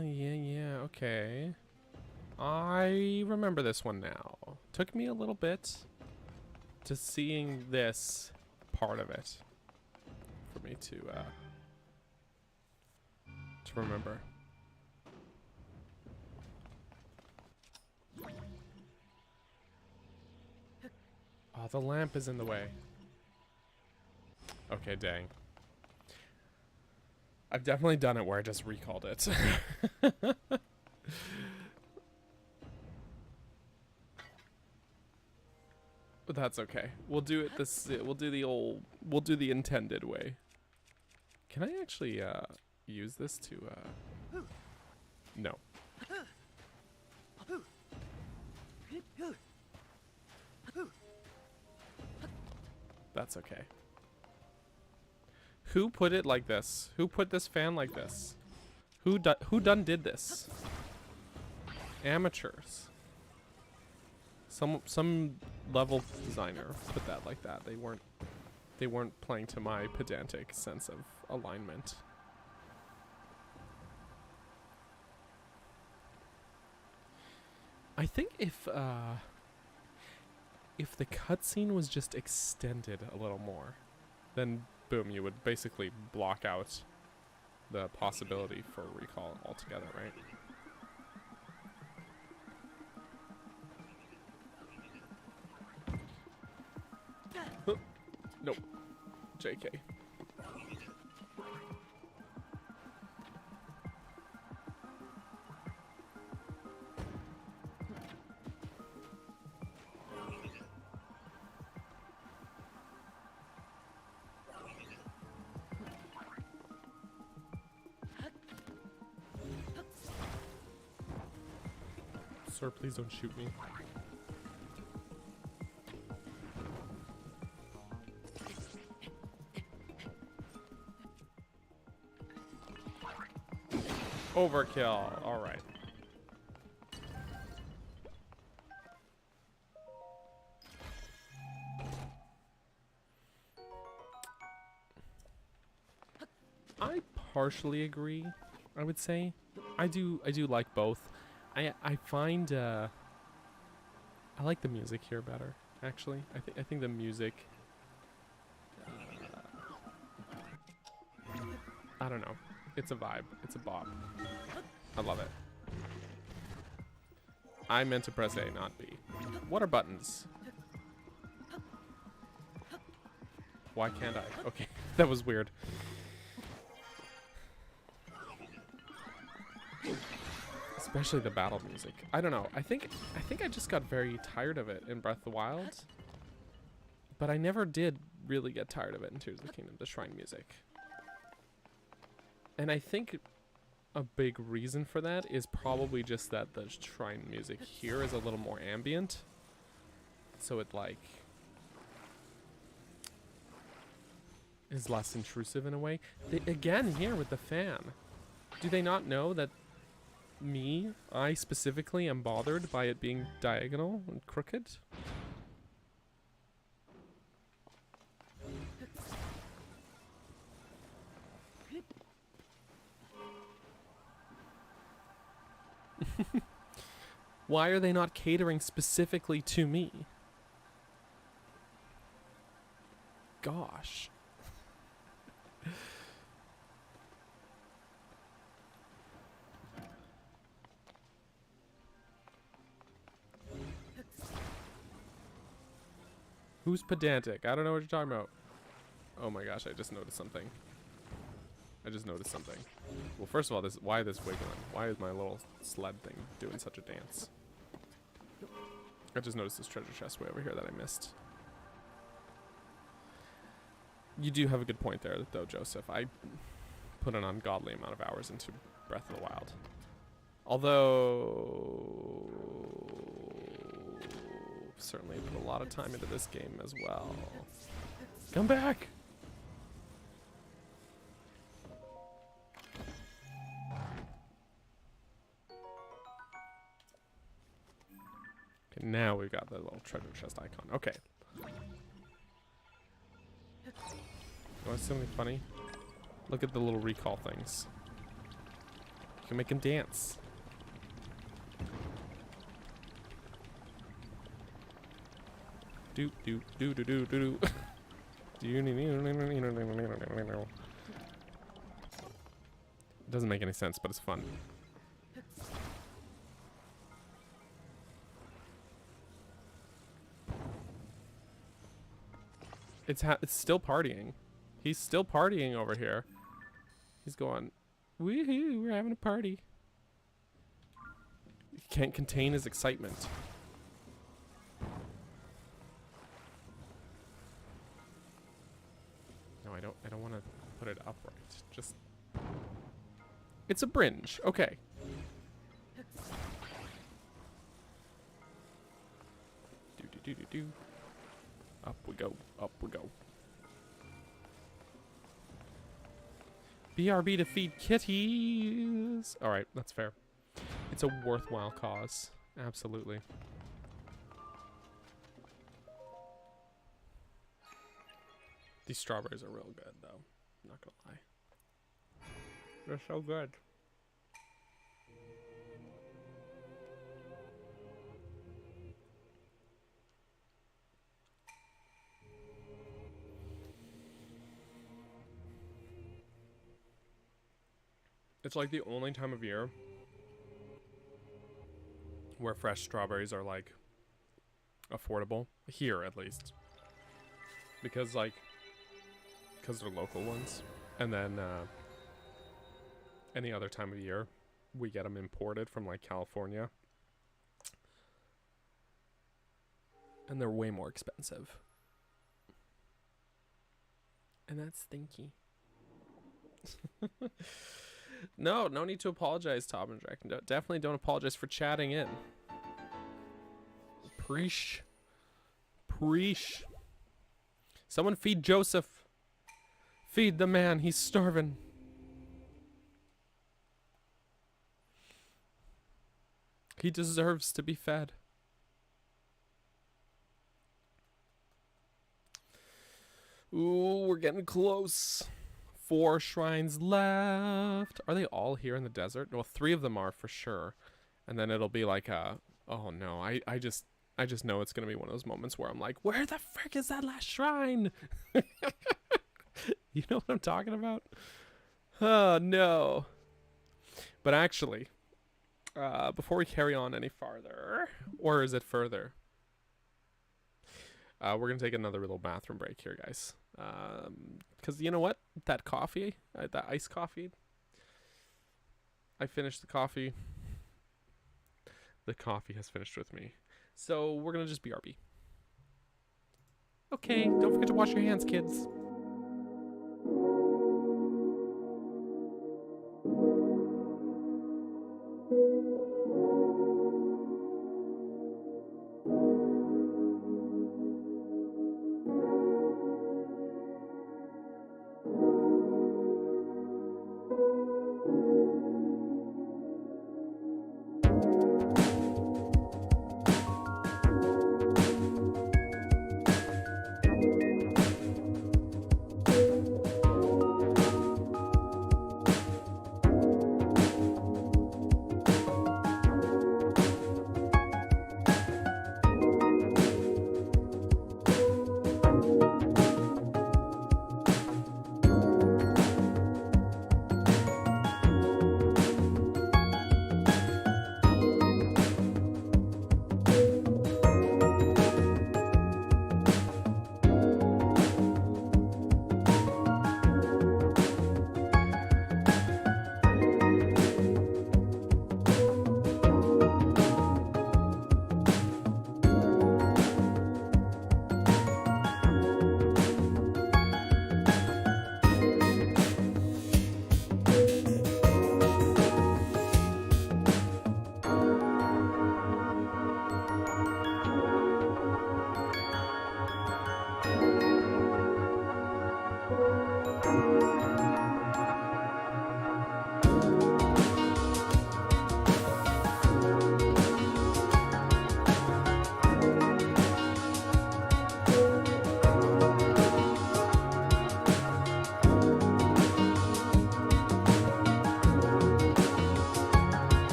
Yeah, okay. I remember this one now. Took me a little bit to seeing this part of it for me to remember. Oh, the lamp is in the way. Okay, dang. I've definitely done it where I just recalled it. But that's okay. We'll do it we'll do the intended way. Can I actually use this to no. That's okay. Who put it like this? Who put this fan like this? Who done did this? Amateurs. Some level designer put that like that. They weren't playing to my pedantic sense of alignment. I think if the cutscene was just extended a little more, then boom, you would basically block out the possibility for recall altogether, right? Nope. JK. Sir, please don't shoot me. Overkill. All right. I partially agree, I would say. I do like both. I find I like the music here better, actually. I think the music I don't know. It's a vibe. It's a bop. I love it. I meant to press A, not B. What are buttons? Why can't I? Okay, that was weird. Especially the battle music. I don't know. I think I just got very tired of it in Breath of the Wild. But I never did really get tired of it in Tears of the Kingdom, the shrine music. And I think a big reason for that is probably just that the shrine music here is a little more ambient. So it like is less intrusive in a way. Again here with the fan. Do they not know that I specifically am bothered by it being diagonal and crooked? Why are they not catering specifically to me? Gosh. Who's pedantic? I don't know what you're talking about. Oh my gosh, I just noticed something. Well, first of all, why this wiggling? Why is my little sled thing doing such a dance? I just noticed this treasure chest way over here that I missed. You do have a good point there, though, Joseph. I put an ungodly amount of hours into Breath of the Wild. Although, certainly put a lot of time into this game as well. Come back! Okay, now we've got the little treasure chest icon. Okay. You want to see something funny? Look at the little recall things. You can make him dance. Do do do do do do do. It doesn't make any sense, but it's fun. It's still partying. He's still partying over here. He's going, woohoo, we're having a party. He can't contain his excitement. No, I don't want to put it upright. Just, it's a bringe. Okay. Do do do do do. Up we go, up we go. BRB to feed kitties. All right, that's fair. It's a worthwhile cause, absolutely. These strawberries are real good, though. I'm not gonna lie. They're so good. It's like the only time of year where fresh strawberries are like affordable here, at least, because they're local ones. And then any other time of year we get them imported from like California, and they're way more expensive, and that's stinky. No need to apologize, Tom and Jack. Definitely don't apologize for chatting in. Preesh. Someone feed Joseph. Feed the man, he's starving. He deserves to be fed. Ooh, we're getting close. 4 shrines left. Are they all here in the desert? Well, 3 of them are for sure. And then it'll be like oh no, I just know it's gonna be one of those moments where I'm like, where the frick is that last shrine? You know what I'm talking about? Oh no. But actually, before we carry on any farther, or is it further? We're gonna take another little bathroom break here, guys. Because you know what? That coffee, that iced coffee, I finished the coffee. The coffee has finished with me. So we're gonna just BRB. Okay, don't forget to wash your hands, kids.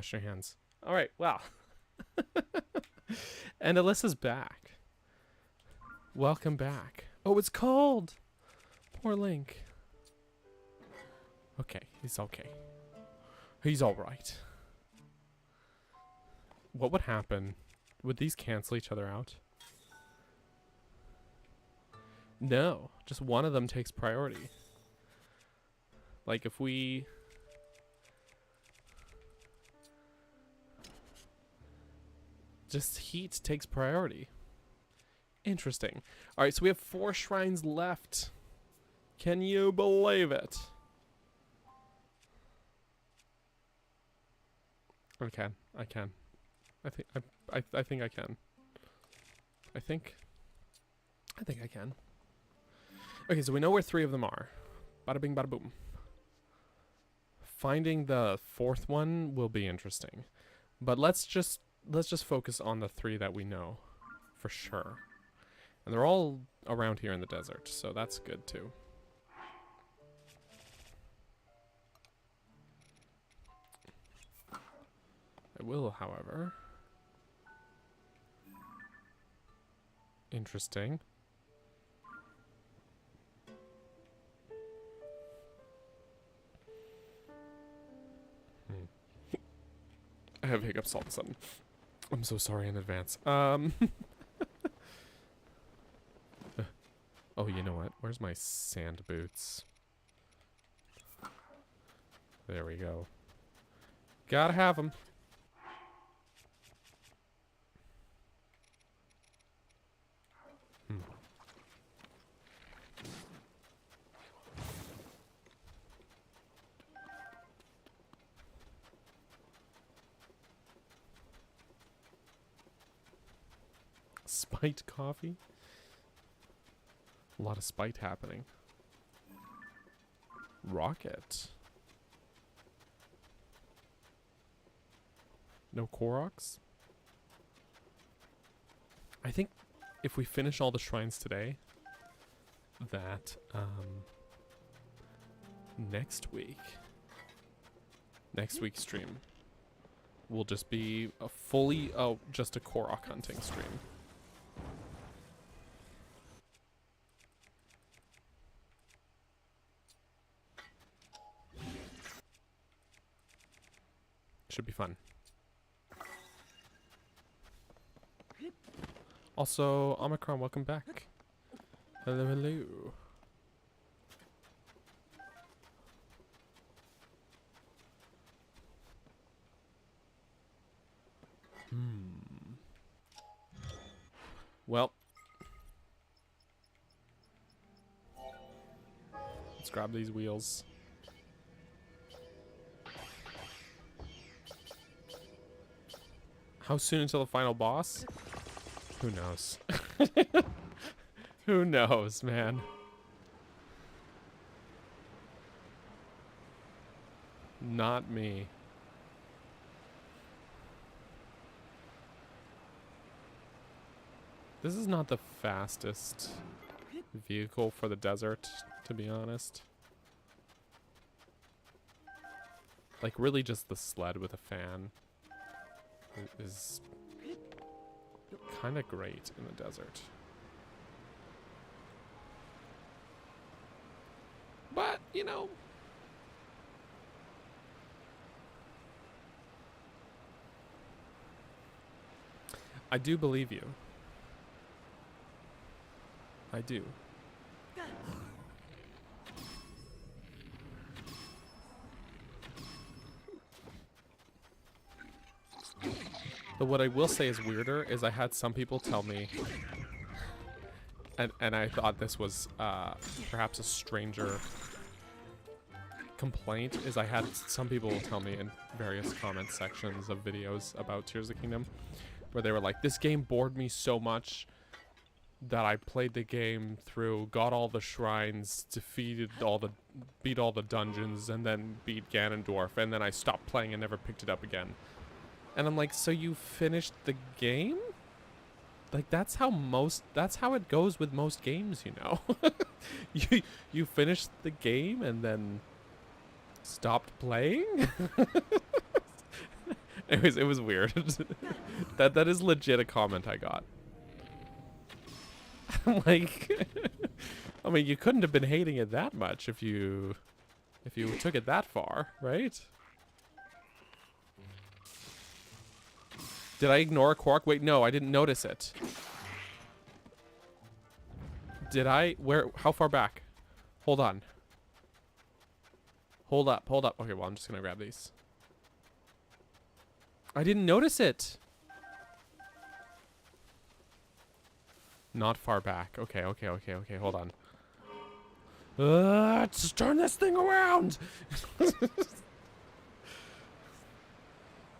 wash your hands. All right, wow. And Alyssa's back. Welcome back. Oh, it's cold. Poor Link. Okay, he's okay. He's all right. What would happen? Would these cancel each other out? No, just one of them takes priority. Like if we... Just heat takes priority. Interesting. Alright, so we have 4 shrines left. Can you believe it? I can. I can. I think I think I can. I think I can. Okay, so we know where 3 of them are. Bada bing, bada boom. Finding the 4th one will be interesting, but let's just focus on the 3 that we know for sure, and they're all around here in the desert, so that's good too. I will, however. Interesting. I have hiccups all of a sudden. I'm so sorry in advance. Oh, you know what? Where's my sand boots? There we go. Gotta have them. Spite coffee? A lot of spite happening. Rocket. No Koroks? I think if we finish all the shrines today, that next week's stream will just be a fully just a Korok hunting stream. Should be fun. Also, Omicron, welcome back. Hello, hello. Well. Let's grab these wheels. How soon until the final boss? Who knows? Who knows, man? Not me. This is not the fastest vehicle for the desert, to be honest. Like, really just the sled with a fan is kind of great in the desert. But, you know, I do believe you. I do. But what I will say is weirder is I had some people tell me, and I thought this was perhaps a stranger complaint, is I had some people tell me in various comment sections of videos about Tears of the Kingdom, where they were like, this game bored me so much that I played the game through, got all the shrines, beat all the dungeons, and then beat Ganondorf, and then I stopped playing and never picked it up again. And I'm like, so you finished the game? Like, that's how it goes with most games, you know? you finished the game and then stopped playing? Anyways, it was weird. That is legit a comment I got. Like, I mean, you couldn't have been hating it that much if you took it that far, right? Did I ignore a Quark? Wait, no, I didn't notice it. Did I? Where? How far back? Hold on. Hold up, hold up. Okay, well, I'm just gonna grab these. I didn't notice it. Not far back. Okay, okay, okay, okay. Hold on. Let's turn this thing around.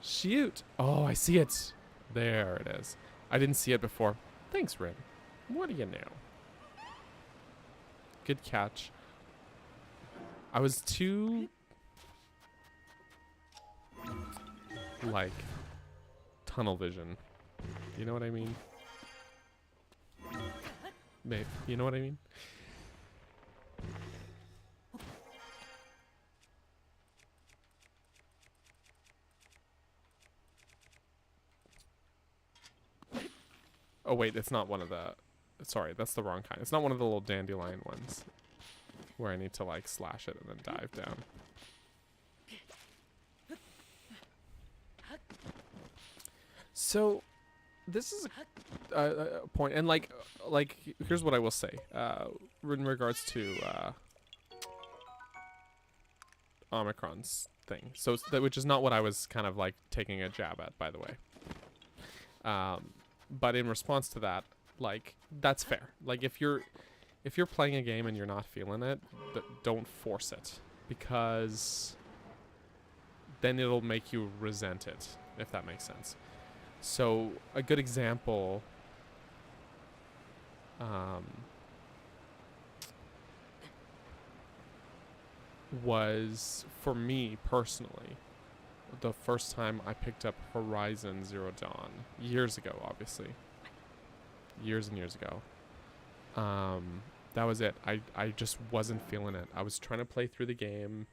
Shoot. Oh, I see it. There it is. I didn't see it before. Thanks, Rin. What do you know? Good catch. I was too... like... tunnel vision. You know what I mean? Babe, you know what I mean? Oh wait, it's not one of the... Sorry, that's the wrong kind. It's not one of the little dandelion ones. Where I need to like slash it and then dive down. So, this is a point, and like, here's what I will say, in regards to Omicron's thing. So, which is not what I was kind of like taking a jab at, by the way. But in response to that, like, that's fair. Like, if you're playing a game and you're not feeling it, don't force it, because then it'll make you resent it, if that makes sense. So a good example was, for me personally, the first time I picked up Horizon Zero Dawn, years ago, obviously. Years and years ago. That was it. I just wasn't feeling it. I was trying to play through the game,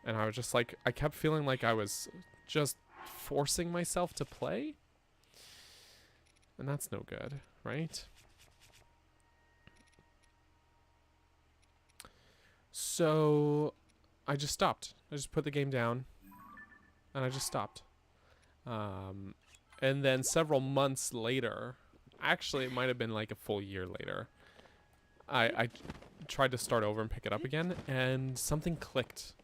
and I was just like, I kept feeling like I was just forcing myself to play, and that's no good, right? So I just stopped. I just put the game down, and I just stopped. And then several months later, actually it might have been like a full year later, I tried to start over and pick it up again, and something clicked.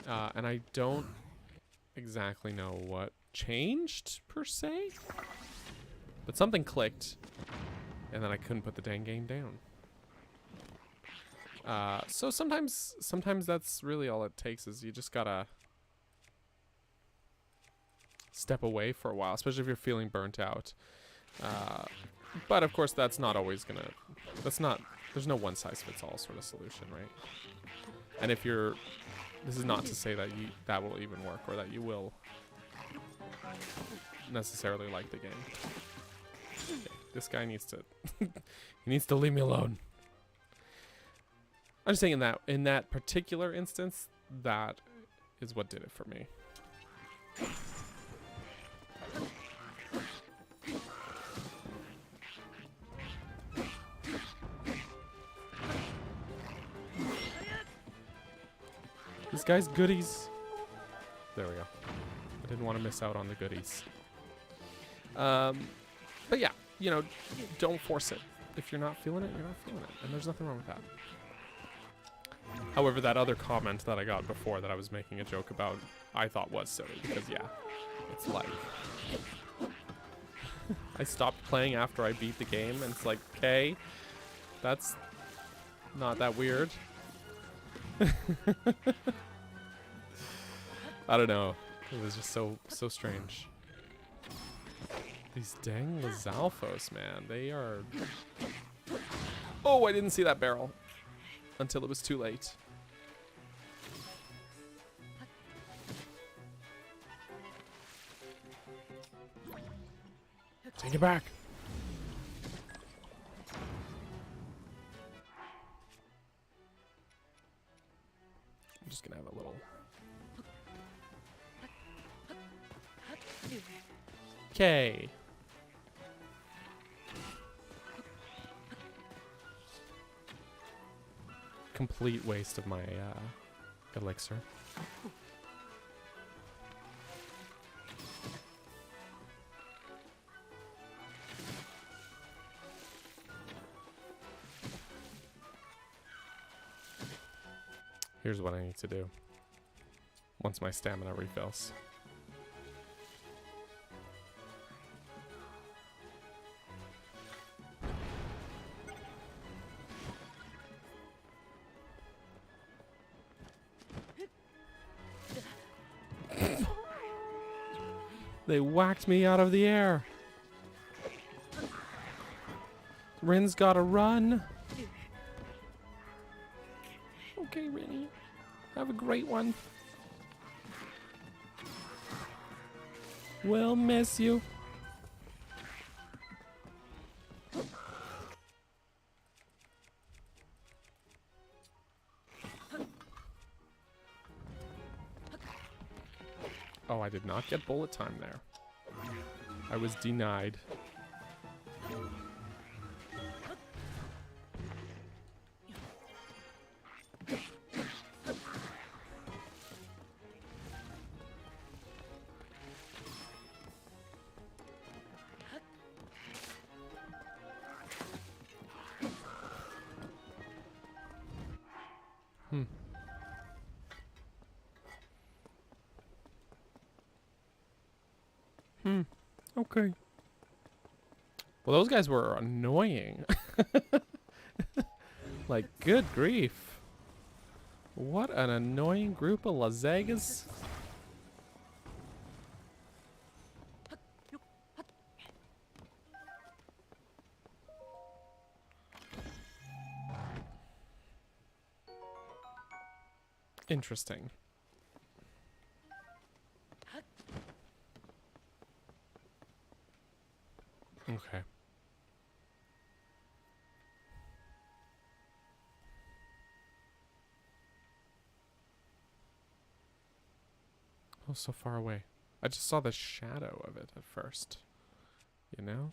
And I don't exactly know what changed, per se, but something clicked, and then I couldn't put the dang game down. So sometimes that's really all it takes, is you just gotta step away for a while, especially if you're feeling burnt out. But of course, that's not always gonna, there's no one size fits all sort of solution, right? And if you're, this is not to say that that will even work, or that you will necessarily like the game. Okay, this guy needs to, he needs to leave me alone. I'm just saying, in that particular instance, that is what did it for me. This guy's goodies. There we go. I didn't want to miss out on the goodies. But yeah, you know, don't force it. If you're not feeling it, you're not feeling it. And there's nothing wrong with that. However, that other comment that I got before that I was making a joke about, I thought was silly, because yeah, it's like, I stopped playing after I beat the game, and it's like, okay, that's not that weird. I don't know. It was just so strange. These dang Lizalfos, man. They are... Oh, I didn't see that barrel until it was too late. Take it back. I'm just gonna have a little Okay. Complete waste of my elixir. Here's what I need to do once my stamina refills. They whacked me out of the air. Rin's gotta run. Okay, Rinny. Have a great one. We'll miss you. Oh, I did not get bullet time there. I was denied. Okay. Well, those guys were annoying. Like, good grief. What an annoying group of Lazagas. Interesting. Okay. Oh, so far away. I just saw the shadow of it at first. You know?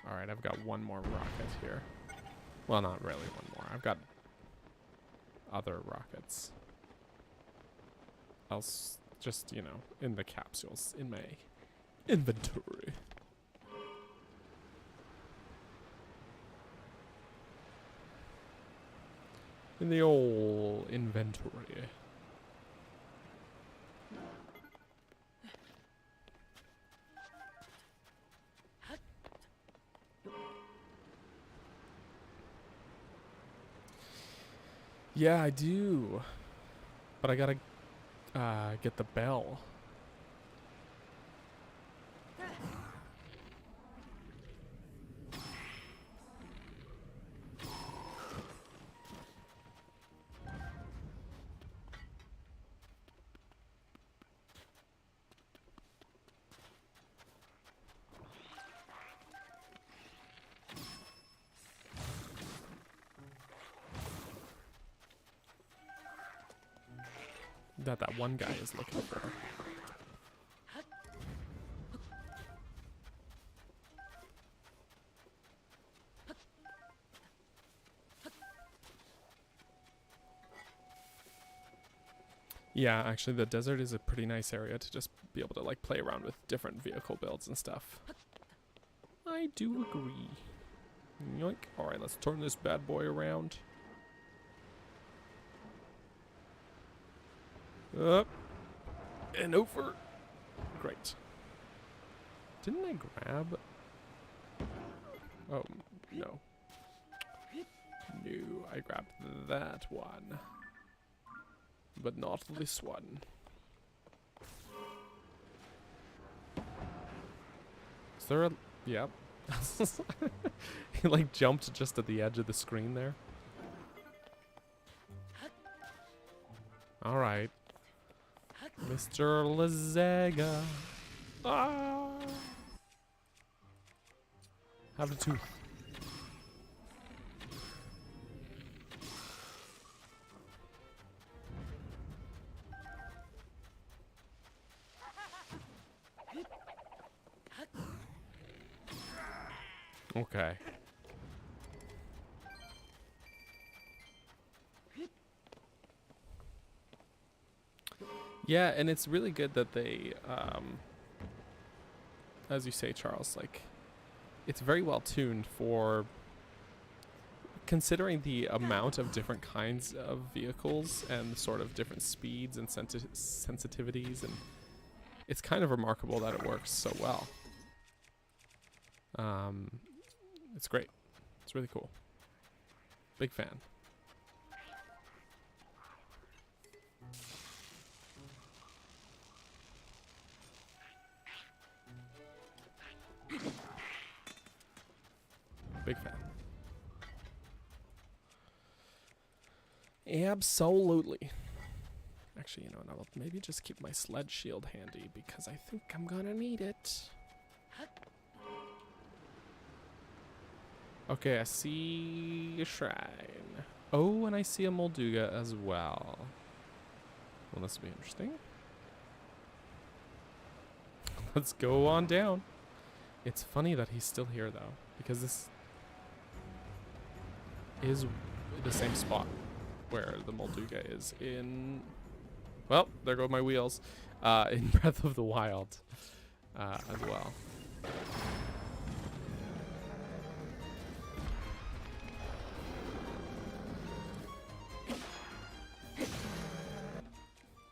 Alright, I've got one more rocket here. Well, not really one more. I've got other rockets. Else, just, you know, in the capsules, in my inventory. In the old inventory. Yeah, I do. But I gotta get the bell. That one guy is looking for. Yeah, actually the desert is a pretty nice area to just be able to like play around with different vehicle builds and stuff. I do agree. Yoink. Alright, let's turn this bad boy around. Up. And over. Great. Didn't I grab? Oh, no. No, I grabbed that one. But not this one. Is there a... Yep. He like jumped just at the edge of the screen there. Alright. Mr. Lazaga. Ah! Have a tooth. Okay. Yeah, and it's really good that they, as you say, Charles, like, it's very well tuned for considering the amount of different kinds of vehicles and sort of different speeds and sensitivities, and it's kind of remarkable that it works so well. It's great. It's really cool. Big fan. Big fan. Absolutely. Actually, you know what? I'll maybe just keep my sled shield handy because I think I'm gonna need it. Okay, I see a shrine. Oh, and I see a Molduga as well. Well, this will be interesting. Let's go on down. It's funny that he's still here, though, because this is the same spot where the Molduga is in... Well, there go my wheels. In Breath of the Wild as well.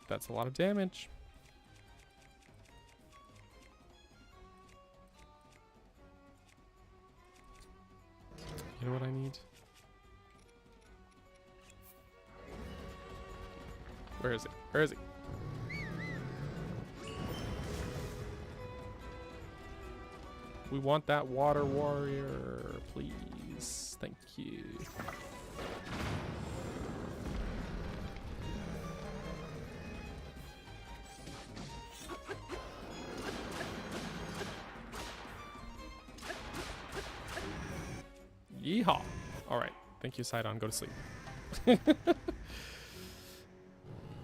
That's a lot of damage. You know what I need? Where is it? Where is it? We want that water warrior, please. Thank you. Yeehaw. Alright. Thank you, Sidon. Go to sleep.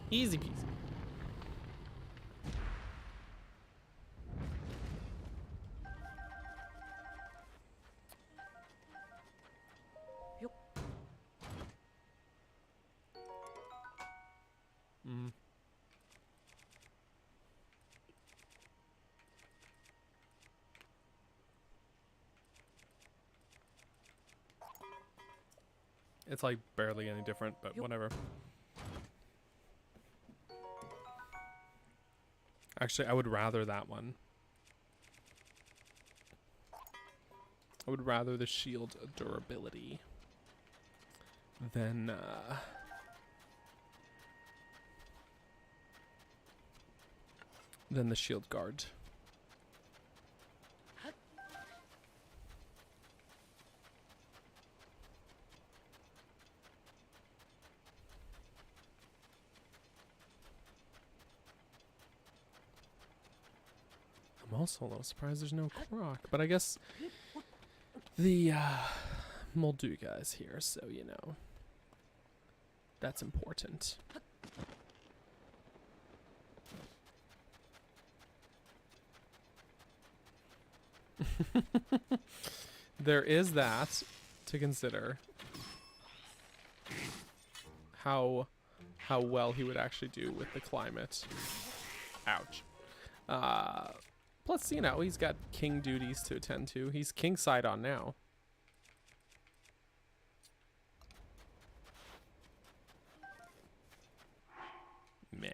Easy peasy. Mm. It's like barely any different, but whatever. Actually, I would rather that one. I would rather the shield durability than the shield guard. I'm also a little surprised there's no Croc, but I guess the Molduga is here, so you know that's important. There is that to consider. How well he would actually do with the climate. Ouch. Plus, you know, he's got king duties to attend to. He's king Sidon now. Meh.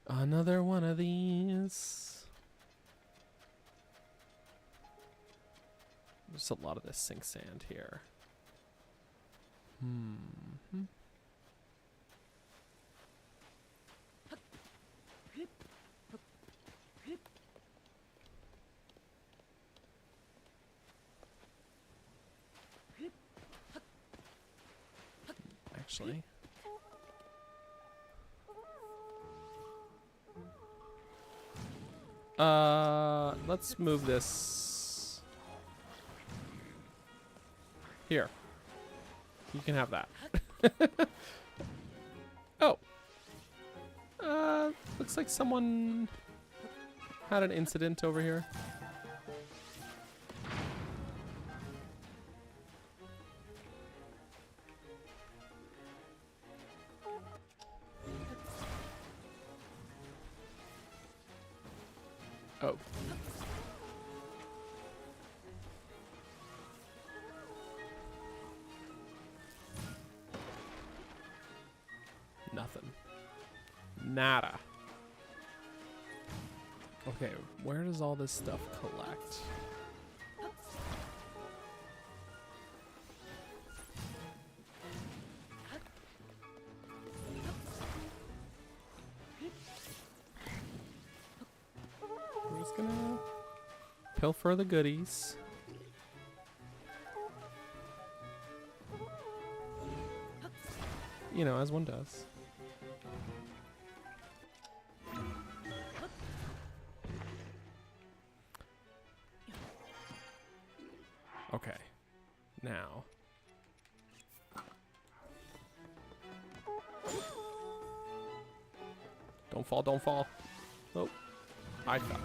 Another one of these. There's a lot of this sink sand here. Actually. Let's move this Here. You can have that. Oh. Looks like someone had an incident over here. Oh. Nothing. Nada. Okay, where does all this stuff collect? We're just gonna pilfer the goodies. You know, as one does. Okay. Now. Don't fall, don't fall. Oh, I fell.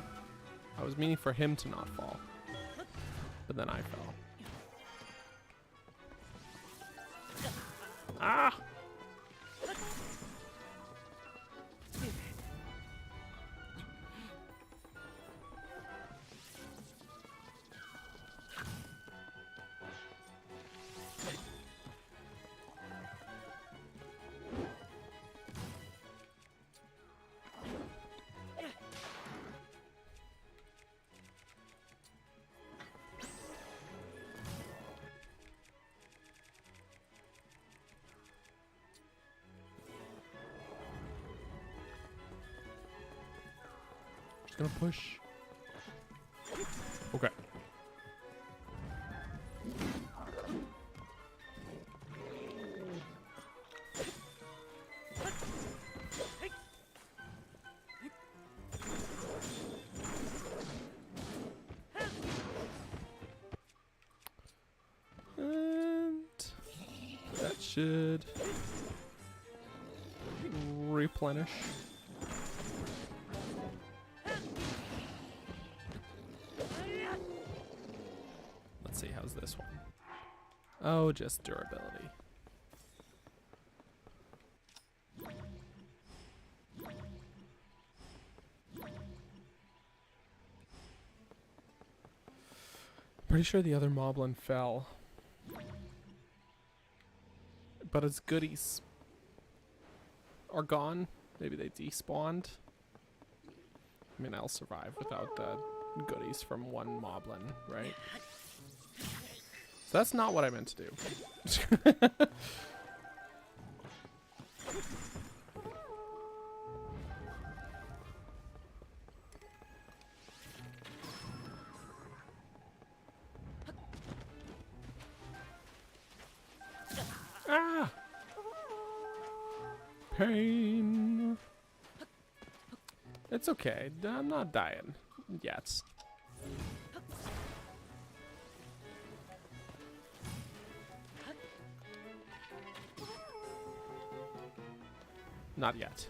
I was meaning for him to not fall. But then I fell. Ah! Just gonna push. Okay. And that should replenish. Let's see, how's this one? Oh, just durability. Pretty sure the other moblin fell. But its goodies are gone. Maybe they despawned. I mean, I'll survive without the goodies from one moblin, right? So that's not what I meant to do. Ah! Pain. It's okay. I'm not dying yet. Not yet.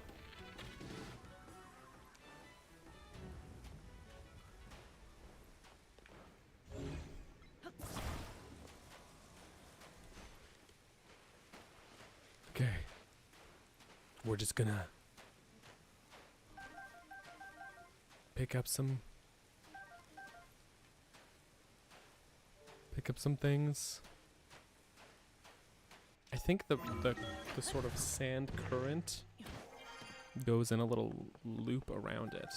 Okay. We're just gonna pick up some things. I think the sort of sand current goes in a little loop around it.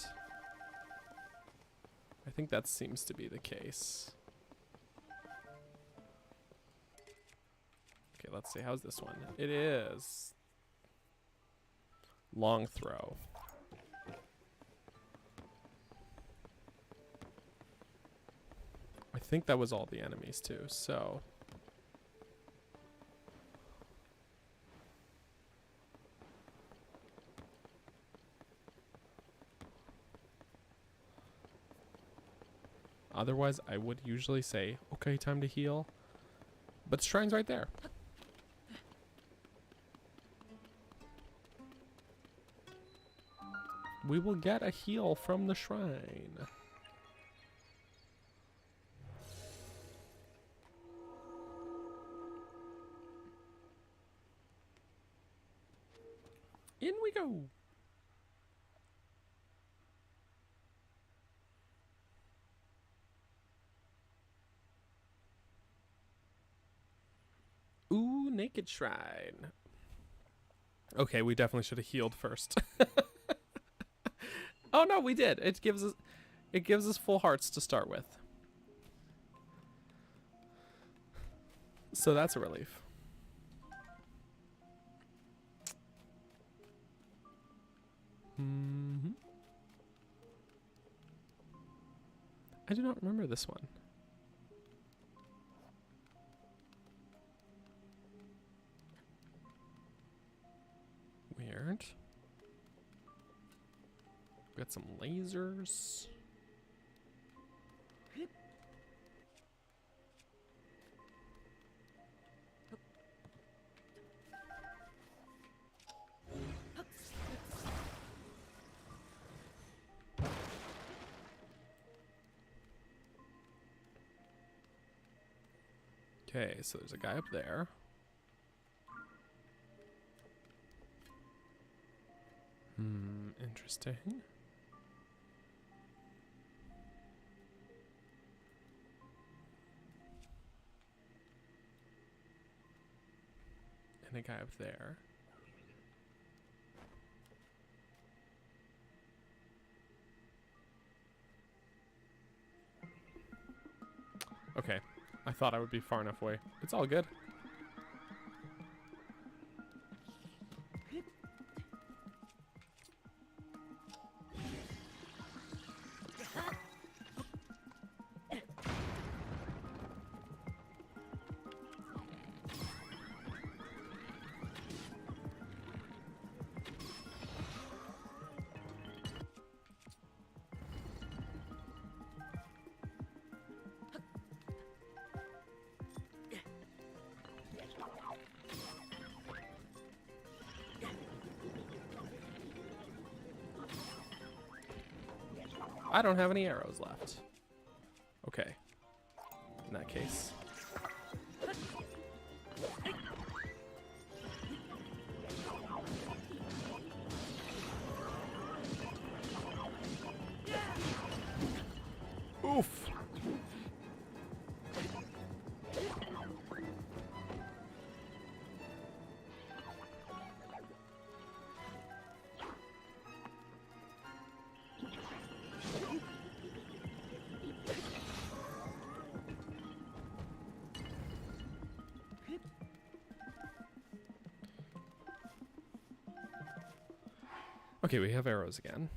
I think that seems to be the case. Okay, let's see. How's this one? It is long throw. I think that was all the enemies too, so otherwise I would usually say, okay, time to heal. But the shrine's right there. We will get a heal from the shrine. In we go. Ooh, naked shrine. Okay, we definitely should have healed first. Oh no, we did. It gives us full hearts to start with. So that's a relief. Mm-hmm. I do not remember this one. Weird. Got some lasers. Okay, so there's a guy up there. Interesting. And a guy up there. Okay. I thought I would be far enough away. It's all good. I don't have any arrows left. Okay. In that case. Oof. Okay, we have arrows again.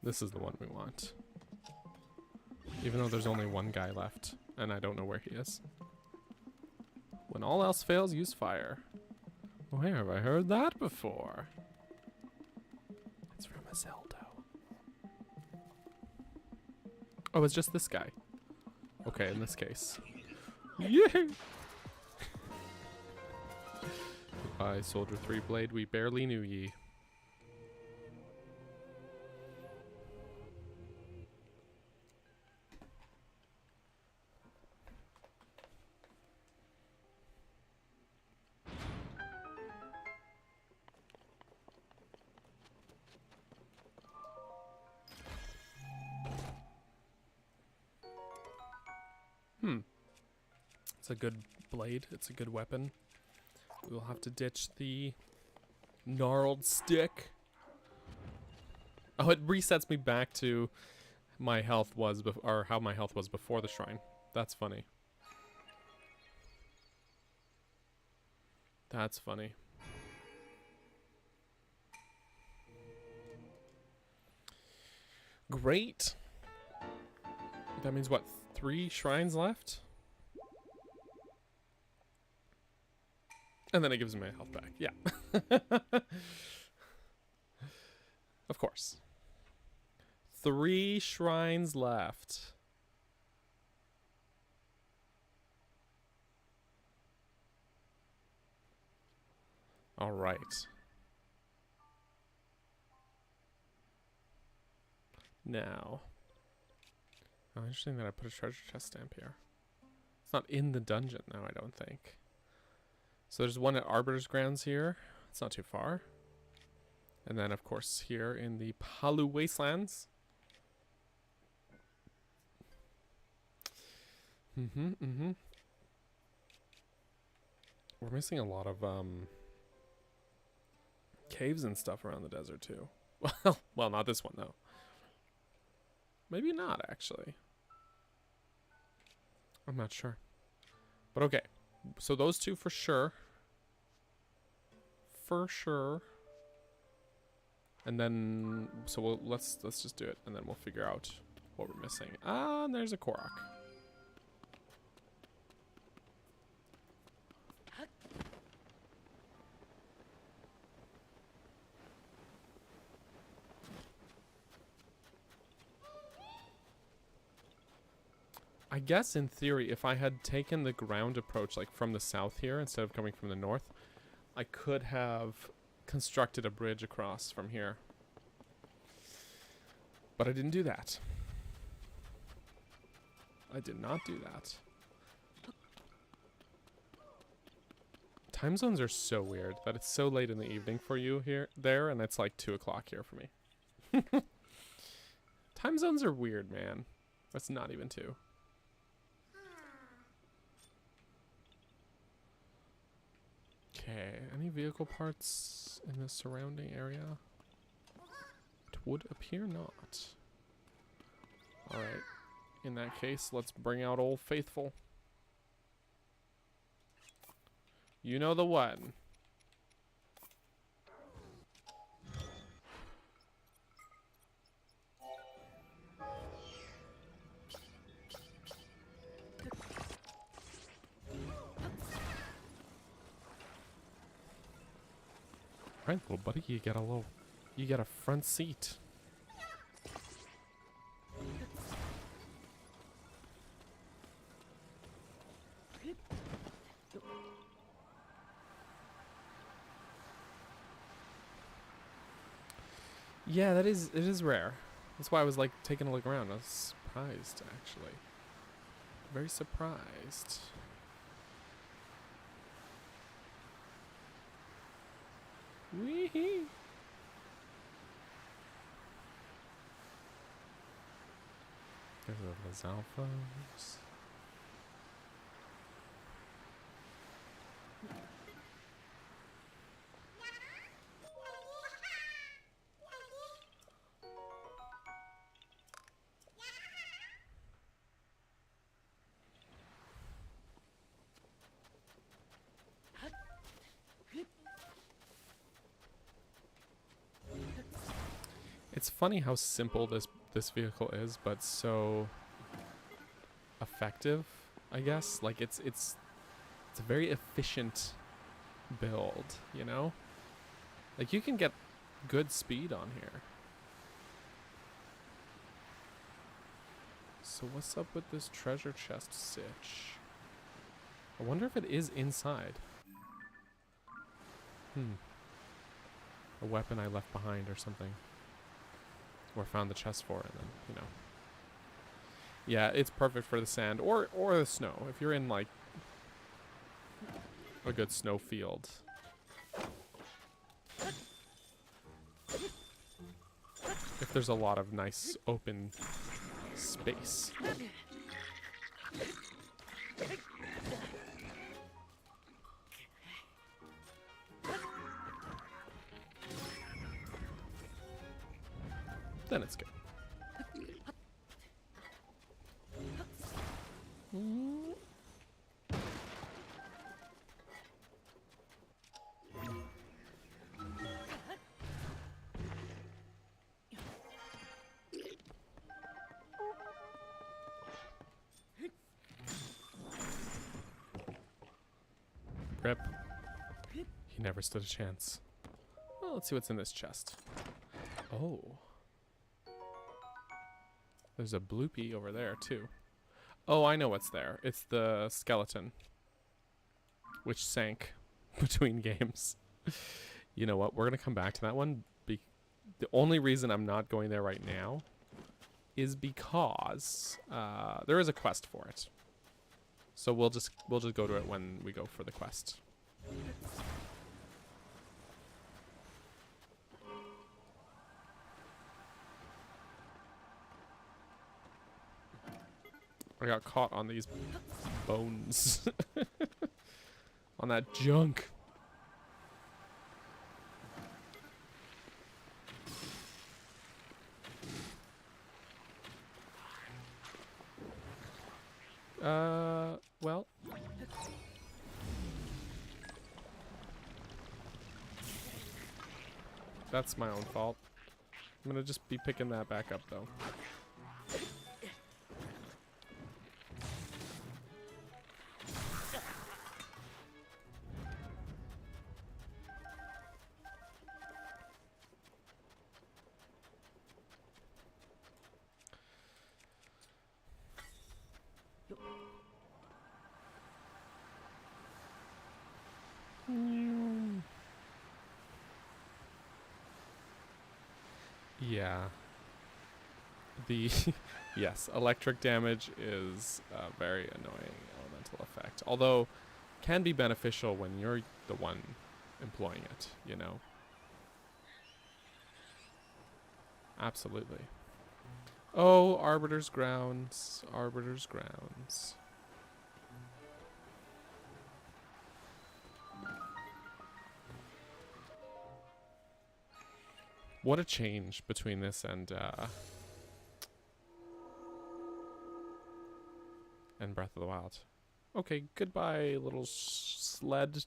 This is the one we want. Even though there's only one guy left, and I don't know where he is. When all else fails, use fire. Where have I heard that before? It's from a Zelda. Oh, it's just this guy. Okay, in this case. Yeah. Goodbye, Soldier 3 Blade. We barely knew ye. It's a good blade. It's a good weapon. We'll have to ditch the gnarled stick. Oh, it resets me back to my health was, or how my health was before the shrine. That's funny. That's funny. Great. That means what? 3 shrines left? And then it gives me my health back. Yeah. Of course. 3 shrines left. All right. Now. Oh, interesting that I put a treasure chest stamp here. It's not in the dungeon now, I don't think. So there's one at Arbiter's Grounds here. It's not too far. And then, of course, here in the Palu Wastelands. We're missing a lot of caves and stuff around the desert too. Well, not this one though. Maybe not actually. I'm not sure. But okay. So those two for sure. For sure. And then so let's just do it and then we'll figure out what we're missing. Ah, and there's a Korok. I guess in theory, if I had taken the ground approach, like from the south here, instead of coming from the north, I could have constructed a bridge across from here. But I didn't do that. I did not do that. Time zones are so weird that it's so late in the evening for you there, and it's like 2 o'clock here for me. Time zones are weird, man. That's not even 2. Okay, any vehicle parts in the surrounding area? It would appear not. Alright, in that case, let's bring out Old Faithful. You know the one. Alright, little buddy, you get a front seat. Yeah, it is rare. That's why I was like taking a look around. I was surprised actually. Very surprised. Wee-hee. There's the Lizalfos. It's funny how simple this vehicle is, but so effective, I guess. Like it's a very efficient build, you know? Like you can get good speed on here. So what's up with this treasure chest sitch? I wonder if it is inside. A weapon I left behind or something. Or found the chest for, and then, you know. Yeah, it's perfect for the sand or the snow. If you're in like a good snow field. If there's a lot of nice open space. Then it's good. Rip. He never stood a chance. Well, let's see what's in this chest. Oh. There's a bloopy over there, too. Oh, I know what's there. It's the skeleton. Which sank between games. You know what? We're going to come back to that one. The only reason I'm not going there right now is because there is a quest for it. So we'll just go to it when we go for the quest. I got caught on these bones. On that junk. Well. That's my own fault. I'm gonna just be picking that back up, though. Yeah. The yes, electric damage is a very annoying elemental effect. Although can be beneficial when you're the one employing it, you know. Absolutely. Oh, Arbiter's Grounds. Arbiter's Grounds. What a change between this and Breath of the Wild. Okay, goodbye, little sled.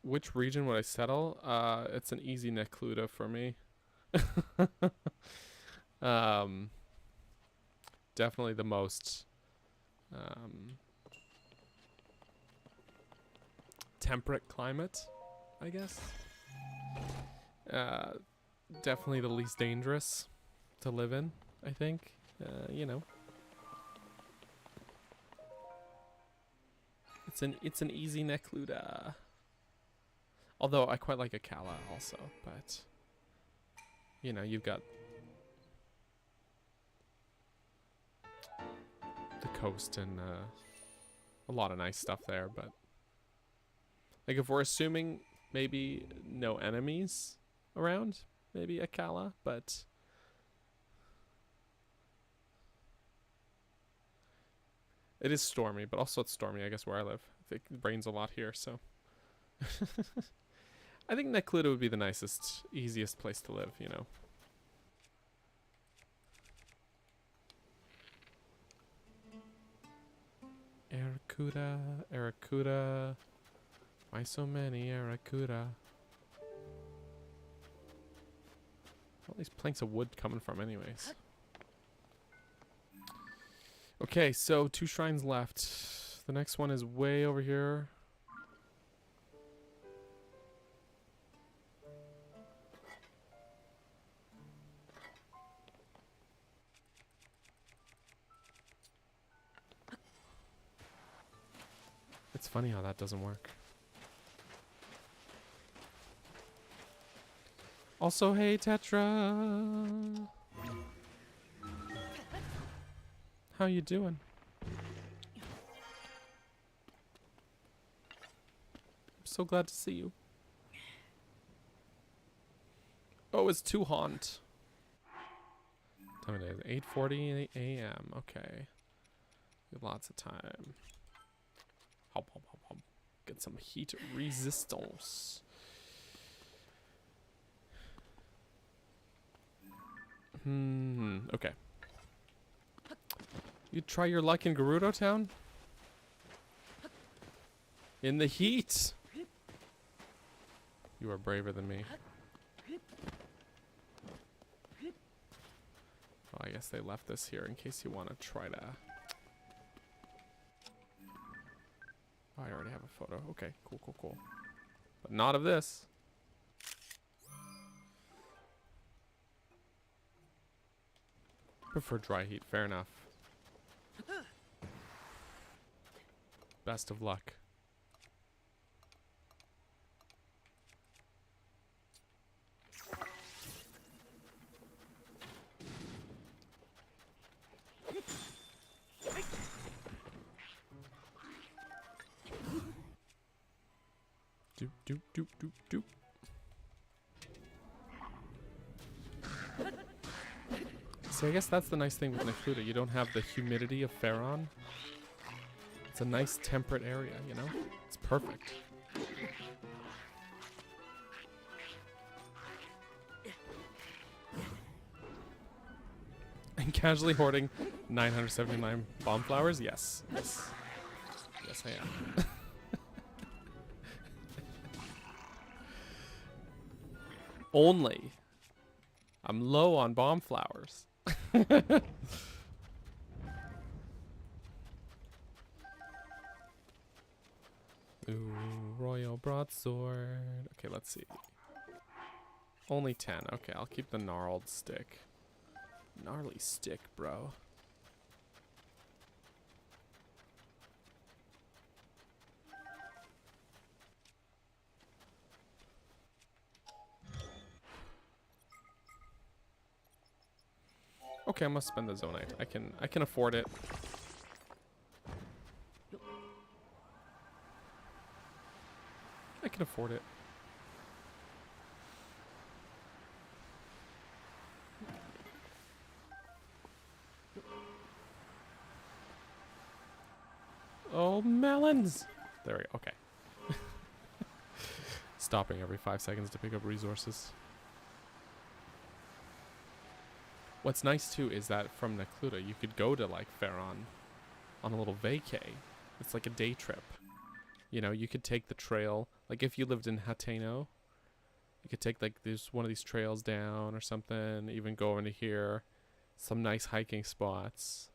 Which region would I settle? It's an easy Necluda for me. Definitely the most temperate climate, I guess. Definitely the least dangerous to live in, I think. You know. It's an easy Necluda. Although I quite like Akkala also, but you know, you've got the coast and a lot of nice stuff there, but like if we're assuming maybe no enemies around, maybe Akkala, but it is stormy, but also it's stormy, I guess, where I live. It rains a lot here, so I think Necluda would be the nicest, easiest place to live, you know. Aracuda, Aracuda. Why so many Aracuda? All these planks of wood coming from anyways. Okay, so 2 shrines left. The next one is way over here. It's funny how that doesn't work. Also, hey Tetra. How you doing? I'm so glad to see you. Oh, it's 2 haunt. Time it is 8:40 a.m. Okay. We have lots of time. Hop, hop, hop, hop. Get some heat resistance. Okay. You try your luck in Gerudo Town? In the heat? You are braver than me. Oh, I guess they left this here in case you want to try to... Oh, I already have a photo. Okay, cool, cool, cool. But not of this. prefer dry heat. Fair enough. Best of luck. Doop, doop, doop, doop, doop. See, I guess that's the nice thing with Necluda. You don't have the humidity of Faron. It's a nice temperate area, you know? It's perfect. And casually hoarding 979 bomb flowers? Yes. Yes. Yes, I am. Only. I'm low on bomb flowers. Ooh, royal broadsword. Okay, let's see. Only 10. Okay, I'll keep the gnarled stick. Gnarly stick, bro. Okay, I must spend the zonite. I can afford it. I can afford it. Oh, melons! There we go. Okay. Stopping every 5 seconds to pick up resources. What's nice too is that from Necluda you could go to like Faron on a little vacay. It's like a day trip. You know, you could take the trail. Like if you lived in Hateno, you could take like one of these trails down or something. Even go into here, some nice hiking spots.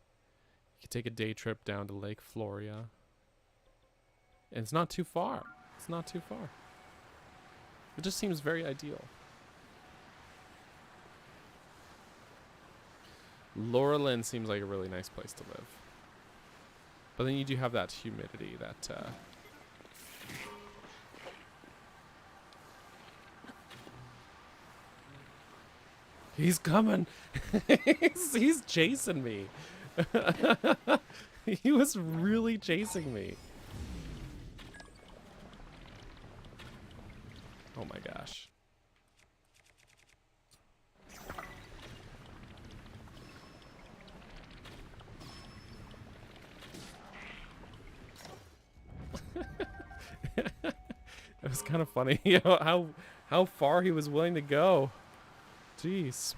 You could take a day trip down to Lake Floria. And it's not too far. It's not too far. It just seems very ideal. Laurelin seems like a really nice place to live. But then you do have that humidity, that he's coming. he's chasing me. He was really chasing me. Oh my gosh. It was kind of funny, you know, how far he was willing to go. Jeez.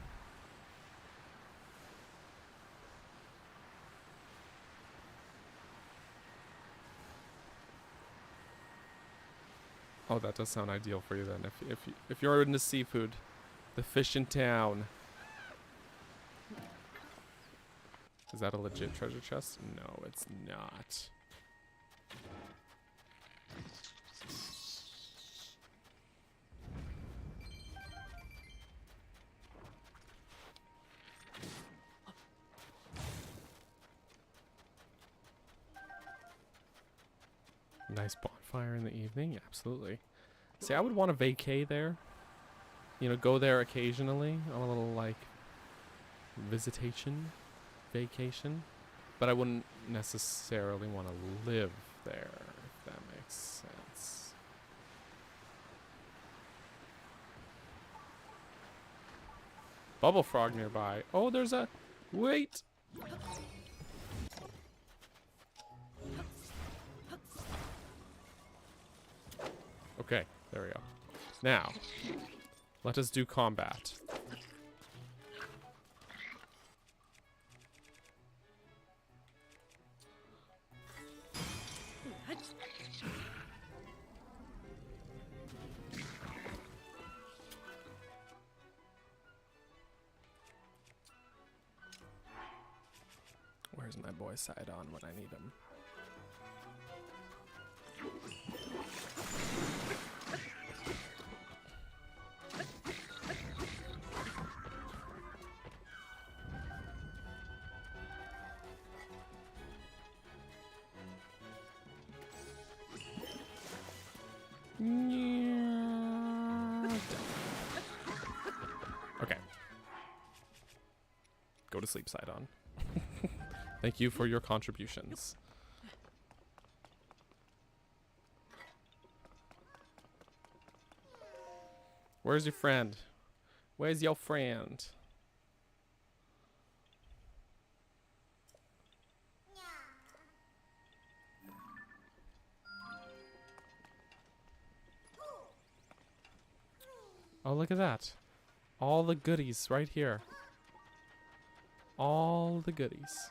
Oh, that does sound ideal for you then. If you're into seafood, the fish in town. Is that a legit treasure chest? No, it's not. Nice bonfire in the evening, absolutely. See, I would want a vacay there. You know, go there occasionally on a little like visitation, vacation. But I wouldn't necessarily want to live there, if that makes sense. Bubble frog nearby. Oh, there's a... Wait! Okay, there we go. Now, let us do combat. Where's my boy Sidon when I need him? to sleep, Sidon. Thank you for your contributions. Where's your friend? Where's your friend? Oh, look at that. All the goodies right here. All the goodies.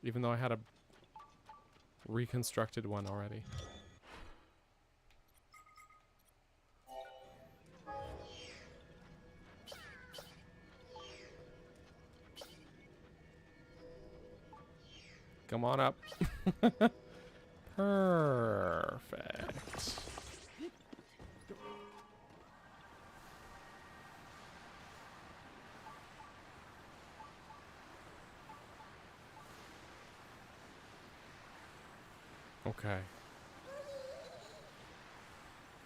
Even though I had a reconstructed one already. Come on up. Perfect. Okay.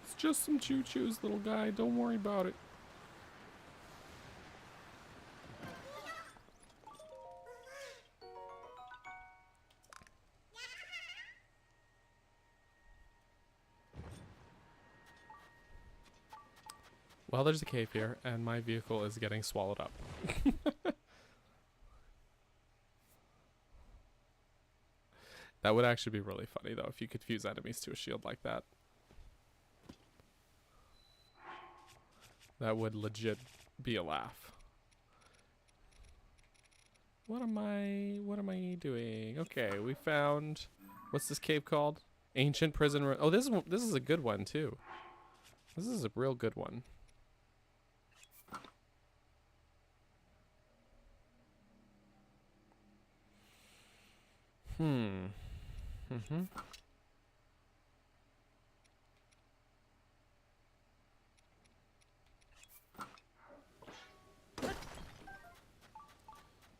It's just some choo-choos, little guy. Don't worry about it. Well, there's a cave here, and my vehicle is getting swallowed up. That would actually be really funny, though, if you could fuse enemies to a shield like that. That would legit be a laugh. What am I doing? Okay, we found, what's this cave called? Ancient Prison. Oh, this is a good one, too. This is a real good one.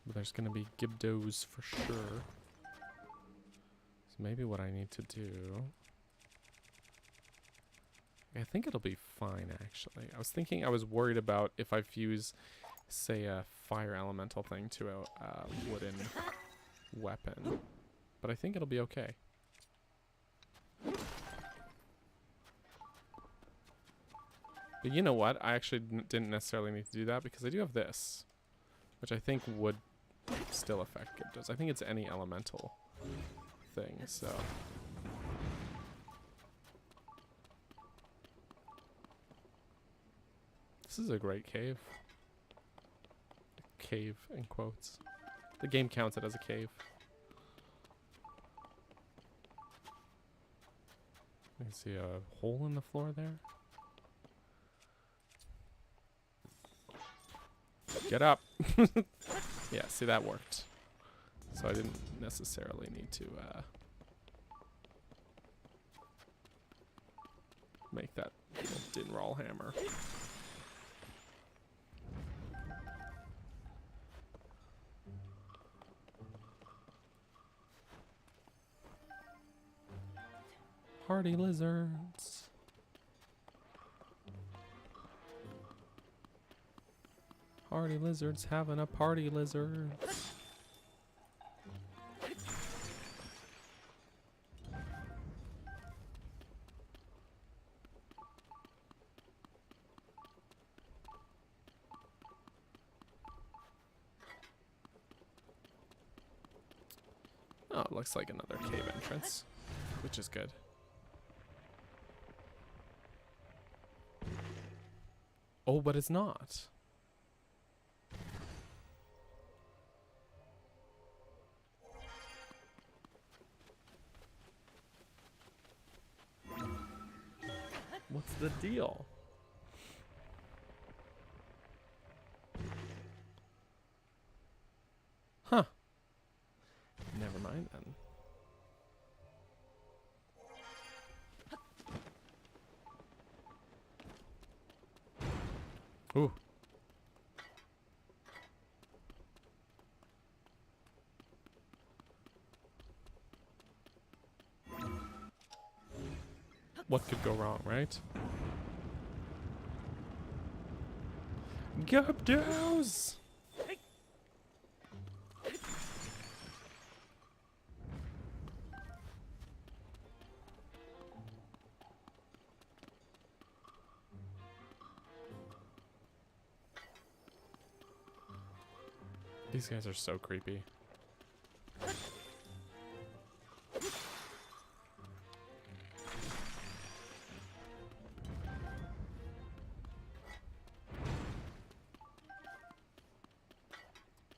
But there's gonna be Gibdos for sure. So maybe what I need to do, I think it'll be fine actually. I was worried about if I fuse, say, a fire elemental thing to a wooden weapon. But I think it'll be okay. But you know what? I actually didn't necessarily need to do that because I do have this, which I think would still affect Gibdos. I think it's any elemental thing, so. This is a great cave. Cave in quotes. The game counts it as a cave. You can see a hole in the floor there. Get up! Yeah, see, that worked. So I didn't necessarily need to make that din roll hammer. Party lizards. Party lizards having a party lizards. Oh, it looks like another cave entrance, which is good. Oh, but it's not. What's the deal? Huh. Never mind then. Ooh. What could go wrong, right? Gyarados! These guys are so creepy.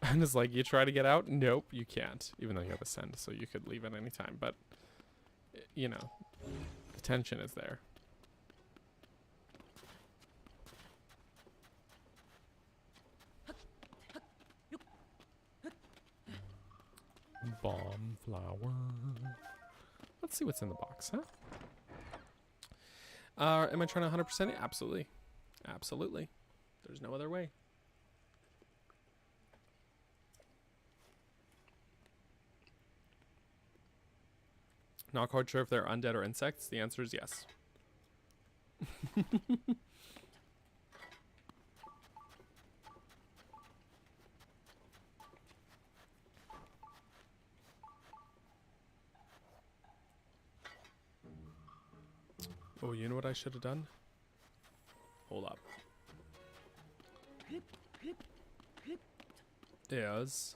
And it's like, you try to get out? Nope, you can't. Even though you have Ascend, so you could leave at any time. But, you know, the tension is there. Bomb flower. Let's see what's in the box, huh? Am I trying to 100% it? Absolutely. Absolutely. There's no other way. Not quite sure if they're undead or insects. The answer is yes. Oh, you know what I should have done? Hold up. Is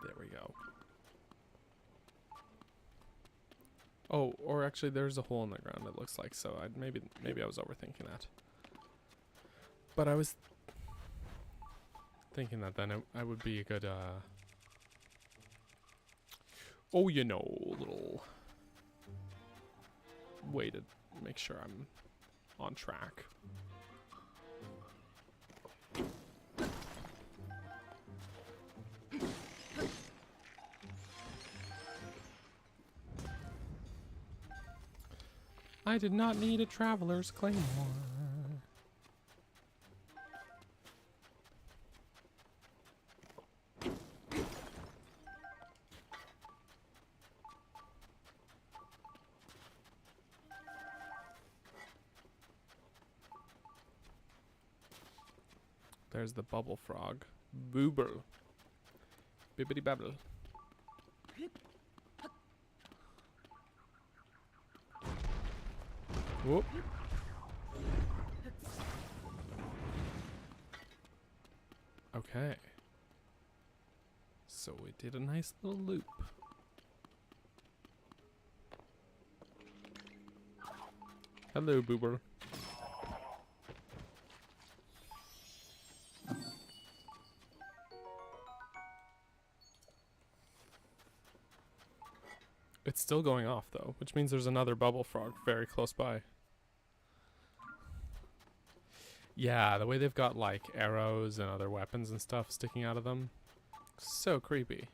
there we go. Oh, or actually there's a hole in the ground, it looks like, so maybe I was overthinking that. But I was thinking that then I would be a good oh, you know, little way to make sure I'm on track. I did not need a traveler's claymore. There's the bubble frog. Booble. Bibbidi babble. Whoop. Okay. So we did a nice little loop. Hello, Boober. It's still going off though, which means there's another bubble frog very close by. Yeah, the way they've got like arrows and other weapons and stuff sticking out of them. So creepy.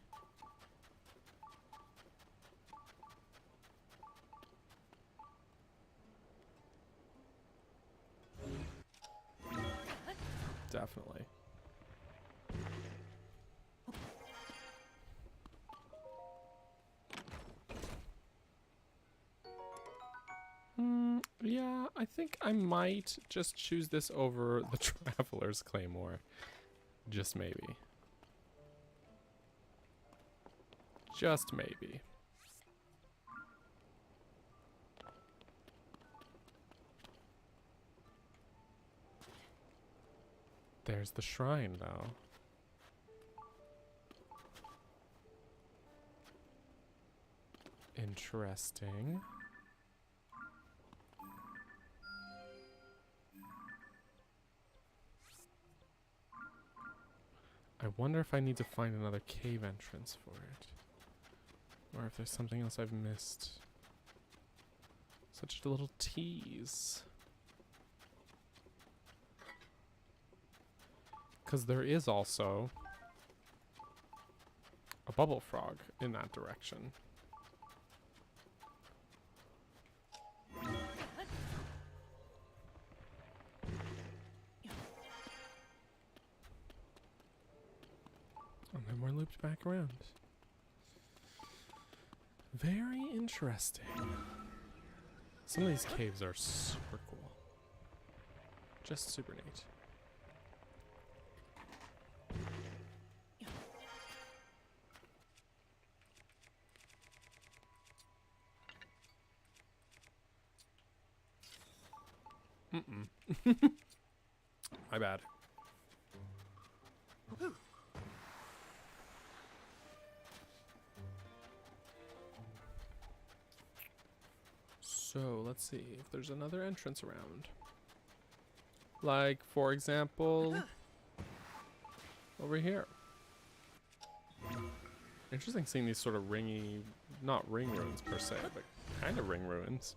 Definitely. Yeah, I think I might just choose this over the Traveler's Claymore. Just maybe. Just maybe. There's the shrine, though. Interesting. I wonder if I need to find another cave entrance for it. Or if there's something else I've missed. Such a little tease. Because there is also a bubble frog in that direction. And then we're looped back around. Very interesting. Some of these caves are super cool. Just super neat. My bad. So let's see if there's another entrance around. Like, for example, over here. Interesting seeing these sort of ringy, not ring ruins per se, but kind of ring ruins.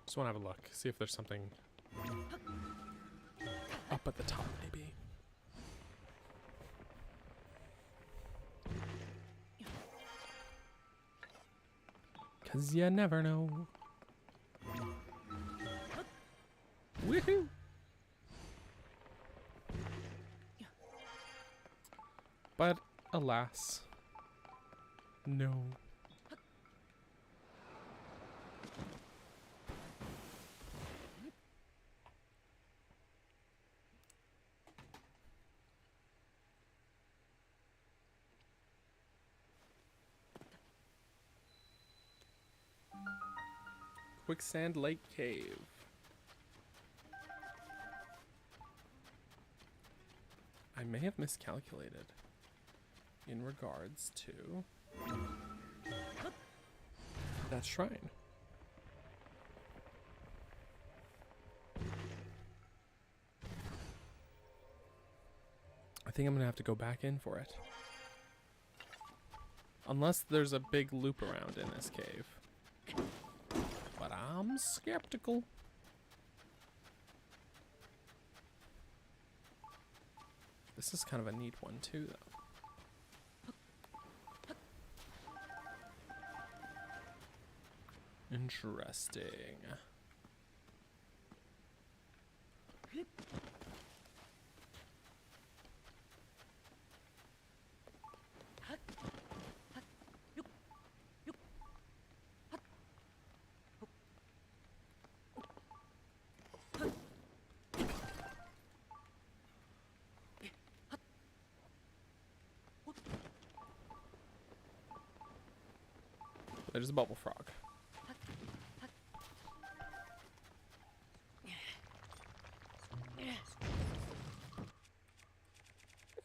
Just want to have a look, see if there's something up at the top, maybe. Cause you never know. Woohoo! But alas, no. Quicksand Lake Cave. I may have miscalculated in regards to that shrine. I think I'm gonna have to go back in for it. Unless there's a big loop around in this cave. But I'm skeptical. This is kind of a neat one too, though. Interesting. There's a bubble frog.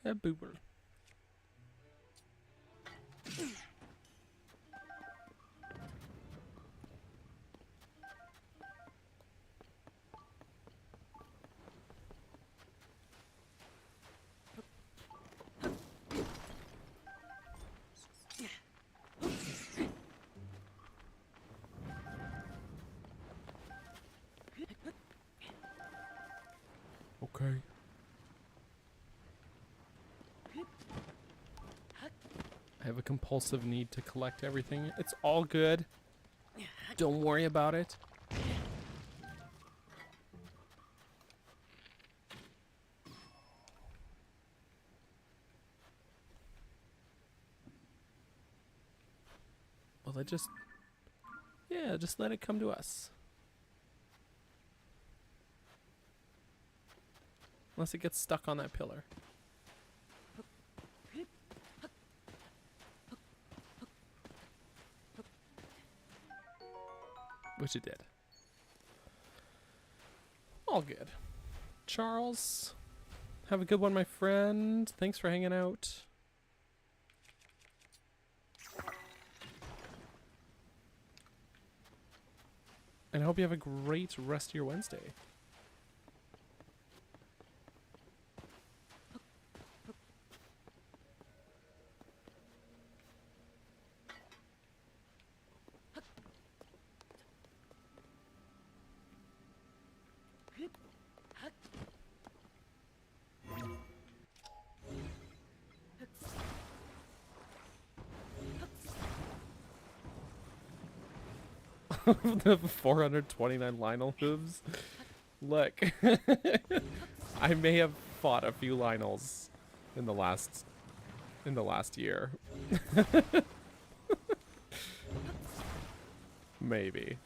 A boober. Okay. I have a compulsive need to collect everything. It's all good. Don't worry about it. Well, just let it come to us. Unless it gets stuck on that pillar. Which it did. All good. Charles, have a good one, my friend. Thanks for hanging out. And I hope you have a great rest of your Wednesday. The 429 Lionel hooves. Look, I may have fought a few Lionels in the last year. Maybe.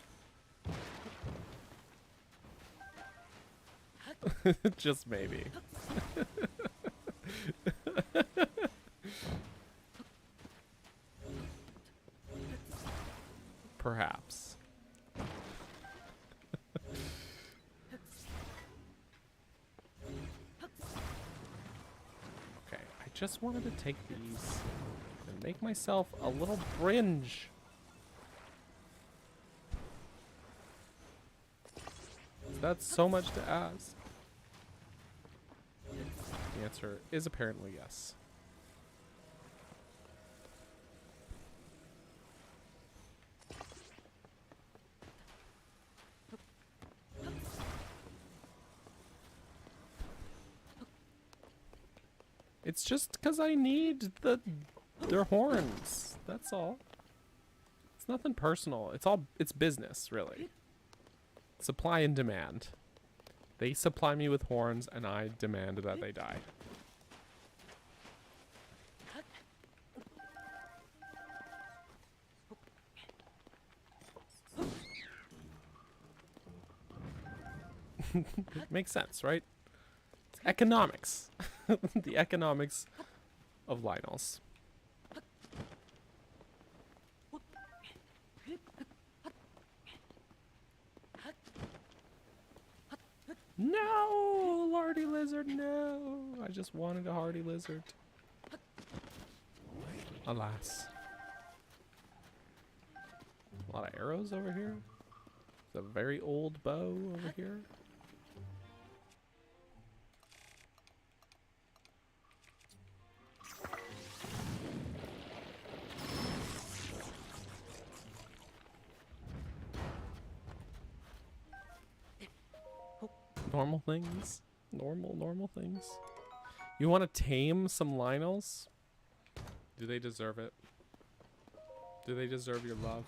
Just maybe. Perhaps. Okay, I just wanted to take these and make myself a little bringe. That's so much to ask. The answer is apparently yes. It's just because I need their horns. That's all. It's nothing personal. It's business, really. Supply and demand. They supply me with horns, and I demand that they die. Makes sense, right? It's economics. The economics of Lynels. No, Lardy Lizard, no. I just wanted a hardy lizard. Alas. A lot of arrows over here. It's a very old bow over here. Normal things. Normal things. You want to tame some Lynels? Do they deserve it? Do they deserve your love?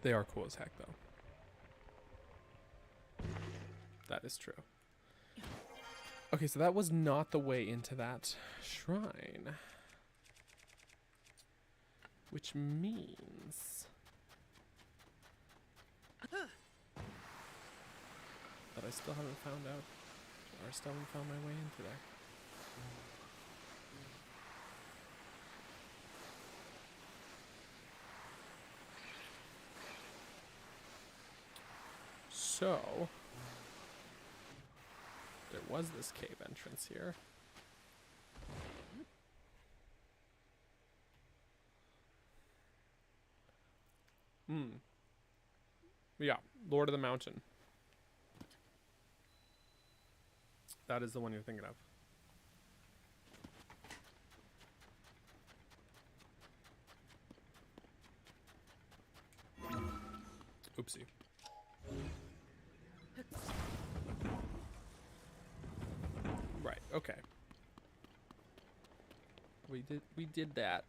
They are cool as heck, though. That is true. Okay, so that was not the way into that shrine. Which means that I still haven't found out, or I still haven't found my way into there. So there was this cave entrance here. Yeah, Lord of the Mountain. That is the one you're thinking of. Oopsie. Right, okay. We did that.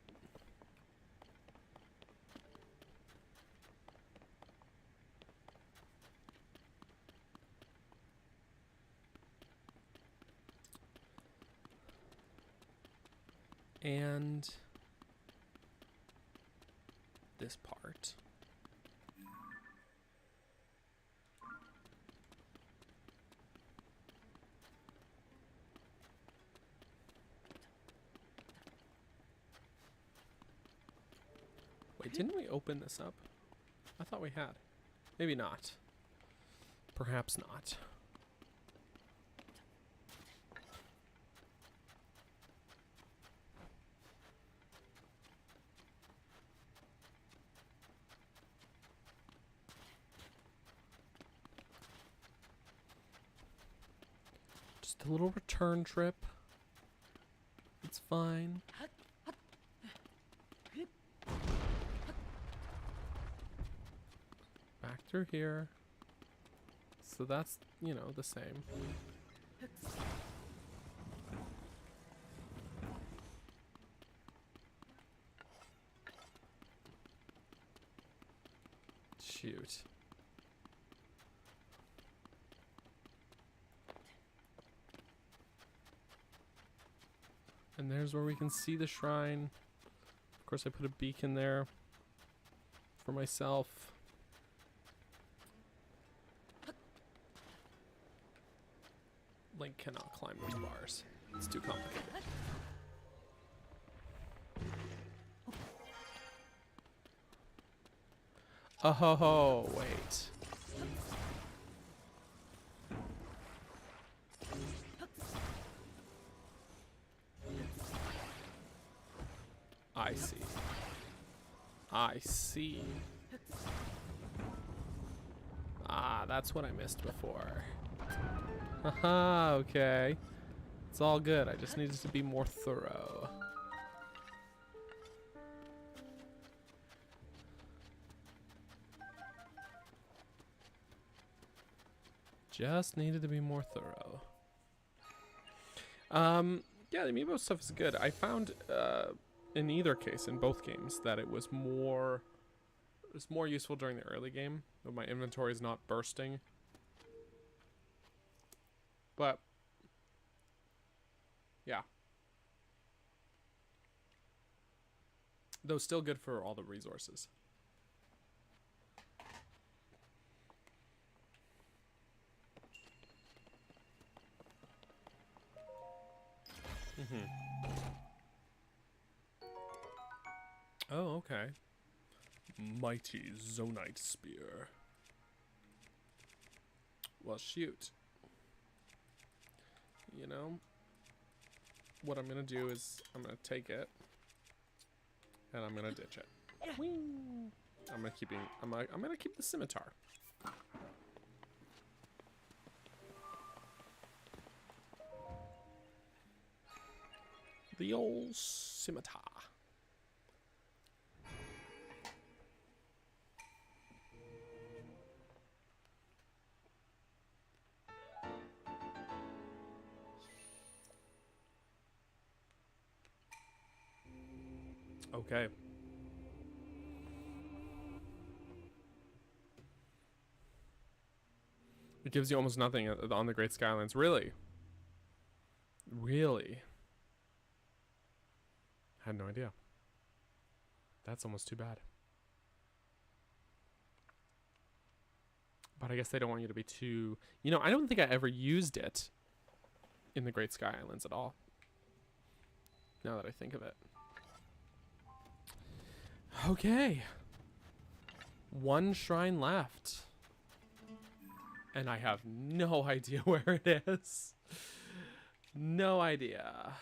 And this part. Wait, didn't we open this up? I thought we had. Maybe not. Perhaps not. Just a little return trip. It's fine. Back through here. So that's, you know, the same. Shoot. And there's where we can see the shrine. Of course, I put a beacon there for myself. Link cannot climb those bars. It's too complicated. Oh ho ho, wait. I see. I see. Ah, that's what I missed before. Haha, okay. It's all good. I just needed to be more thorough. Just needed to be more thorough. Yeah, the amiibo stuff is good. I found in either case, in both games, that it was more useful during the early game, when my inventory is not bursting. But yeah. Though still good for all the resources. Oh, okay. Mighty Zonite Spear. Well, shoot. You know, what I'm gonna do is I'm gonna take it and I'm gonna ditch it. I'm gonna keep the scimitar. The old scimitar. Okay. It gives you almost nothing on the Great Skylands. Really? Really? I had no idea. That's almost too bad. But I guess they don't want you to be too... You know, I don't think I ever used it in the Great Sky Islands at all. Now that I think of it. Okay. One shrine left. And I have no idea where it is. No idea.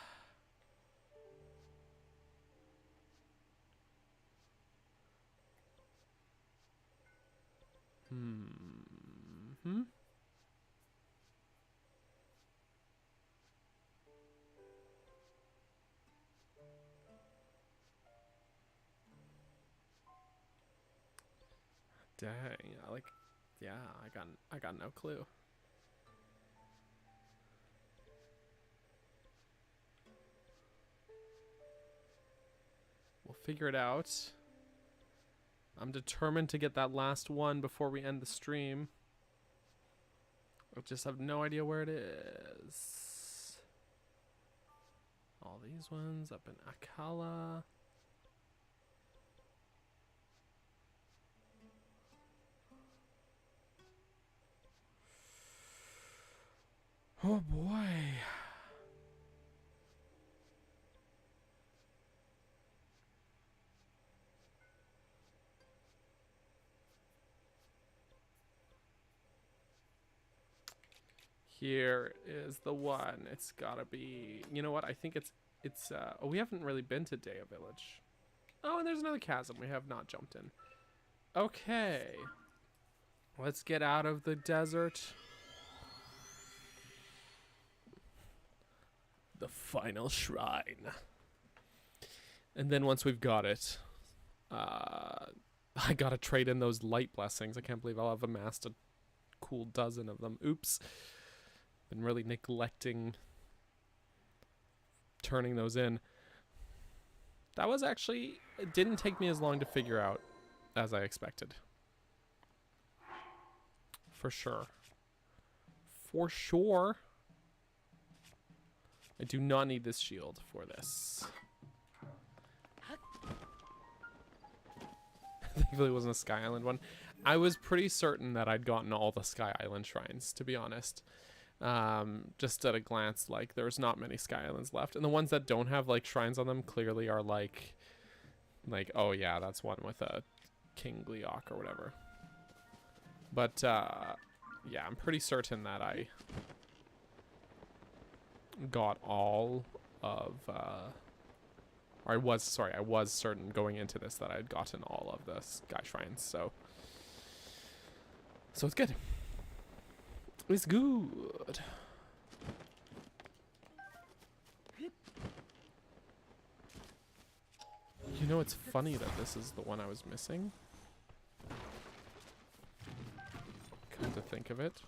Dang, yeah, I got no clue. We'll figure it out. I'm determined to get that last one before we end the stream. I just have no idea where it is. All these ones up in Akkala. Oh boy. Here is the one. It's gotta be, you know what? I think it's oh, we haven't really been to Daya Village. Oh, and there's another chasm we have not jumped in. Okay. Let's get out of the desert. The final shrine. And then once we've got it, I gotta trade in those light blessings. I can't believe I'll have amassed a cool dozen of them. Oops. Been really neglecting turning those in. That was actually, it didn't take me as long to figure out as I expected. For sure. For sure. I do not need this shield for this. Thankfully it wasn't a Sky Island one. I was pretty certain that I'd gotten all the Sky Island shrines, to be honest. Just at a glance, like, there's not many Sky Islands left. And the ones that don't have, like, shrines on them clearly are, like, oh yeah, that's one with a King Gleeok or whatever. But, yeah, I'm pretty certain that I got all of, or I was certain going into this that I'd gotten all of the Sky Shrines, so it's good. It's good. You know, it's funny that this is the one I was missing. Come to think of it.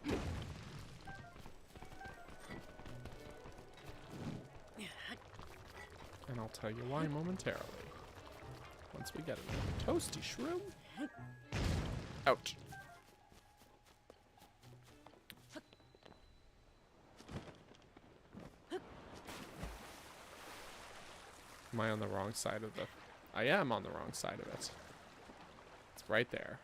And I'll tell you why momentarily. Once we get another toasty shroom. Ouch. Am I on the wrong side of the... I am on the wrong side of it. It's right there.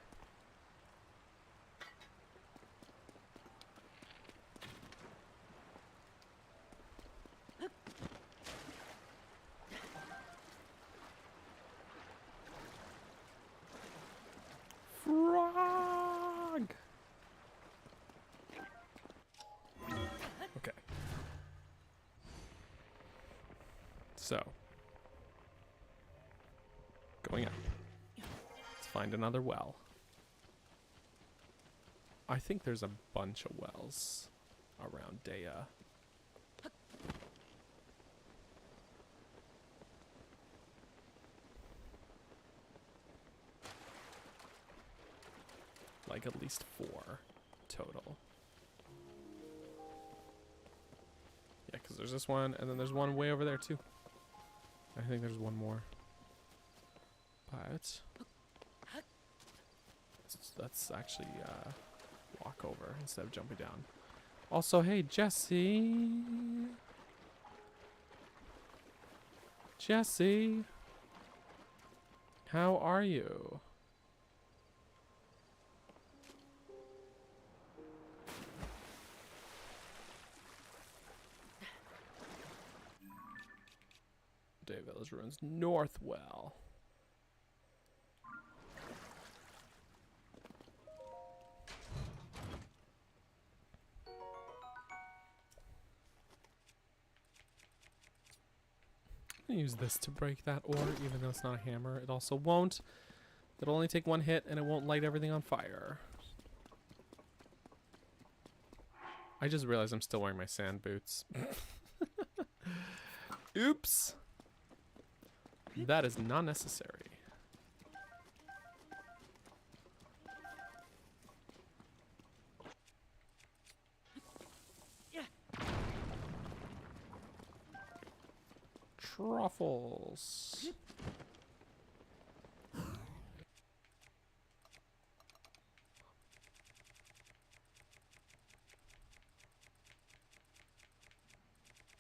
Frog! Okay. So. Going up. Let's find another well. I think there's a bunch of wells around Dea. Like at least 4 total. Yeah, because there's this one, and then there's one way over there too. I think there's one more. But let's actually walk over instead of jumping down. Also, hey, Jesse. Jesse. How are you? Day Village Ruins Northwell. Use this to break that ore, even though it's not a hammer. It also won't. It'll only take 1 hit, and it won't light everything on fire. I just realized I'm still wearing my sand boots. Oops. That is not necessary. Truffles.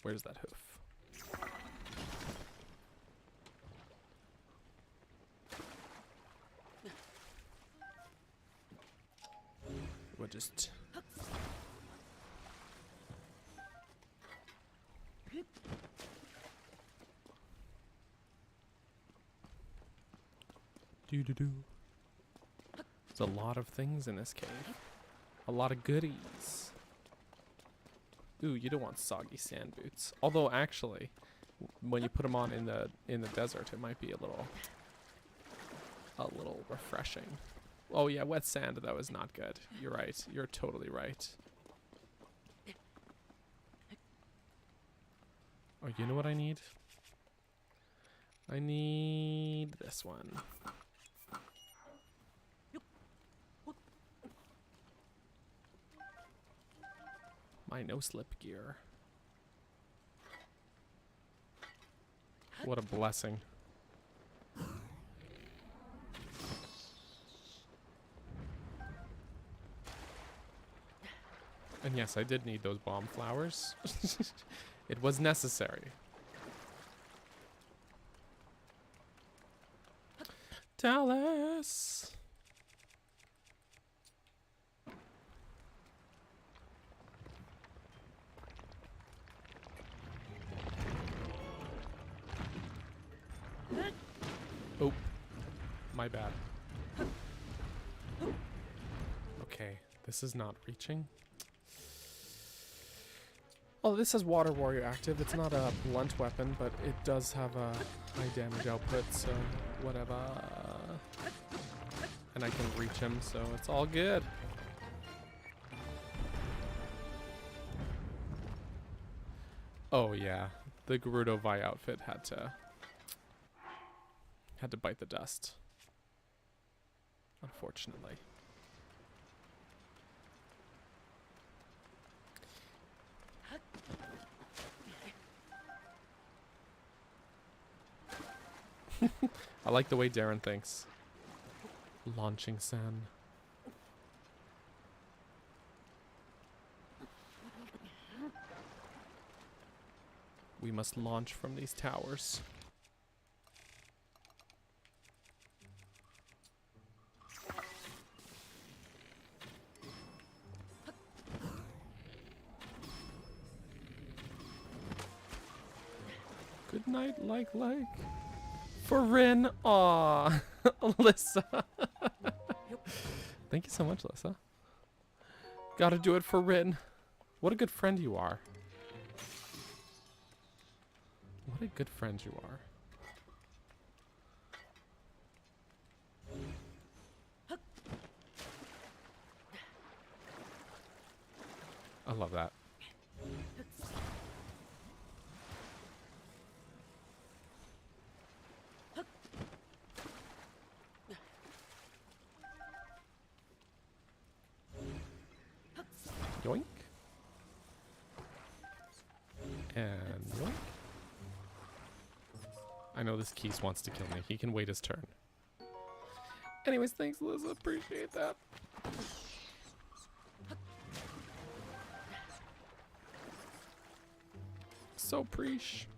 Where's that hoof? We'll just... Do-do-do. There's a lot of things in this cave. A lot of goodies. Ooh, you don't want soggy sand boots. Although, actually, when you put them on in the desert, it might be a little refreshing. Oh yeah, wet sand, that was not good. You're right. You're totally right. Oh, you know what I need? I need this one. My no-slip gear. What a blessing. And yes, I did need those bomb flowers. It was necessary. Dallas! Oh, my bad. Okay, this is not reaching. Oh, this says Water Warrior active. It's not a blunt weapon, but it does have a high damage output, so whatever. And I can reach him, so it's all good. Oh yeah, the Gerudo Vi outfit had to bite the dust. Unfortunately. I like the way Darren thinks. Launching San. We must launch from these towers. Good night, like. For Rin. Aw. Alyssa. Thank you so much, Alyssa. Gotta do it for Rin. What a good friend you are. What a good friend you are. I love that. Yoink. And yoink. I know this Keese wants to kill me. He can wait his turn. Anyways, thanks, Liz. Appreciate that. So preach.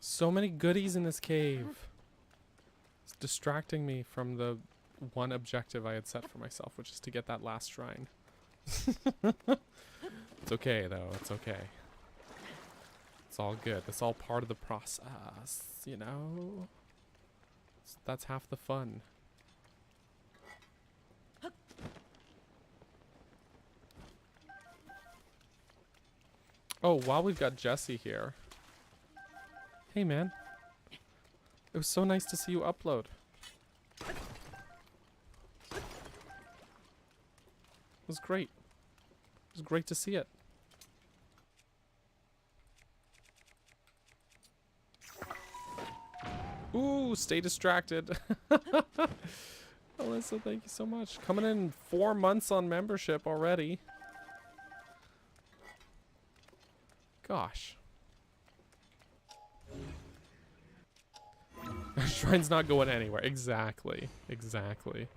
So many goodies in this cave. It's distracting me from the one objective I had set for myself, which is to get that last shrine. It's okay, though. It's okay. It's all good. It's all part of the process, you know? That's half the fun. Oh, while we've got Jesse here. Hey, man. It was so nice to see you upload. It was great. It was great to see it. Ooh, stay distracted. Alyssa, thank you so much. Coming in 4 months on membership already. Gosh. Shrine's not going anywhere. Exactly. Exactly.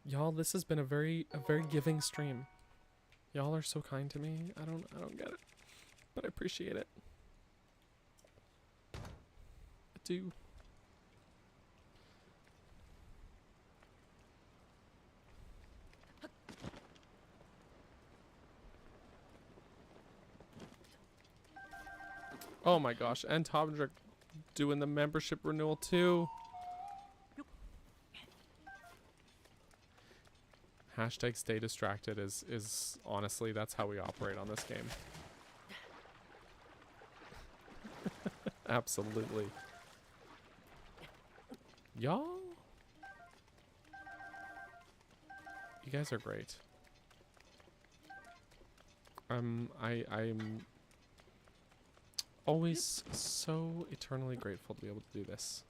Y'all, this has been a very giving stream. Y'all are so kind to me. I don't get it. But I appreciate it. I do. Oh my gosh, and Tobdrick doing the membership renewal too. Hashtag stay distracted is honestly, that's how we operate on this game. Absolutely. Y'all? You guys are great. I'm always so eternally grateful to be able to do this.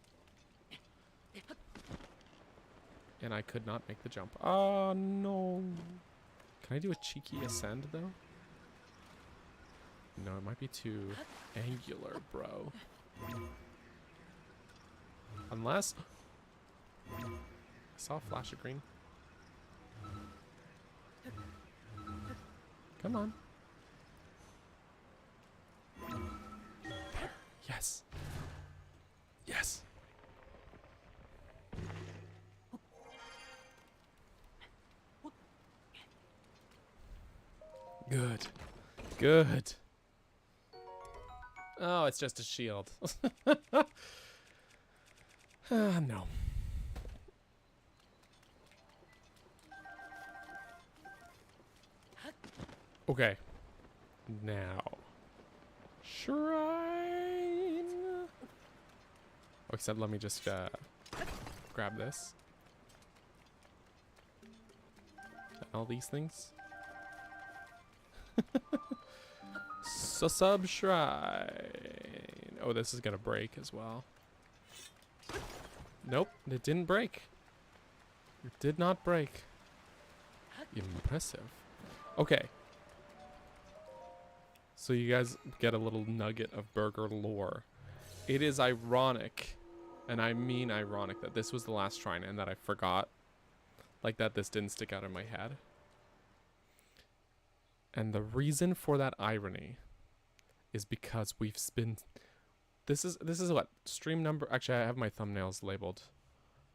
And I could not make the jump. Oh, no. Can I do a cheeky ascend, though? No, it might be too angular, bro. Unless... I saw a flash of green. Come on. There. Yes. Yes. Good. Good. Oh, it's just a shield. No. Okay. Now. Shrine. Except let me just grab this. And all these things. So sub shrine. Oh, this is gonna break as well. Nope, it didn't break. It did not break. Impressive. Okay. So you guys get a little nugget of burger lore. It is ironic, and I mean ironic, that this was the last shrine and that I forgot. Like that this didn't stick out in my head. And the reason for that irony is because we've been... This is what? Stream number... Actually, I have my thumbnails labeled.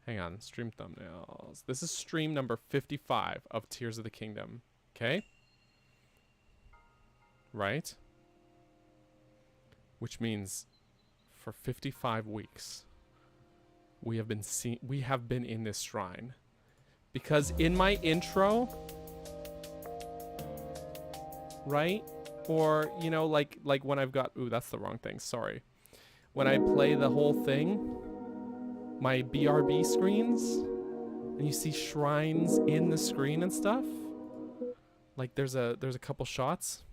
Hang on. Stream thumbnails. This is stream number 55 of Tears of the Kingdom. Okay? Right? Which means for 55 weeks we have been in this shrine. Because in my intro, right? Or, you know, like when I've got... Ooh, that's the wrong thing. Sorry. When I play the whole thing, my BRB screens, and you see shrines in the screen and stuff. Like there's a couple shots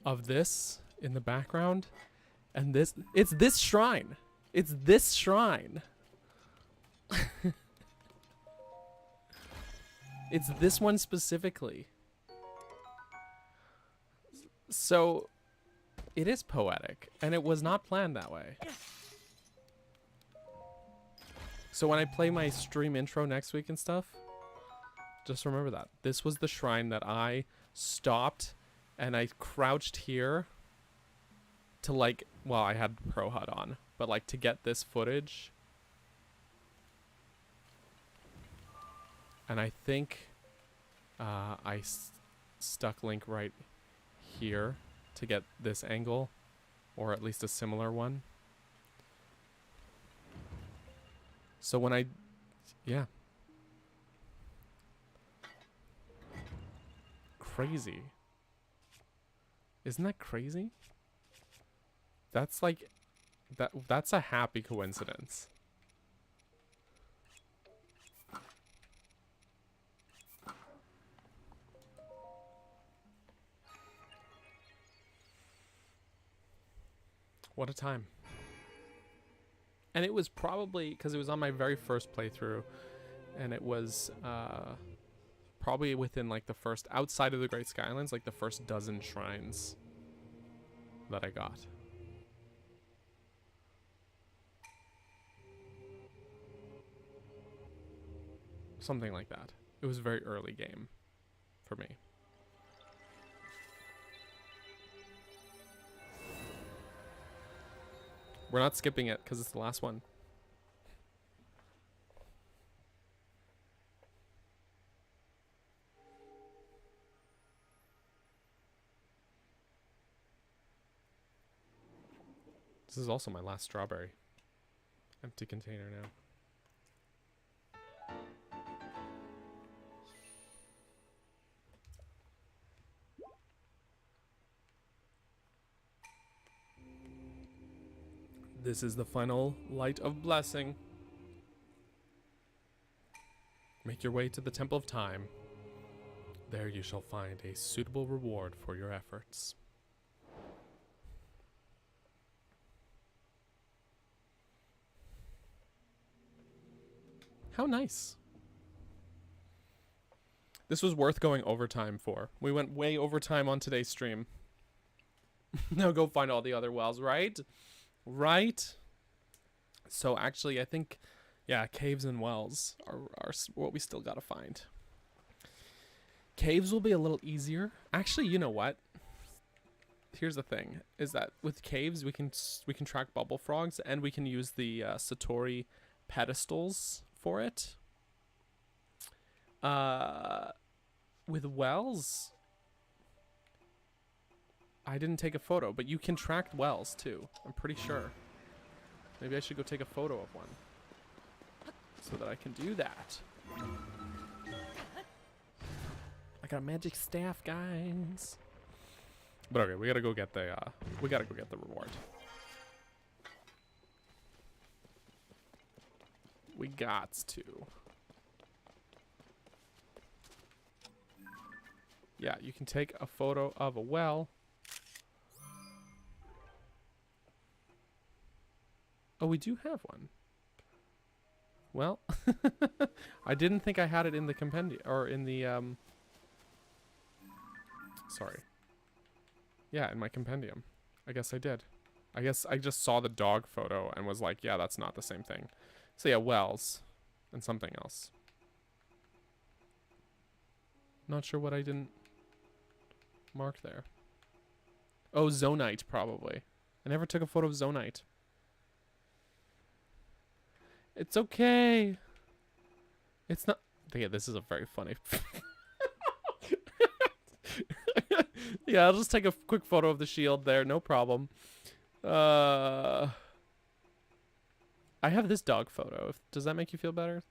of this in the background, and it's this shrine. It's this shrine. It's this one specifically. So it is poetic, and it was not planned that way. So when I play my stream intro next week and stuff, just remember that. This was the shrine that I stopped and I crouched here to like, well, I had Pro HUD on, but like to get this footage. And I think I stuck Link right here to get this angle, or at least a similar one. So when yeah. Crazy. Isn't that crazy? That's like, that's a happy coincidence. What a time. And it was probably, because it was on my very first playthrough, and it was probably within like the first, outside of the Great Skylands, like the first dozen shrines that I got. Something like that. It was a very early game for me. We're not skipping it because it's the last one. This is also my last strawberry. Empty container now. This is the final light of blessing. Make your way to the Temple of Time. There you shall find a suitable reward for your efforts. How nice. This was worth going overtime for. We went way overtime on today's stream. Now go find all the other wells, right? Right? So actually, I think, yeah, caves and wells are what we still gotta find. Caves will be a little easier. Actually, you know what? Here's the thing, is that with caves, we can track bubble frogs, and we can use the Satori pedestals for it. With wells, I didn't take a photo, but you can track wells too. I'm pretty sure. Maybe I should go take a photo of one so that I can do that. I got a magic staff, guys. But okay, we gotta go get the reward. We gots to. Yeah, you can take a photo of a well. Oh, we do have one. Well, I didn't think I had it in the compendium, or in the, sorry. Yeah, in my compendium. I guess I did. I guess I just saw the dog photo and was like, yeah, that's not the same thing. So yeah, wells and something else. Not sure what I didn't mark there. Oh, Zonite, probably. I never took a photo of Zonite. It's okay. It's not. Yeah, this is a very funny. Yeah, I'll just take a quick photo of the shield there. No problem. I have this dog photo. Does that make you feel better?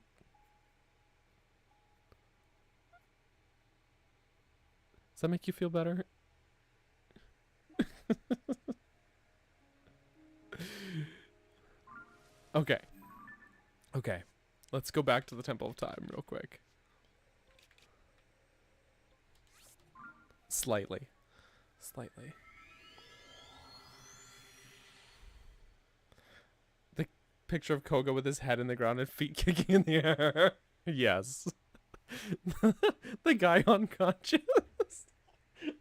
Does that make you feel better? Okay. Okay. Let's go back to the Temple of Time real quick. Slightly. Slightly. The picture of Koga with his head in the ground and feet kicking in the air. Yes. The guy unconscious.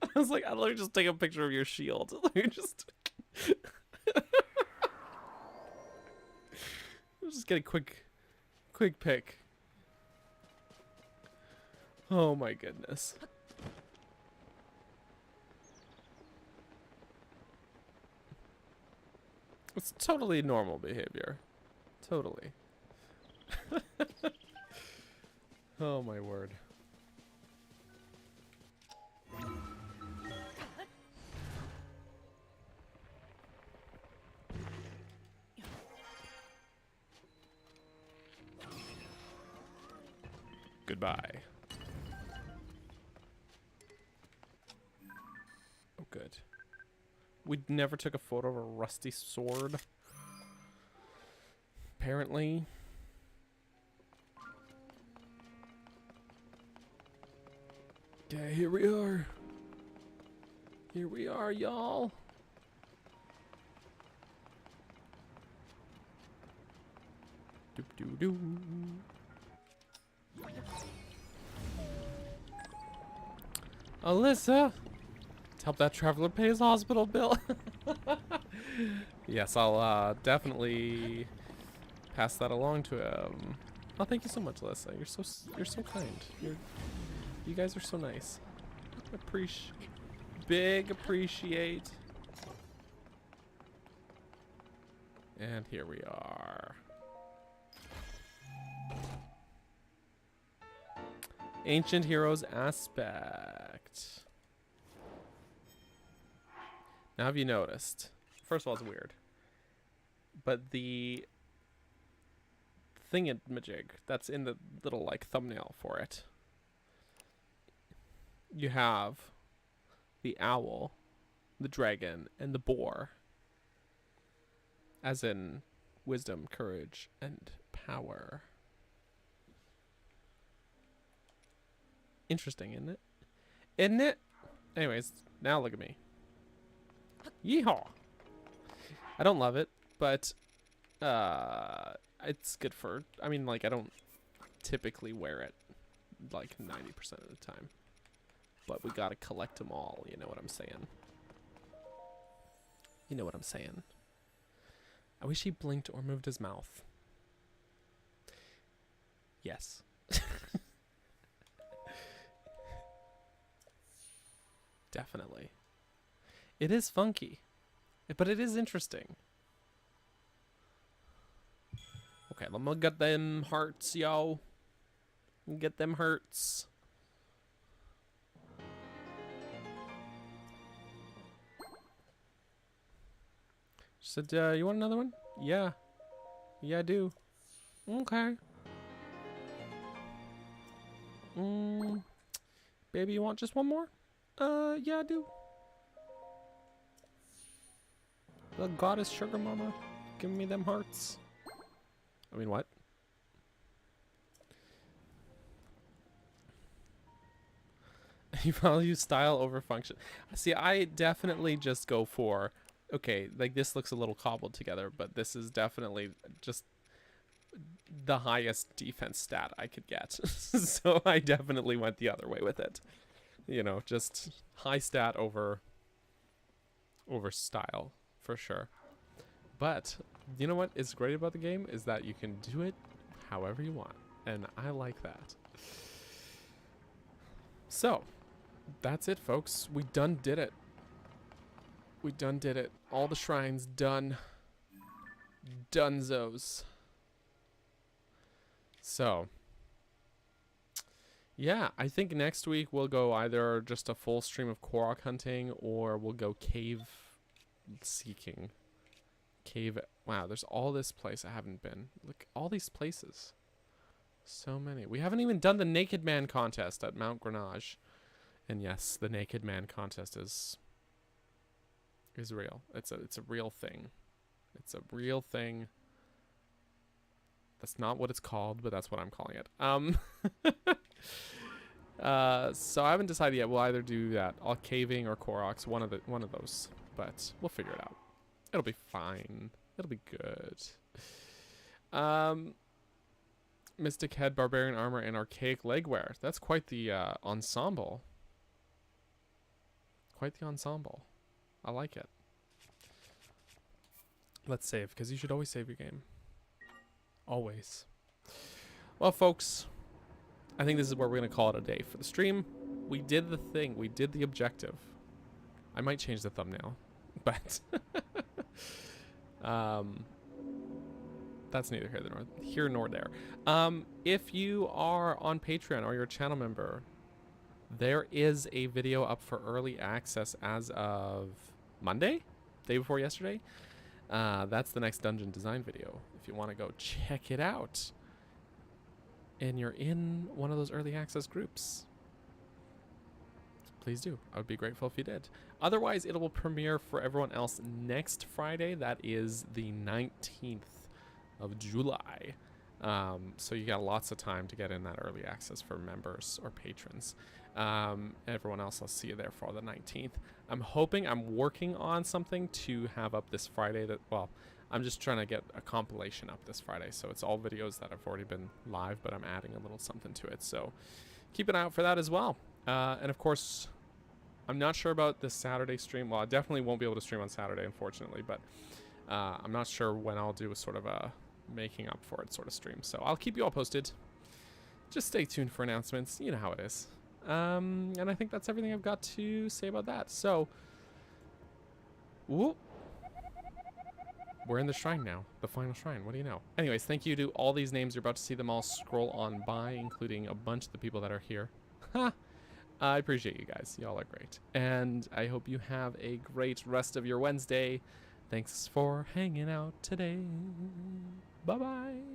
I was like, let me just take a picture of your shield. Let me just... just get a quick pic. Oh my goodness. It's totally normal behavior. Totally. Oh my word. Goodbye. Oh, good. We never took a photo of a rusty sword. Apparently. Okay, here we are. Here we are, y'all. Doop doo doo. Alyssa, to help that traveler pay his hospital bill. Yes, I'll definitely pass that along to him. Oh, thank you so much, Alyssa. You're so kind. You guys are so nice. Big appreciate. And here we are. Ancient Heroes Aspect. Now, have you noticed? First of all, it's weird. But the thingamajig that's in the little, like, thumbnail for it. You have the owl, the dragon, and the boar. As in wisdom, courage, and power. Interesting, isn't it? Isn't it? Anyways, now look at me. Yeehaw! I don't love it, but it's good for, I mean, like, I don't typically wear it like 90% of the time. But we gotta collect them all, you know what I'm saying? You know what I'm saying. I wish he blinked or moved his mouth. Yes. Definitely. It is funky, but it is interesting. Okay, let me get them hearts, yo. Get them hearts. She said, you want another one? Yeah. Yeah, I do. Okay. Baby, you want just one more? Yeah, I do. The goddess sugar mama giving me them hearts. I mean, what? You value style over function. See, I definitely just go for, okay, like this looks a little cobbled together, but this is definitely just the highest defense stat I could get. So I definitely went the other way with it. You know, just high stat over style for sure. But you know what is great about the game is that you can do it however you want, and I like that. So that's it, folks. We done did it. We done did it. All the shrines done. Dunzos. So yeah, I think next week we'll go either just a full stream of Korok hunting, or we'll go cave seeking. Cave. Wow, there's all this place I haven't been. Look, all these places. So many. We haven't even done the Naked Man contest at Mount Grenache. And yes, the Naked Man contest is real. It's a real thing. It's a real thing. That's not what it's called, but that's what I'm calling it. So I haven't decided yet. We'll either do that, all caving or Koroks, one of those. But we'll figure it out. It'll be fine. It'll be good. Mystic Head, Barbarian Armor, and Archaic Legwear. That's quite the ensemble. Quite the ensemble. I like it. Let's save, because you should always save your game. Always. Well, folks, I think this is where we're going to call it a day for the stream. We did the thing. We did the objective. I might change the thumbnail, but that's neither here nor there. If you are on Patreon or you're a channel member, there is a video up for early access as of Monday, day before yesterday. That's the next dungeon design video. If you want to go check it out and you're in one of those early access groups, please do. I would be grateful if you did. Otherwise, it will premiere for everyone else next Friday. That is the 19th of July. So you got lots of time to get in that early access for members or patrons. Everyone else, I'll see you there for the 19th. I'm working on something to have up this Friday well, I'm just trying to get a compilation up this Friday. So it's all videos that have already been live, but I'm adding a little something to it. So keep an eye out for that as well. And of course, I'm not sure about this Saturday stream. Well, I definitely won't be able to stream on Saturday, unfortunately, but I'm not sure when I'll do a sort of a making up for it sort of stream. So I'll keep you all posted. Just stay tuned for announcements. You know how it is. And I think that's everything I've got to say about that. So, whoop. We're in the shrine now. The final shrine. What do you know? Anyways, thank you to all these names. You're about to see them all scroll on by, including a bunch of the people that are here. Ha! I appreciate you guys. Y'all are great. And I hope you have a great rest of your Wednesday. Thanks for hanging out today. Bye-bye.